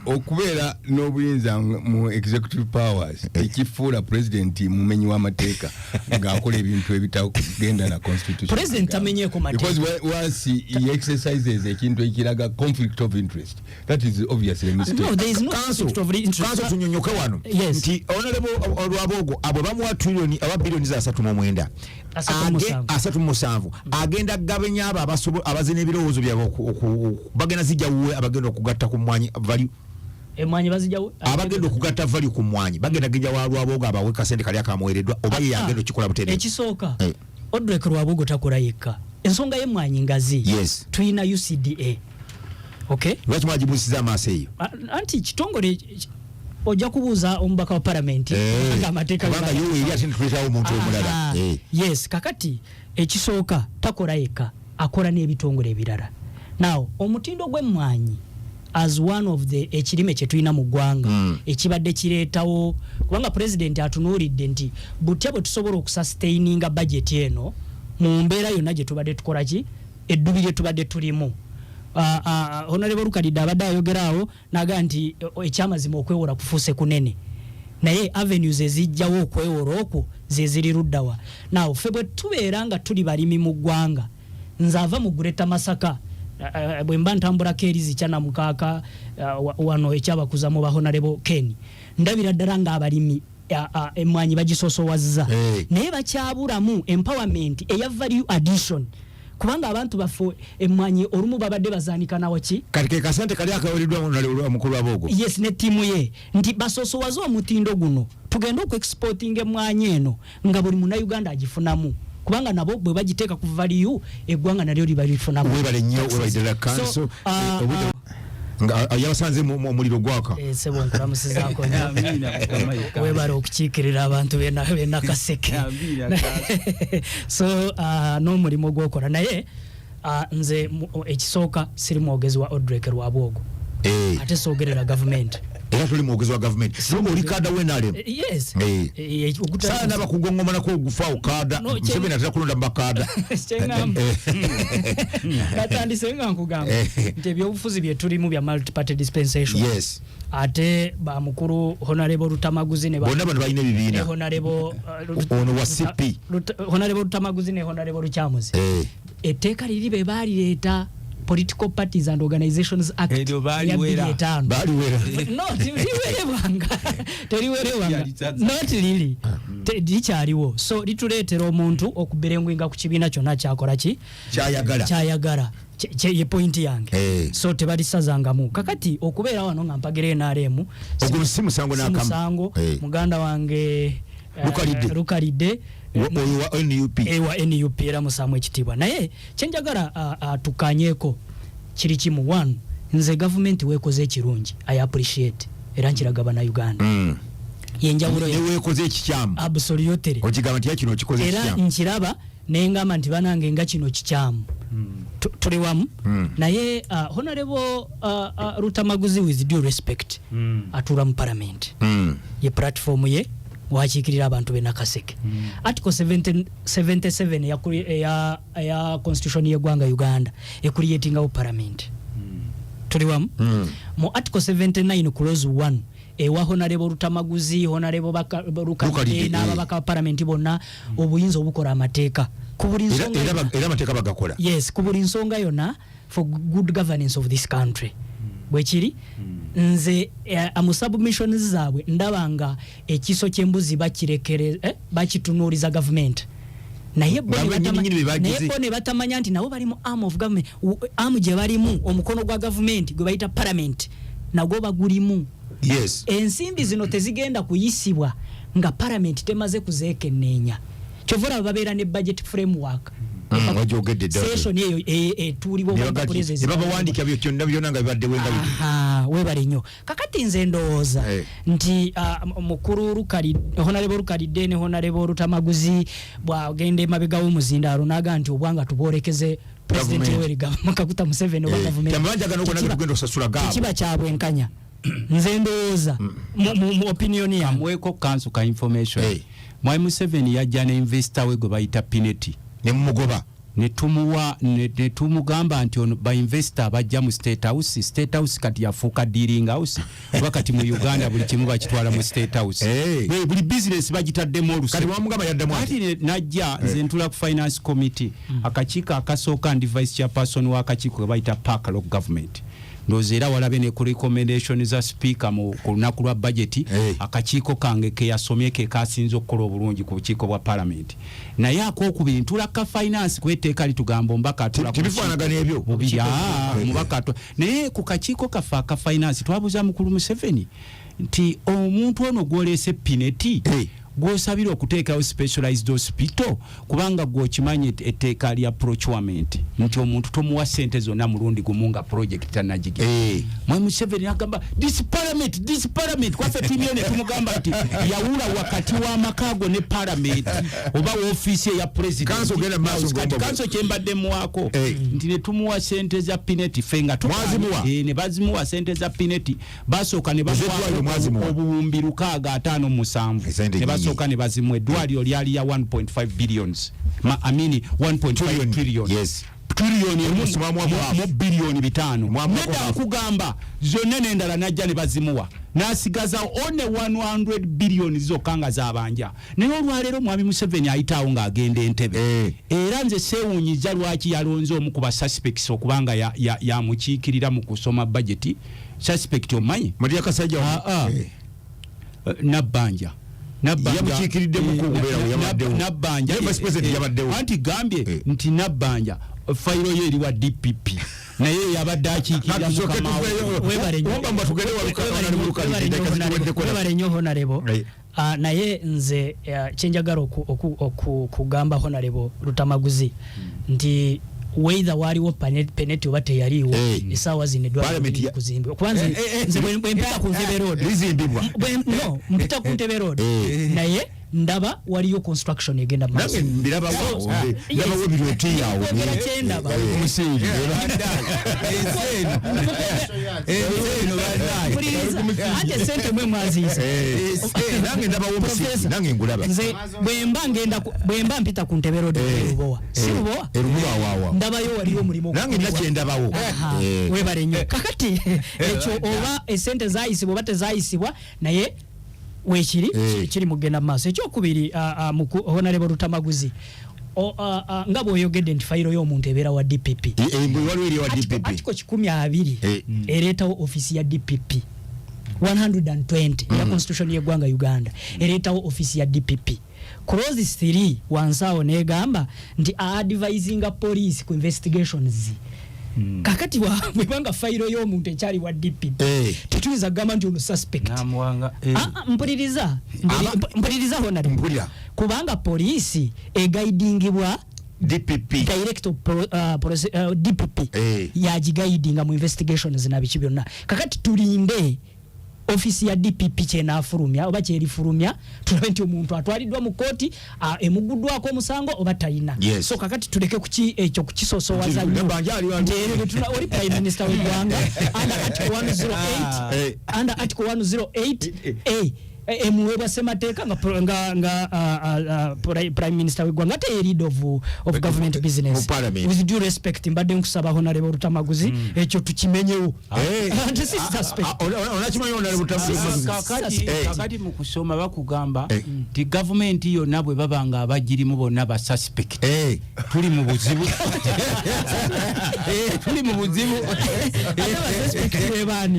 okubeera n'obuyinza mu executive powers ekifuula president mumenyi w'amateeka ng'akola ebintu ebitagenda na constitution president amenyeeko mateeka because once he exercises ekintu ekiraga conflict of interest that is obviously a mistake. No, there is no conflict of interest. Kanso tunyonyoke wano nti honorable Rwabwogo abo bamuwa trillion aba billion za 39 37 agenda gabenya aba abazina ebirowoozo byabo bagenda zijja wuwe abagenda okugatta ku mmwanyi value emmwanyi bazijawo abagenda okugatta value ku mmwanyi bagenda gijja wa Rwabwogo abawe kasente kali akamuwereddwa oba ye yagenda okikola butere ekisooka Odrek Rwabwogo takola yekka ensonga y'emmwanyi ngazi yes tuyina UCDA okay lwaki mwagibuusiza amaaso eyo anti kitongole ojja kubuuza omubaka wa parliament amateeka kubanga yo eri ate ntuletawo omuntu omulala yes kakati ekisooka takola yekka akola n'ebitongole ebirala now omutindo gw'emmwanyi as one of the ekirime kye tulina mu ggwanga ekibadde kireetawo kubanga president atunuulidde nti butya bwe tusobola okusustaininga budget eno mu mbeera yonna gye tubadde tukola ki eddubi lye tubadde tulimu honorable Lukalidde abadde ayogeraawo naga nti ekyamazima okwewola kufuuse kunene naye avenues ezijjawo okwewola okwo ze ziri luddawa naw ffe bwe tubeera nga tuli balimi mu ggwanga nze ava mu Greater Masaka bwe mba ntambulako erizi kyana mukaaka wano ekyabakuza mu bahonorable Ken ndabira ddala nga abalimi emmwanyi bagisoosowazza naye bakyabulamu empowerment eya value addition kubanga abantu baffe emmwanyi olumu babadde bazaanika nawo ki kati ke kasente kali akawereddwa mukulu wa Bwogo yes ne ttiimu ye nti basoosowaze omutindo guno tugenda okuexporting emmwanyi eno nga buli munnayuganda agifunamu kubanga nabo bwe bagiteeka ku value eggwanga nalyo liba lifunamu webale nnyo webaidala kanso nga yabasanze mu muliro gwaka sebo nkulamusizaako webale okukiikirira abantu bena kaseke so n'omulimu gw'okola naye nze ekisooka siri mwogezi wa Odrek Rwabwogo ate soogerera gavumenti era tuli mwogezi wa government somo olikada wenalem yes sana bakugongoma nako ogufa okada Museveni atera kulonda bakada katandise nga nkugamba nti ebyobufuzi bye tulimu bya multi party dispensation yes ate ba mukuru honorable Luttamaguzi ne bonna bano balina ebibiina honorable ono wa CP honorable Luttamaguzi ne honorable Luchamuzi etteeka liri be baalireeta Political Parties and Organizations Act baliwera no teriwerewanga not really dikyaliwo so lituleetera omuntu okuberengwinga ku kibiina kyonna kyakola ki kyayagala ye point yange so tebalisazangamu kakati okubeera wano nga mpagere NRM ogulusi musango n'akamu muganda wange Lukalide wa NUP era musamu ekitibwa naye kyenjagala tukanyeko kiri kimu one nze government wekoze ekirungi I appreciate era nkiraga bana Uganda yenjawulo wekoze ekikyamu absolutely okigamba nti kino kikoze ekikyamu era nkiraba nengamba nti banange nga kino kikyamu tuli wamu naye honorable Luttamaguzi with due respect atura mu parliament ye platform ye wachikirira abantu be nakaseke article 77 ya constitution y'eggwanga Uganda creating a parliament tuli wamu mu article 79 clause 1 ewa honorable Luttamaguzi honorable Lukalide n'ababaka parliament bonna obuyinza obukola amateeka era amateeka bagakola yes kubuli nsonga yonna for good governance of this country bwekiri nze amusubmissions zaabwe ndabanga ekiso kyembuzi bakirekere bakitunuliza government naye bone batamanya nti nabo bali mu arm of government arm je balimu omukono gwa government gwe bayita parliament nago bagulimu yes ensimbi zino tezigenda kuyisibwa nga parliament temaze kuzekenenya chovora babeera ne budget framework wajogedde session eyo tuliwo president baba wandika byo kyonna byonna nga bibadde wenga bitu webale nnyo kakati nze ndowooza nti mukuru honorable Lukalide ne honorable Luttamaguzi bwagende mabega w'omuzindaalo naga nti obwanga tuboolekeze president Yoweri Kaguta Museveni wa government tamanja gano gonna tugenda osasula gaabo kiba kyabwenkanya nze ndowooza mu opinion ya amweko kanso ka information Mwai Museveni yajja ne investor we gwe bayita Pineti ne mugoba ne tumugamba nti ono ba investor bajja mu state house kati yafuuka dealing house wakati mu Uganda buli kimu bakitwala mu state house buli business bagitaddemu olusi kati wamugamba yaddamu ati najja nze ntula ku finance committee akakiiko akasooka ndi vice chairperson wa akakiiko ke bayita Park Local Government ndozera walabe ne ku recommendation za speaker mu kunaku lwa budget akakiiko kange ke yasomye ke kasinzo okukola obulungi ku bukiiko bwa parliament naye akokubiri ntula ka finance kweteeka litugamba mbaka tula tibifaanagana ebyo mubaka naye ku kakiiko kafa ka finance twabuza mukulu Museveni nti omuntu ono gwolese Pineti gwosabira okuteekawo specialized hospital kubanga gwokimanye etteeka lya procurement nti omuntu tomuwa sente zonna mulundi gumu nga project tanagigi Mwai Museveni agamba this parliament kwafe timione tumugamba nti yawula wakati wa makago ne parliament oba office ya president kanso kyembadde muwako nti ne tumuwa sente za Pineti fenga ne bazimuwa sente za Pineti basooka ne bamuwa obuwumbi 657 ne basooka ne bazimwe eddwaliro lyali ya 1.5 billions I mean 1.5 trillion yes trillion mu billion 5 neda nkugamba zonna n'endala najja ne bazimuwa nasigaza one 100 billion zokanga zabanja naye olwaleero Mwami Museveni ayitaawo ng'agenda Entebbe era nze seewuunyiza lwaki yalonze omu ku ba suspects okubanga yamukiikirira mu kusoma budget suspect omanyi Maria Kasajja Nabbanja yamukiikiridde mu kubeera Nabbanja anti gambye nti Nabbanja fayiro ye eri wa DPP naye yabadde akiikirira webale nnyo honorable naye nze kyenjagala okugamba honorable Luttamaguzi nti whether waliwo Pineti oba teyaliwo esaawa zino eddwaliro kuzimbibwa kubanza nze bwe mpita ku Ntebe Road no mpita ku Ntebe Road naye ndaba waliyo construction egenda nange mbiraba ndabawo biroti yawo ndaba omusingi ate sente mwe mwaziisa nange ndabawo omusingi nange ngulaba nze bwemba mpita ku Ntebe Road erubowa si rubowa erubowa ndabayo waliyo omulimu nange nakyendabawo webale nnyo kakati ekyo oba esente zayisibwa oba tezayisibwa naye wekiri kiri mugenda maaso ekyokubiri honorable Luttamaguzi nga bw'oyogedde nti fayiro y'omuntu ebeera wa DPP article 12 ereetawo office ya DPP 120 ya constitution y'eggwanga Uganda ereetawo office ya DPP. Clause 3 wansawo negamba nti advisinga police ku investigations. Kakati bwebanga fayiro y'omuntu ekyali wa DPP tetuliza gamba nti ono suspect mpuliriza honali kubanga police egaidingibwa DPP direct DPP yagigaidinga mu investigations na biki byonna. Kakati tulinde office ya DPP kyenafulumya oba kyerifulumya tulabe nti omuntu atwaliddwa mu kooti emuguddwako omusango oba talina. So kakati tuleke kuki ekyo kukisosowaza nnyo oli prime minister w'eggwanga under article 108 emuwebwa semateeka nga prime minister w'eggwanga te lead of government business with due respect mbadde nkusaba honorable Luttamaguzi ekyo tukimenyewo kakati mu kusoma bakugamba ti government yonna bwe babanga abagirimu bonna ba suspect tuli mu buzibu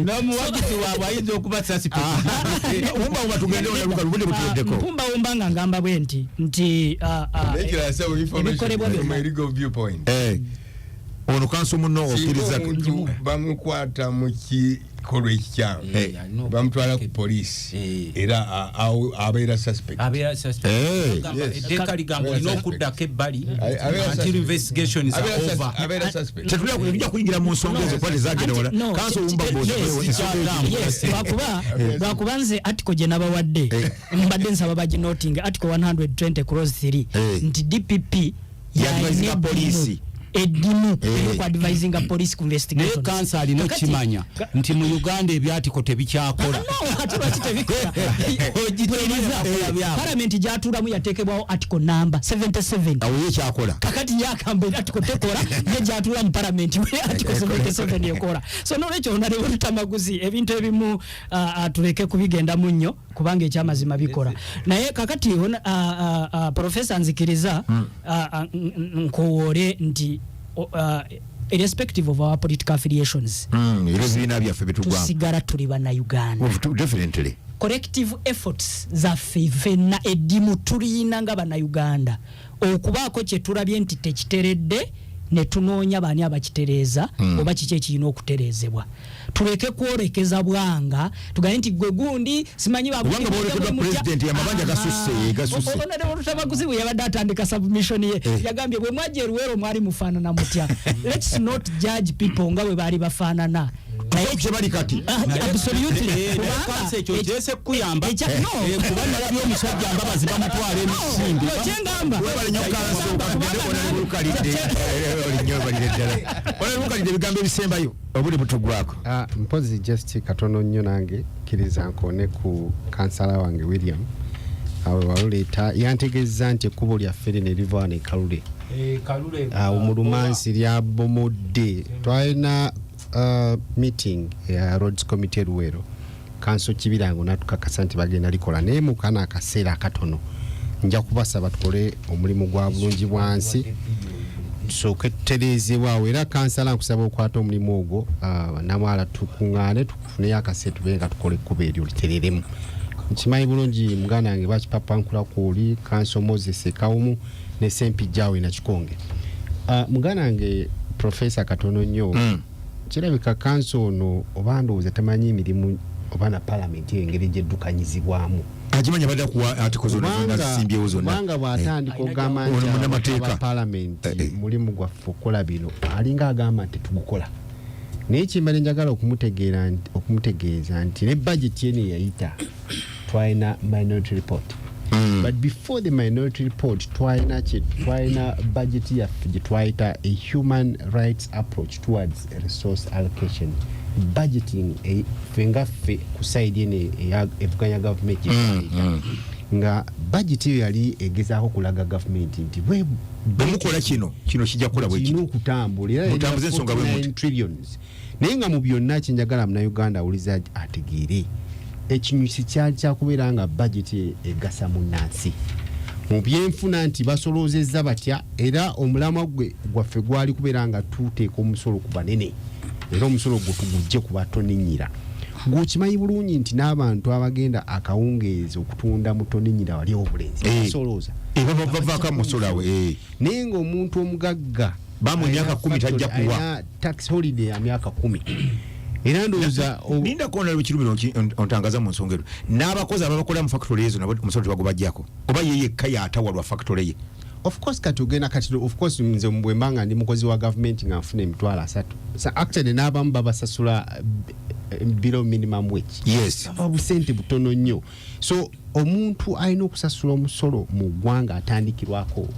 n'omuwagizi waabwe ayinza okuba suspect mpumba umbanga ngamba bwe nti ebikolebwa ono kanso muno okiriza bamukwata mu kikolwa ekikyamu bamutwala ku police era abeera suspect eddeeka ligamba olina okuddako ebbali until investigations are over. tetulina kuyingira mu nsonga ezo kwali zagenda wala kanso lwakuba nze article gye nabawadde mbadde nsaba baginoting article 120 clause 3 nti DPP yadvisinga police edimu ku advising a police investigation. Ne kansa alina kimanya nti mu Uganda ebyatiko tebikyakola. Parliament gyatulamu yatekebwawo article number 77. Awo ye kyakola. Kakati yakamba article tekola ye gyatula mu parliament we article 77 yekola. So n'olwekyo onalewo Luttamaguzi ebintu ebimu tuleke kubigenda munnyo kubanga ekyamazima bikola. Naye kakati Professor Nzikiriza nkuwoole nti irrespective of our political affiliations tusigala tuli bana Uganda. Definitely collective efforts za fena edimu tulina nga bana Uganda okubaako kye tulabye nti tekiteredde ne tunoonya bani abakitereeza oba kiki ekirina okutereezebwa. Tuleke kwolekeza bwanga tugaye nti gwe gundi simanyi babwanga bolekedwa president yamabanja gasusse Honorable Luttamaguzi bwe yabadde atandika submission ye yagambye bwe mwaje Luwero mwali mufaanana mutya. Let's not judge people nga bwe baali bafaanana. Kye bali kati absolutely kansa ekyo kyese kuyamba kubanga labyo omusajja Mbabazi bamutwala emisinde kyengamba olinyobalidde ebigambo ebisembayo obuli butugwako. Mpozi just katono nnyo nange kkiriza nkone ku kansala wange William awe waluleeta yantegeeza nti ekkubo lyaffe ne liva ne Kalule mu Lumansi lyabomodde. Twalina meeting ya roads committee Luwero kanso Kibirango natukakasa nti bagenda likola naye mukana akaseera katono nja kubasaba tukole omulimu gwa bulungi bwansi tusooke tutereezebwawo era kansala nkusaba okwata omulimu ogwo namwala tukuŋŋaane tukufune akase tubenga tukole ekkubo eryo litereremu. Nkimanyi bulungi muganda wange bakipapankula kwoli kanso Moses Kawumu ne Sempijjawe na Kikonge. Muganda wange Professor katono nnyo kirabika kanso ono oba ndowooza tamanyi emirimu oba na parliament engeri gyeddukanyizibwamu akimanya badde kuwa articles zonna zonna kubanga bw'atandika ogamba nti parliament mulimu gwaffe okukola bino alinga agamba nti tugukola naye kimbale njagala okumutegeeza nti ne budget yene yayita twalina minority report but before the minority report twalina budget yaffe gye twayita a human rights approach towards resource allocation budgeting fengaffe ku side ene evuganya government nga budget eyo yali egezaako kulaga government nti bwemukola kino kijja kukola bwe kino okutambula mutambuze ensonga bwe trillions naye nga mu byonna kyenjagala Munnayuganda awuliza ategeere ekinyusi kyali kyakubeera nga budget egasa munnansi mu byenfuna nti basolozezza batya era omulamwa gwaffe gwali kubeera nga tuteeka omusolo ku banene era omusolo gwe tugujje ku batonenyira gwokimanyi bulungi nti n'abantu abagenda akawungeezi okutunda mu tonenyira wali obulenzi basolooza bavaako musolawe naye ng'omuntu omugagga bamu emyaka 10 tajja kuwa tax holiday ya myaka 10 era ndowooza linda kona lwekirumiro ontangaza mu nsonga n'abakozi ababakolera mu factory ezo nabo omusolo tebagubajjako oba ye yekka yatawalwa factory ye. Of course katugenda kati of course nze mbwembanga ndi mukozi wa government nga nfuna emitwalo 3 so actually n'abamu babasasula below minimum wage. Yes. Abusente butono nnyo. So omuntu alina okusasula omusolo mu ggwanga atandikirwako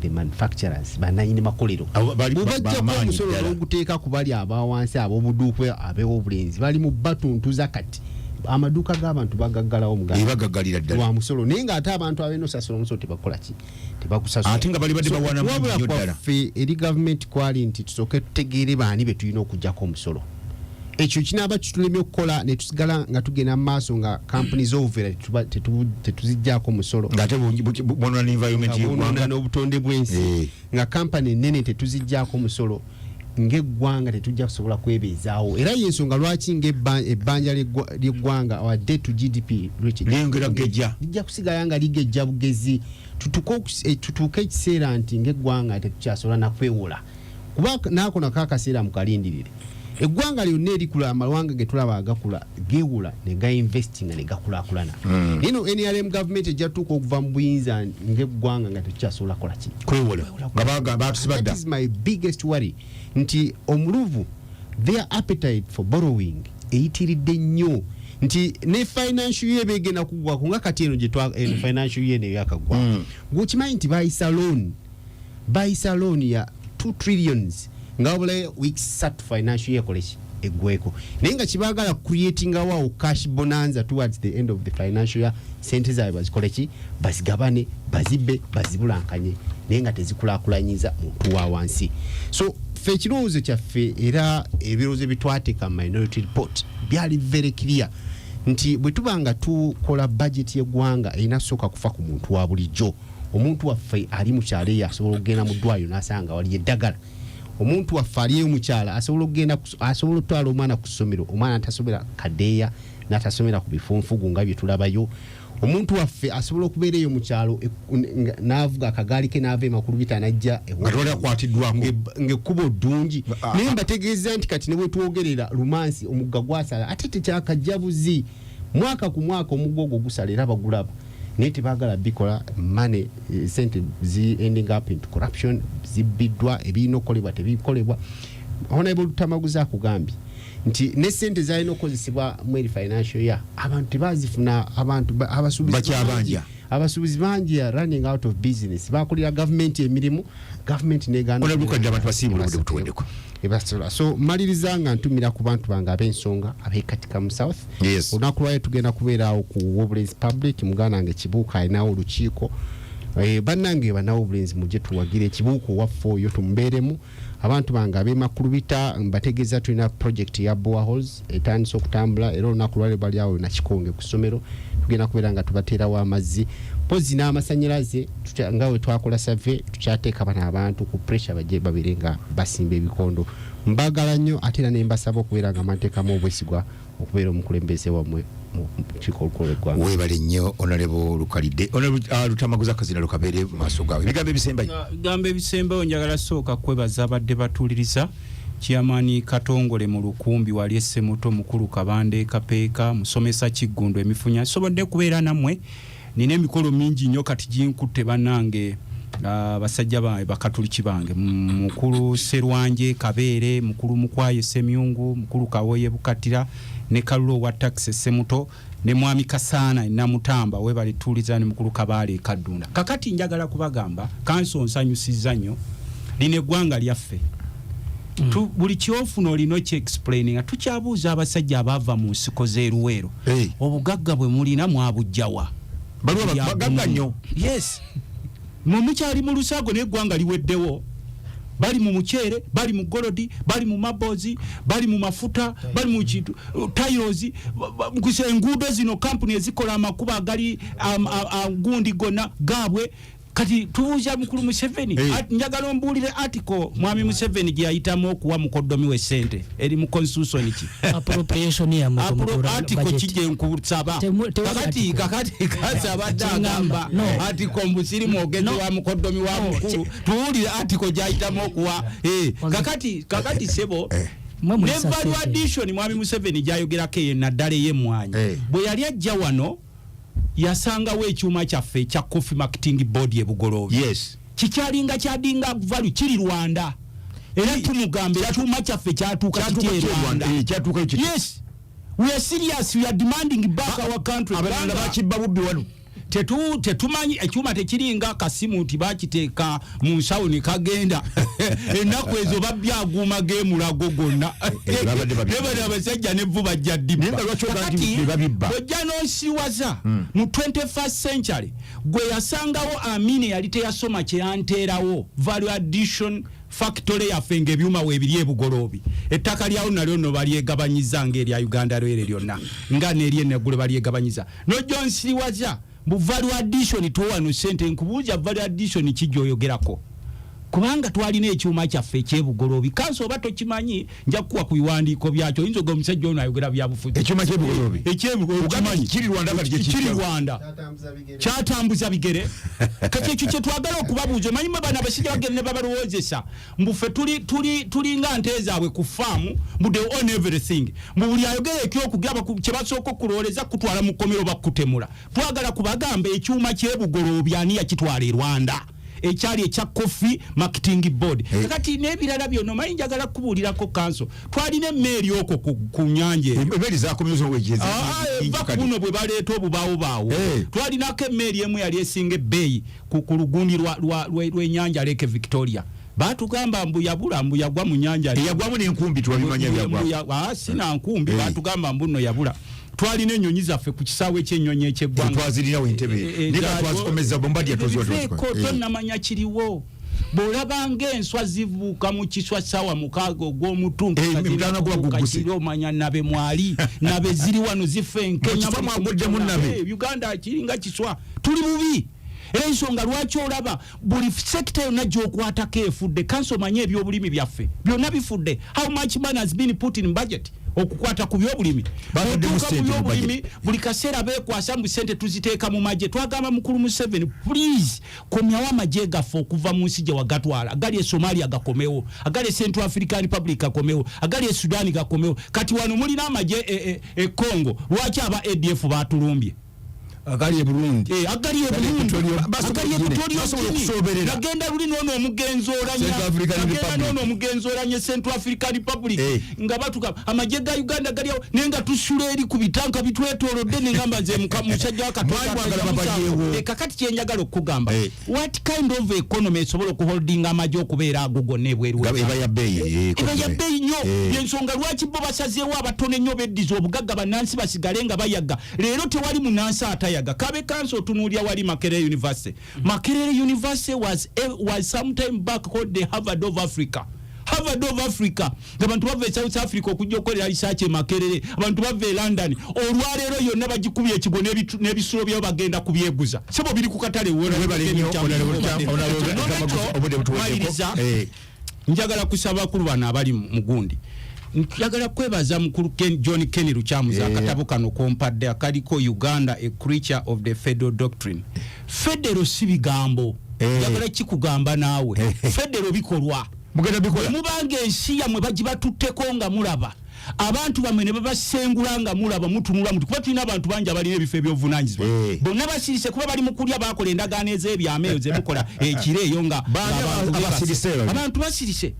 the manufacturers banayini makolero. Bubajja ko omusolo oguteeka ku bali abawansi ab'obuduuka ab'obulenzi bali mu batuntuza kati. Amaduka g'abantu bagaggalawo muganda bagaggalira ddala wa musolo naye nga ate abantu abeno sasula omusolo tebakola ki tebakusasula ate nga bali badde bawana mu nnyo ddala ffe eri government kwali nti tusooke tutegeere baani be tulina okugjako omusolo ekyo kinaaba kitulemye okukola ne tusigala nga tugenda mu maaso nga companies overa tetuziggyako omusolo ng'ate bonona n'environment y'eggwanga n'obutonde bw'ensi nga kampani ennene tetuziggyako omusolo ng'eggwanga tetujja kusobola kwebeezaawo era y'ensonga lwaki ng'ebbanja ly'eggwanga our debt to GDP lyongera gejja lijja kusigala nga ligejja bugezi tutuuke ekiseera nti ng'eggwanga tetukyasobola nakwewola kuba naako nakaakaseera mukalindirire eggwanga lyonna erikula amawanga ge tulaba agakula geewula ne gainvestinga ne gakulaakulana eno NRM government ejja tuuka okuva mu buyinza ng'eggwanga nga tetukyasobola kola ki kwewola nga batusibadda. That is my biggest worry nti omuluvu their appetite for borrowing eyitiridde nnyo nti ne financial year begenda kugwa kunga kati eno financial year ne yakagwa gwokimanyi nti bayisa loan ya 2 trillions nga wabula weeks sat financial year koleki eggweko naye nga kibagala creating awo cash bonanza towards the end of the financial year sente zaabwe bazikoleki bazigabane bazibbe bazibulankanye naye nga tezikulaakulanyiza muntu wa wansi so ffe ekirowoozo kyaffe era ebirowoozo bitwateeka minority report byali very clear nti bwe tuba nga tukola budget y'eggwanga erina kusooka kufa ku muntu wa bulijjo omuntu waffe ali mu kyalo eyo asobola okugenda mu ddwaliro n'asanga wali eddagala omuntu waffe aliyo mukyala asobola okugenda asobola okutwala omwana ku ssomero omwana atasomera kadeeya n'atasomera ku bifunfugu nga bye tulabayo omuntu waffe asobola okubeera eyo mu kyalo n'avuga akagaali ke n'ava emakulu bitanajja ng'ekkubo ddungi naye mbategeeza nti kati ne bwe twogerera lumansi omugga gwasala ate tekyakajja buzi mwaka ku mwaka omugga ogwo gusala era bagulaba naye tebaagala bikola money sente zi ending up into corruption zibbiddwa ebirina okukolebwa tebikolebwa Honorable Luttamaguzi akugambye nti ne sente zalina okukozesebwa mu eri financial year abantu tebazifuna abantu abasuubuzi bangi running out of business bakolera government emirimu government negana abantu basiibula butuwendeko ebasola so maliriza nga ntumira ku bantu bange ab'ensonga ab'ekatika mu south olunaku lwayo tugenda kubeeraawo ku Wobulenzi public muganda wange Kibuuka alinawo olukiiko bannange banawo obulenzi mujje tuwagire ekibuuka owaffe oyo tumubeeremu abantu bange ab'emakulubita mbategeeza tulina project ya boreholes etandise okutambula era olunaku lwale bali awo nakikonge ku ssomero tugenda kubeera nga tubateerawo amazzi pozi n'amasanyalaze nga we twakola survey tukyateeka bano abantu ku pressure bajje babeere nga basimba ebikondo mbagala nnyo ate era ne mbasaba okubeera nga mateekamu obwesigwa okubeera omukulembeze wammwe webale nnyo Honorable Lukalidde Luttamaguzi akazina lukabeere mu maaso gaawe ebigambo ebisembayo njagala sooka kwebaza abadde batuuliriza Chairman Katongole mu Lukumbi wali Essemuto mukulu Kabande Kapeeka musomesa Kiggundu emifunya sobodde kubeera nammwe nina emikolo mingi nnyo kati ginkutte bannange basajja bae bakatuliki bange mukulu Serwanje Kabeere mukulu Mukwaye Semyungu mukulu Kawoye Bukatira ne Kalulo wa taxi Essemuto ne mwami Kasaana Namutamba we bali tulizani mukulu Kabale Kaddunda kakati njagala kubagamba kanso nsanyusiza nnyo line gwanga lyaffe tu buli kyofuna olino kye explaining tukyabuuza abasajja abava mu nsiko z'eruweero obugagga bwe mulina mwabujjawa bagagga nnyo yes mukyali mu Lusago n'eggwanga liweddewo bali mu muceere bali mu golodi bali mu mabozi bali mu mafuta bali mu kintu tiles nkuse enguudo zino company ezikola amakuba agali gundi gonna gaabwe kati tubuuza mukulu Museveni njagala ombuulire article mwami Museveni gye yayitamu okuwa mukoddomi we ssente eri mu constitution ki appropriation ya article kijje nkusaba kakati kasaba dagamba article mbusiri mwogezi wa mukoddomi wa mukulu tuwulire article gye yayitamu okuwa kakati sebo nevalu addition mwami Museveni gyayogerako eyo naddala ey'emmwanyi bwe yali ajja wano yasangawo ekyuma kyaffe ekya Coffee Marketing Board ebugoloobi kikyalinga kyadinga valu kiri Rwanda era tumugambe ekyuma kyaffe kyatuuka kiti Rwanda yes we are serious, we are demanding back our country. Abana bakibba bubbi wano tetumanyi ekyuma tekiringa kasimu nti bakiteeka mu nsawo ne kagenda ennaku ezo babyaguma geemulago gonna nebali abasajja nevu bajja dibba bojja n'osiwaza mu 21st century gwe yasangawo Amini yali teyasoma kyeyanteerawo value addition factory yaffe ng'ebyuma weebiri ebugoloobi ettaka lyawo nalyo no balyegabanyiza ng'erya Uganda lwere lyonna nga n'eri eneggulo balyegabanyiza nojja nsiriwaza bu value addition tuwano sente nkubuuza value addition kijjoyogerako kubanga twalina ekyuma kyaffe ekyebugoloobi kanso oba tokimanyi nja kuwa ku biwandiiko byakyo oyinza ogwa omusajja ono ayogera byabufuzi ekyuma kyebugoloobi ekyebugoloobi kiri Rwanda kati kiri Rwanda kyatambuza bigere kati ekyo kye twagala okubabuuza omanyi bano abasajja bagenda ne babalowoozesa mbufe tuli nga nte zaabwe ku faamu mbu they own everything mbu buli ayogera ekyokugaba kye basooka okulowooleza kutwala mu kkomero bakutemula twagala kubagamba ekyuma kyebugoloobi ani yakitwala e Rwanda ekyali ekya Coffee Marketing Board kati n'ebirala byonna omanyi njagala kubuulirako kanso twalina emmeeri okwo ku nnyanja emeeri zakomyozo wejeza buno bwe baleeta obubaawo twalinako emmeeri emu yali esinga ebbeeyi ku lugundi lw'ennyanja Lake Victoria batugamba mbu yagwa mu nnyanja yagwamu n'enkumbi twabimanya byagwa sina nkumbi batugamba mbu nno yabula twalina ennyonyi zaffe ku kisaawe ky'ennyonyi eky'eggwanga twazirinawo entebe nika twazikomeza bombadi tonnamanya kiriwo bw'olabanga enswa zivuuka mu kiswa ssaawa 6 ogw'omutuntu omanya nabe mwali nabe ziri wano zifa enkenya Uganda kiringa kiswa tuli bubi ensonga lwaki olaba buli sekita yonna gy'okwatako efudde kanso omanye ebyobulimi byaffe byonna bifudde how much money has been put in budget okukwata ku byobulimi buli kaseera beekwasa mu ssente tuziteeka mu magye twagamba mukulu Museveni please komyawo amagye gaffe okuva mu nsi gye wagatwala agali e Somalia gakomewo agali e Central African Republic gakomewo agali e Sudan gakomewo kati wano mulina amagye e Congo lwaki aba ADF batulumbye agali e Burundi nagenda luli n'ono omugenzoranya Central African Republic nga batuka amagye ga Uganda galiawo naye nga tusula eri ku bitanka bitwetoolodde nengamba nze musajja wakatoa kakati kyenjagala okugamba what kind of economy esobola okuholdinga amagye okubeera ago gonna ebweru eba ya bbeeyi nnyo yensonga lwaki bo basazeewo abatono ennyo beddiza obugagga bannansi basigale nga bayaga leero tewali munnansi atayaga kabe kanso otunuulya wali Makerere University Makerere University was sometime back called the Harvard of Africa abantu bava South Africa okujja okukolera research e Makerere abantu bava London olwaleero yonna bagikubye ekigo n'ebisulo byabo bagenda kubyeguza sebo biri ku katale njagala kusaba bakulu bano abali mu gundi njagala kwebaza mukulu John Kenny Luchamuza akatabo kano kompadde akaliko Uganda a creature of the federal doctrine federal si bigambo njagala kikugamba naawe federal bikolwa mubanga ensi yammwe bagibatutteko nga mulaba abantu bamwe ne babasengula nga mulaba mutunula mutu kuba tulina abantu bangi abalina ebifo eby'obuvunaanyizibwa bonna basirise kuba bali mu kulya bakola endagaano ez'ebyameeyo ze mukola ekiro eyo nga abantu basirise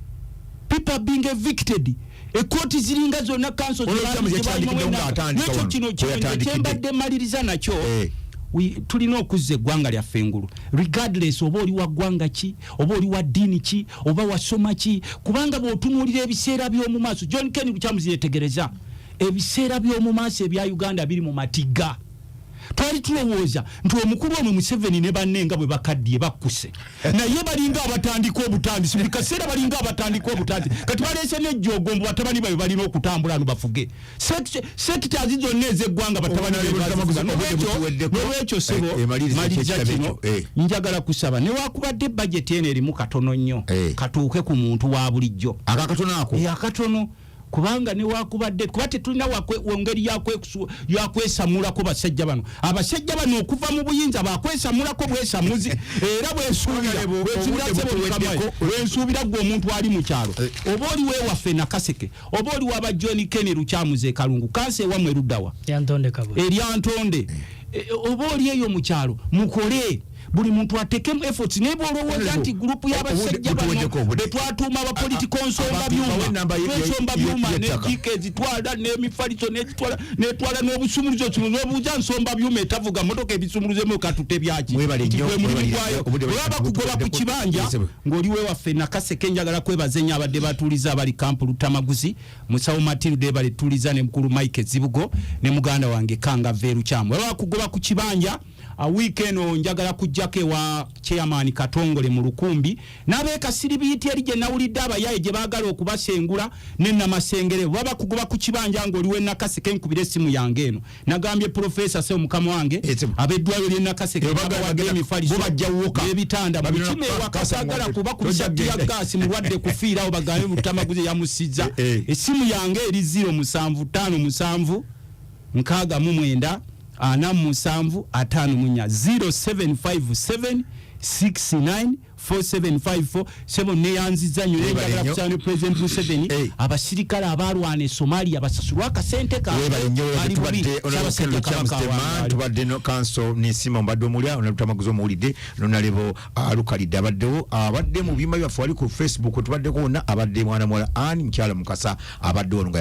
people being evicted ekoti ziringa zonna kanso nekyo kino kyembadde maliriza nakyo tulina okuzza eggwanga lyaffe engulu regardless oba oli wa ggwanga ki oba oli wa ddiini ki oba wasoma ki kubanga bw'otunuulira ebiseera by'omu maaso John Kenny Luchamuzi yetegereza ebiseera by'omu maaso ebya Uganda biri mu matigga twali tulowooza nti omukulu omwe Museveni ne bannenga bwe bakaddiye bakkuse naye balinga abatandika obutandisi buli kaseera balinga abatandika obutandisi kati baleese n'ejjogombo batabani bayo balina okutambula no bafuge sekita zonna ez'eggwanga batabani n'olwekyo sebo maliriza kino njagala kusaba newakubadde bajeti eno erimu katono nnyo katuuke ku muntu wa bulijjo akakatono ako akatono kubanga newakubadde kuba tetulina wongeri yakwesamulako basajja bano abasajja bano okuva mu buyinza bakwesamulako bwesamuzi era bwensuubira gwe omuntu ali mu kyalo oba oli wewaffe Nakaseke oba oli waba John Kene Lukyamuze Kalungu kansi ewamwe eruddawa eryantonde oba oli eyo mu kyalo mukole buli muntu atekemu efforts nebo olowooza nti group y'abasajja bano betwatuuma aba political nsomba byuma n'ekike ezitwala n'emifaliso n'etwala n'obusumuluzo kino n'obuuza nsomba byuma etavuga motoka ebisumuluzemu katute byaki olaba kugoba ku kibanja ng'oli wewaffe Nakaseke njagala kwebaza ennyo abadde batuuliza abali kampu Luttamaguzi musawo Matilde baletuuliza ne mukulu Mike Zibugo ne muganda wange Kanga Veru Kyamu olaba kugoba ku kibanja a weekend njagala kujjake wa chairman Katongole mu Lukumbi nabeeka siribiyiti eri gye nawulidde abayaye gye baagala okubasengula ne namasengere baba kugoba ku kibanja ng'oliwe Nakaseke nkubira essimu yange eno nagambye professor se omukama wange abeddwayo lye Nakaseke bagala emifaliso ebitanda mu kime wakasagala kuba ku bisatu ya gasi mulwadde kufiirawo bagambe Luttamaguzi yamusizza essimu yange eri 0757 nkaaga mu mwenda ana musanvu atano munya 0757 694754 sebo neyanziza nyo njagala kusana President Museveni abasirikale abalwana Somalia basasulwa akasente ka tubadde no council nisima mbadde omulya Luttamaguzi omulidde nonalebo alukalidde abadde mu bima byaffe wali ku Facebook tubadde kona abadde mwana mwala ani mkyala mukasa abadde ono nga